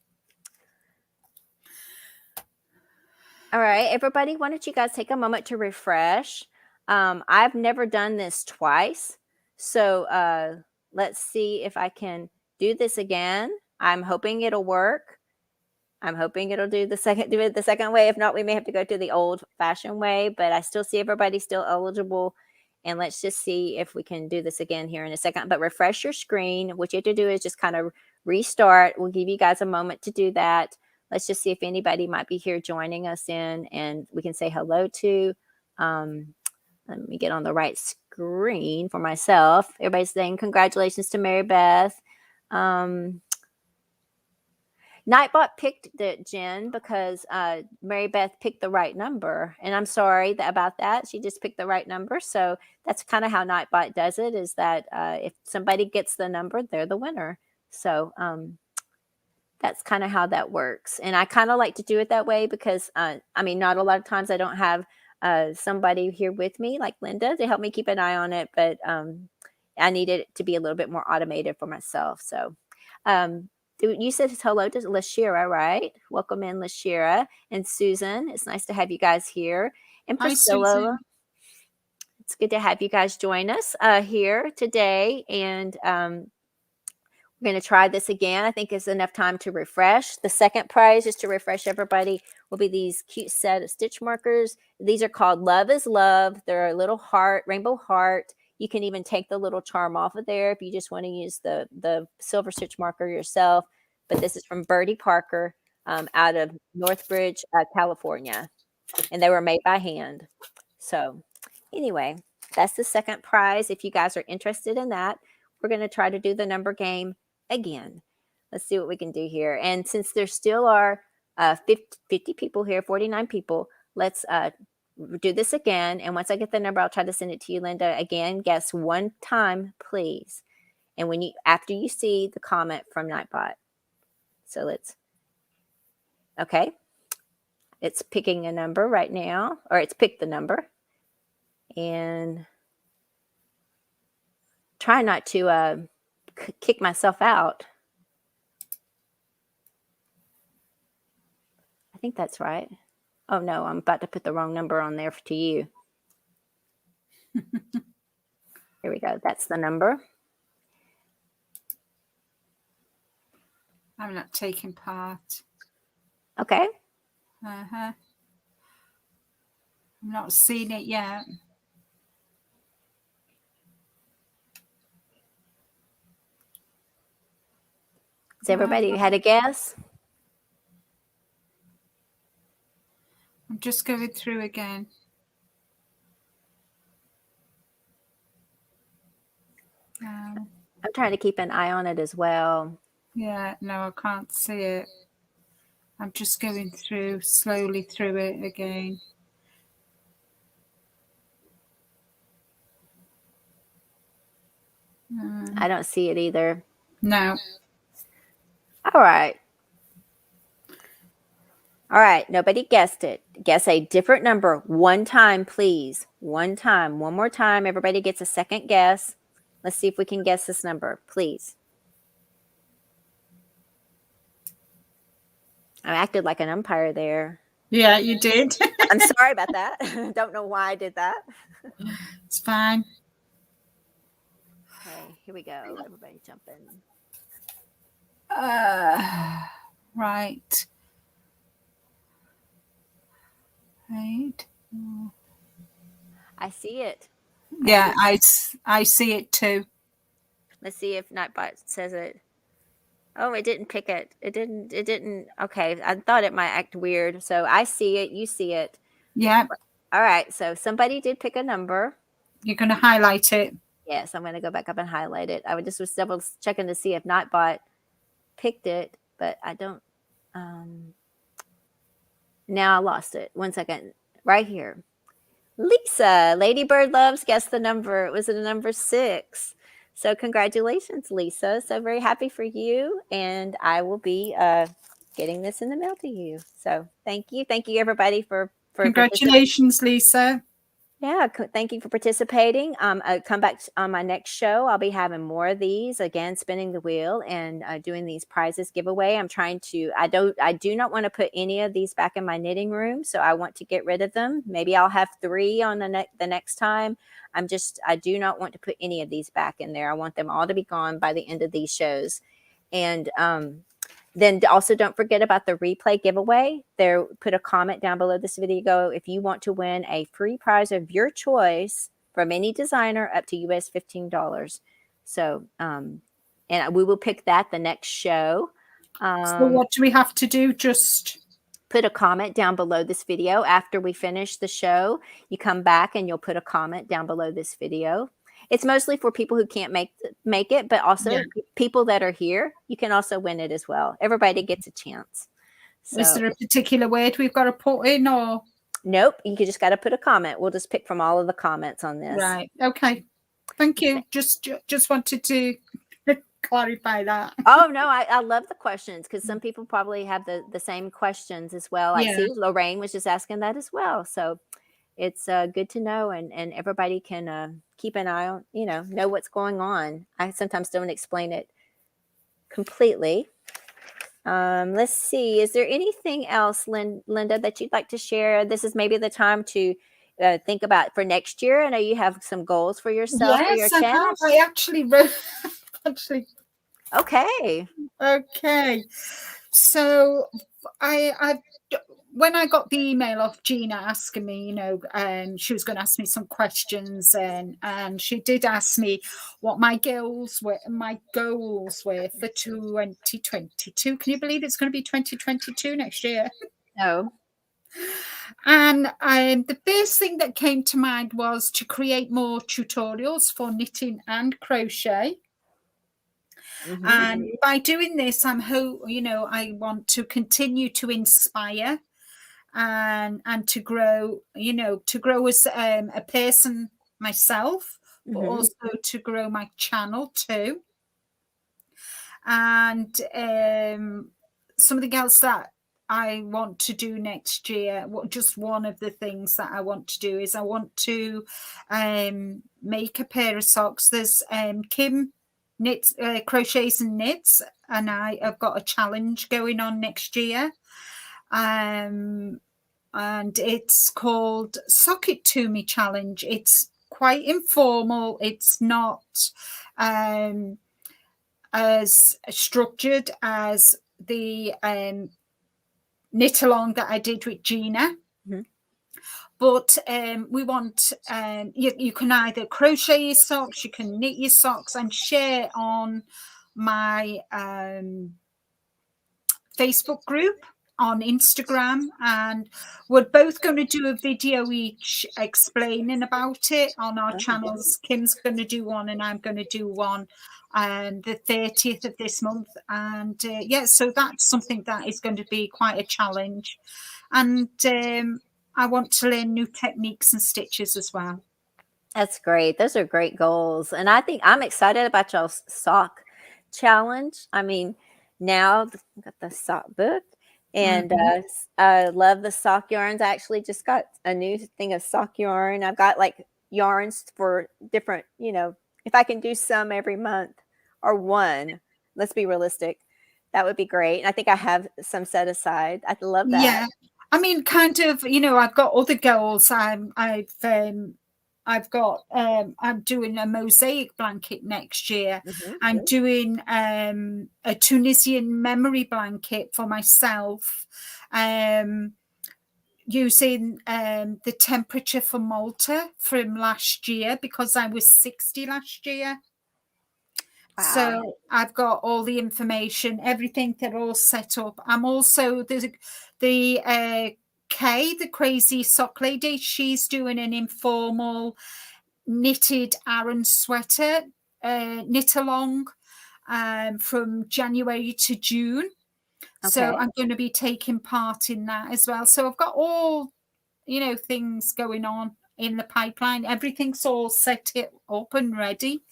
All right, everybody, why don't you guys take a moment to refresh? I've never done this twice. So let's see if I can do this again. I'm hoping it'll work. I'm hoping it'll do it the second way. If not, we may have to go to the old-fashioned way, but I still see everybody still eligible. And let's just see if we can do this again here in a second. But refresh your screen. What you have to do is just kind of restart. We'll give you guys a moment to do that. Let's just see if anybody might be here joining us in and we can say hello to. Let me get on the right screen for myself. Everybody's saying congratulations to Mary Beth. Nightbot picked it, Jen, because Mary Beth picked the right number. And I'm sorry about that. She just picked the right number. So that's kind of how Nightbot does it, is that if somebody gets the number, they're the winner. So that's kind of how that works. And I kind of like to do it that way because, I mean, not a lot of times I don't have somebody here with me like Linda to help me keep an eye on it. But I needed it to be a little bit more automated for myself. So you said hello to Lashira, right? Welcome in, Lashira and Susan. It's nice to have you guys here. And Hi, Priscilla, Susan. it's good to have you guys join us here today. And we're going to try this again. I think it's enough time to refresh. The second prize, just to refresh everybody, will be these cute set of stitch markers. These are called Love is Love. They're a little heart, rainbow heart. You can even take the little charm off of there if you just want to use the silver stitch marker yourself. But this is from Birdie Parker out of Northbridge, California. And they were made by hand. So anyway, that's the second prize. If you guys are interested in that, we're going to try to do the number game again. Let's see what we can do here. And since there still are 50 people here, 49 people, let's do this again. And once I get the number, I'll try to send it to you, Linda. Again, guess one time, please. And when after you see the comment from Nightbot. So okay. It's picking a number right now, or it's picked the number. And try not to kick myself out. I think that's right. Oh, no, I'm about to put the wrong number on there to you. Here we go. That's the number. I'm not taking part. Okay. I'm not seeing it yet. Has everybody had a guess? I'm just going through again. I'm trying to keep an eye on it as well. Yeah, no, I can't see it. I'm just going through slowly through it again. I don't see it either. No. All right. All right. Nobody guessed it. Guess a different number one time, please. One time. One more time. Everybody gets a second guess. Let's see if we can guess this number, please. I acted like an umpire there. Yeah, you did. I'm sorry about that. Don't know why I did that. It's fine. Okay, here we go. Everybody jump in. Right. I see it. Yeah, I see it too. Let's see if Nightbot says it. Oh, it didn't pick it. It didn't. Okay, I thought it might act weird. So I see it. You see it. Yeah. All right, so somebody did pick a number. You're going to highlight it. Yes, I'm going to go back up and highlight it. I was double checking to see if Nightbot picked it, but I don't. Now I lost it. 1 second. Right here. Lisa, Ladybird Loves guessed the number. It was the number 6. So congratulations, Lisa. So very happy for you. And I will be getting this in the mail to you. So thank you. Thank you, everybody, for congratulations, Lisa. Yeah, thank you for participating. Come back on my next show. I'll be having more of these, again, spinning the wheel and doing these prizes giveaway. I'm trying to, I do not want to put any of these back in my knitting room, so I want to get rid of them. Maybe I'll have 3 on the next time. I do not want to put any of these back in there. I want them all to be gone by the end of these shows. And then also don't forget about the replay giveaway. There, put a comment down below this video if you want to win a free prize of your choice from any designer up to US $15. So, and we will pick that the next show. So what do we have to do? Just put a comment down below this video after we finish the show. You come back and you'll put a comment down below this video. it's mostly for people who can't make it, but also Yeah. people that are here, you can also win it as well. Everybody gets a chance. Is So there a particular word we've got to put in, or? nope, you just got to put a comment. We'll just pick from all of the comments on this. Right. Okay. Thank you. Just wanted to clarify that. Oh no, I love the questions because some people probably have the same questions as well. I Yeah. see Lorraine was just asking that as well. So it's good to know, and everybody can keep an eye on, know what's going on. I sometimes don't explain it completely. Let's see. Is there anything else, Linda, that you'd like to share? This is maybe the time to think about for next year. I know you have some goals for yourself for your Yes, I channel. have. I actually wrote. Actually, Okay. okay. So I when I got the email off Gina asking me, she was going to ask me some questions, and she did ask me what my goals were for 2022. Can you believe it's going to be 2022 next year? No. And the first thing that came to mind was to create more tutorials for knitting and crochet. Mm-hmm. And by doing this, I want to continue to inspire and to grow, as a person myself, but Mm-hmm. also to grow my channel too. And something else that I want to do next year, just one of the things that I want to do is I want to make a pair of socks. There's Kim knits, crochets and knits, and I have got a challenge going on next year. And it's called Sock It To Me Challenge. It's quite informal. It's not as structured as the knit along that I did with Gina. Mm-hmm. But we want, you can either crochet your socks, you can knit your socks, and share on my Facebook group, on Instagram, and we're both going to do a video each explaining about it on our channels. Kim's going to do one and I'm going to do one the 30th of this month, and so that's something that is going to be quite a challenge, and I want to learn new techniques and stitches as well. That's great. Those are great goals. And I think I'm excited about y'all's sock challenge. I mean, now I've got the sock book, and I love the sock yarns. I actually just got a new thing of sock yarn. I've got like yarns for different, if I can do some every month or one, let's be realistic. That would be great. And I think I have some set aside. I love that. Yeah. I mean, kind of, I've got other goals. I'm doing a mosaic blanket next year. Mm-hmm. I'm doing a Tunisian memory blanket for myself, using the temperature for Malta from last year, because I was 60 last year. Wow. So I've got all the information, everything, they're all set up. I'm also, there's the Kay, the crazy sock lady, she's doing an informal knitted Aran sweater knit along from January to June. Okay. So I'm going to be taking part in that as well. So I've got all, things going on in the pipeline. Everything's all set up and ready.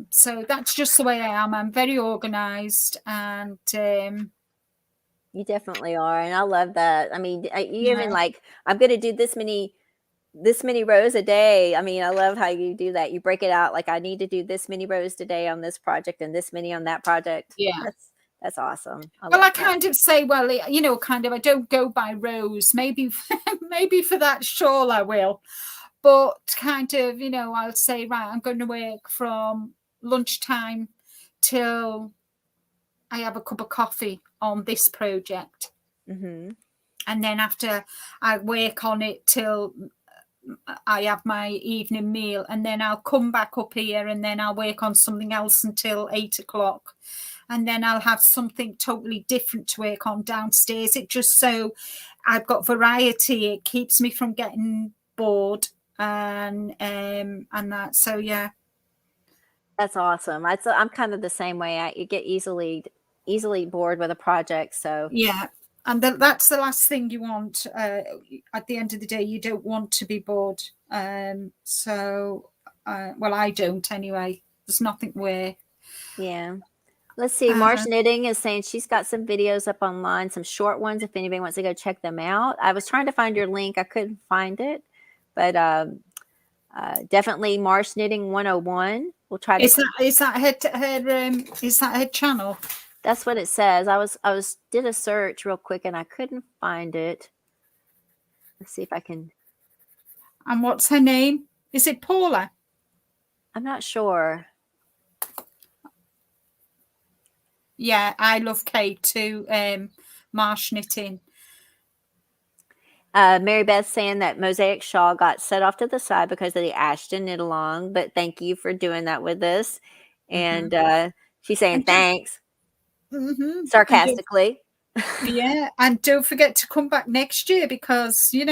So that's just the way I am. I'm very organized, and you definitely are, and I love that. I mean, you even like, I'm going to do this many rows a day. I mean, I love how you do that. You break it out, like I need to do this many rows today on this project and this many on that project. Yeah, that's awesome. I kind of say, well, I don't go by rows. Maybe for that shawl I will. But kind of, I'll say, right, I'm going to work from lunchtime till I have a cup of coffee on this project. Mm-hmm. And then after I work on it till I have my evening meal, and then I'll come back up here and then I'll work on something else until 8 o'clock. And then I'll have something totally different to work on downstairs. It just so I've got variety. It keeps me from getting bored. and that. So yeah. That's awesome. I'm kind of the same way. You get easily bored with a project. So Yeah. And that's the last thing you want. At the end of the day, you don't want to be bored. So, well, I don't anyway. There's nothing where. yeah. Let's see. Marsh Knitting is saying she's got some videos up online, some short ones, if anybody wants to go check them out. I was trying to find your link. I couldn't find it. But definitely Marsh Knitting 101. We'll try to. Is that her channel? That's what it says. I was did a search real quick and I couldn't find it. Let's see if I can. And what's her name? Is it Paula? I'm not sure. Yeah, I love Kate too. Marsh Knitting. Mary Beth saying that Mosaic Shawl got set off to the side because of the Ashton knit along, but thank you for doing that with us. And she's saying thanks sarcastically. Yeah, and don't forget to come back next year because we're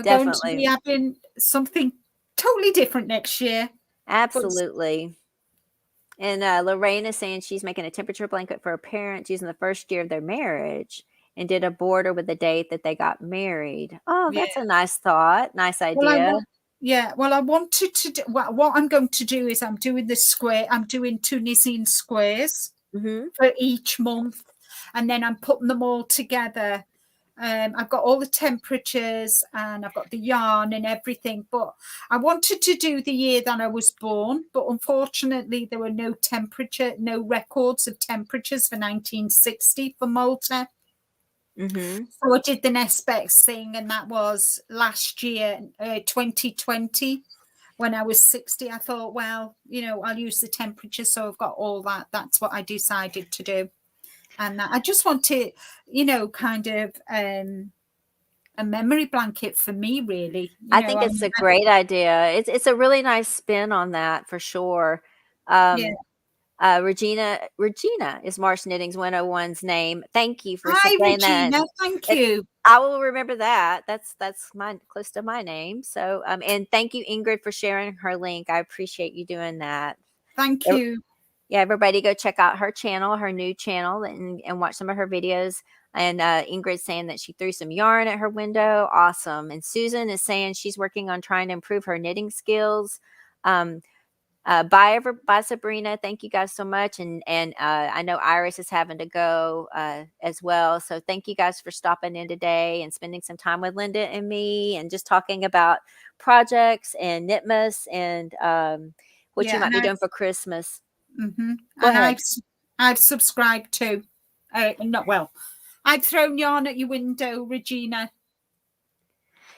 going to be having something totally different next year. Absolutely. And Lorraine is saying she's making a temperature blanket for her parents using the first year of their marriage and did a border with the date that they got married. Oh, that's a nice thought. Nice idea. Well, I wanted to do, what I'm going to do is I'm doing 2 knitting squares for each month, and then I'm putting them all together. I've got all the temperatures and I've got the yarn and everything, but I wanted to do the year that I was born, but unfortunately there were no records of temperatures for 1960 for Malta. So I did the Nesbex thing, and that was last year, 2020, when I was 60. I thought, well, I'll use the temperature, so I've got all that. That's what I decided to do. And I just want to, kind of a memory blanket for me, really. I think it's a great idea. It's a really nice spin on that for sure. Regina is Marsh Knitting's 101's name. Thank you for saying Regina, that. thank you. I will remember that. That's close to my name. So and thank you, Ingrid, for sharing her link. I appreciate you doing that. Thank you. Yeah, everybody go check out her channel, her new channel, and watch some of her videos. And Ingrid's saying that she threw some yarn at her window. Awesome. And Susan is saying she's working on trying to improve her knitting skills. Bye, Sabrina. Thank you guys so much. And I know Iris is having to go as well. So thank you guys for stopping in today and spending some time with Linda and me and just talking about projects and Knitmas and what you might be doing for Christmas. Go ahead. I've subscribed to. I've thrown yarn at your window, Regina.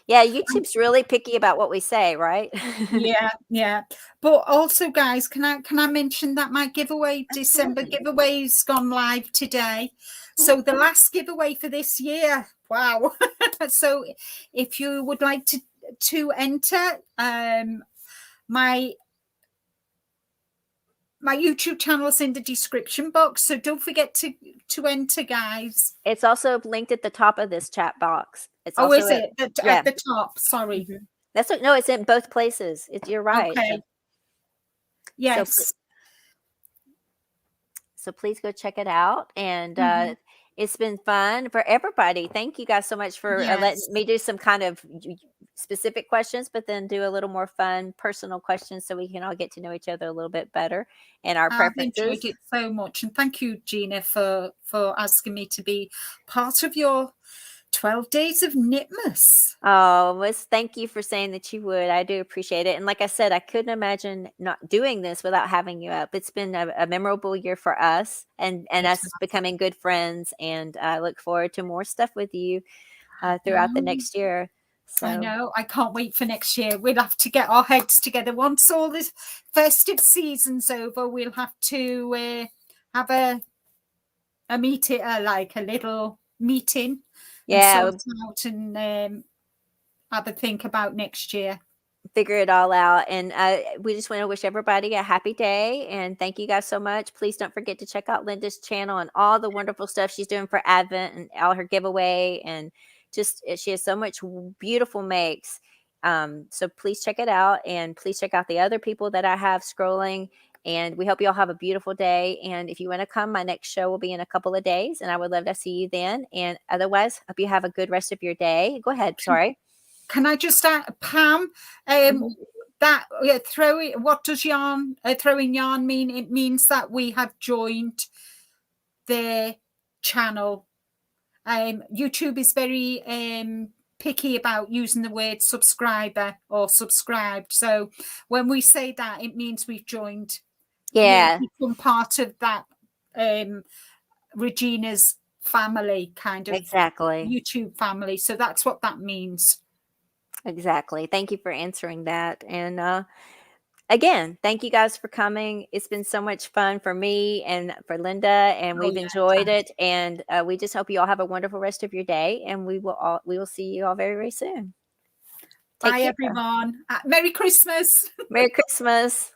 Yeah, YouTube's really picky about what we say, right? Yeah. But also, guys, can I mention that my giveaway, December giveaway's gone live today. So the last giveaway for this year. Wow. So if you would like to enter, my YouTube channel is in the description box, so don't forget to enter, guys. It's also linked at the top of this chat box. It's also is it at the top? Sorry. No, it's in both places. You're right. Okay. Yes. So please go check it out. And it's been fun for everybody. Thank you guys so much for letting me do some kind of specific questions, but then do a little more fun personal questions so we can all get to know each other a little bit better and our preferences. I've enjoyed it so much. And thank you, Gina, for asking me to be part of your 12 Days of Knitmas. Oh, thank you for saying that you would. I do appreciate it. And like I said, I couldn't imagine not doing this without having you up. It's been a memorable year for us and us becoming good friends. And I look forward to more stuff with you throughout the next year. So. I know. I can't wait for next year. We'll have to get our heads together. Once all this festive season's over, we'll have to have a meeting, like a little meeting. Yeah. And sort out and have a think about next year. Figure it all out. And we just want to wish everybody a happy day. And thank you guys so much. Please don't forget to check out Linda's channel and all the wonderful stuff she's doing for Advent and all her giveaway and she has so much beautiful makes. So please check it out, and please check out the other people that I have scrolling. And we hope you all have a beautiful day. And if you want to come, my next show will be in a couple of days, and I would love to see you then. And otherwise, hope you have a good rest of your day. Go ahead. Sorry. Can I just add, Pam? That what does throwing yarn mean? It means that we have joined their channel. YouTube is very picky about using the word subscriber or subscribed. So when we say that, it means we've joined. Yeah, become part of that Regina's family, kind of exactly. YouTube family. So that's what that means. Exactly. Thank you for answering that. And again, thank you guys for coming. It's been so much fun for me and for Linda, and we've enjoyed it. And we just hope you all have a wonderful rest of your day. And we will see you all very, very soon. Bye, everyone. Merry Christmas. Merry Christmas.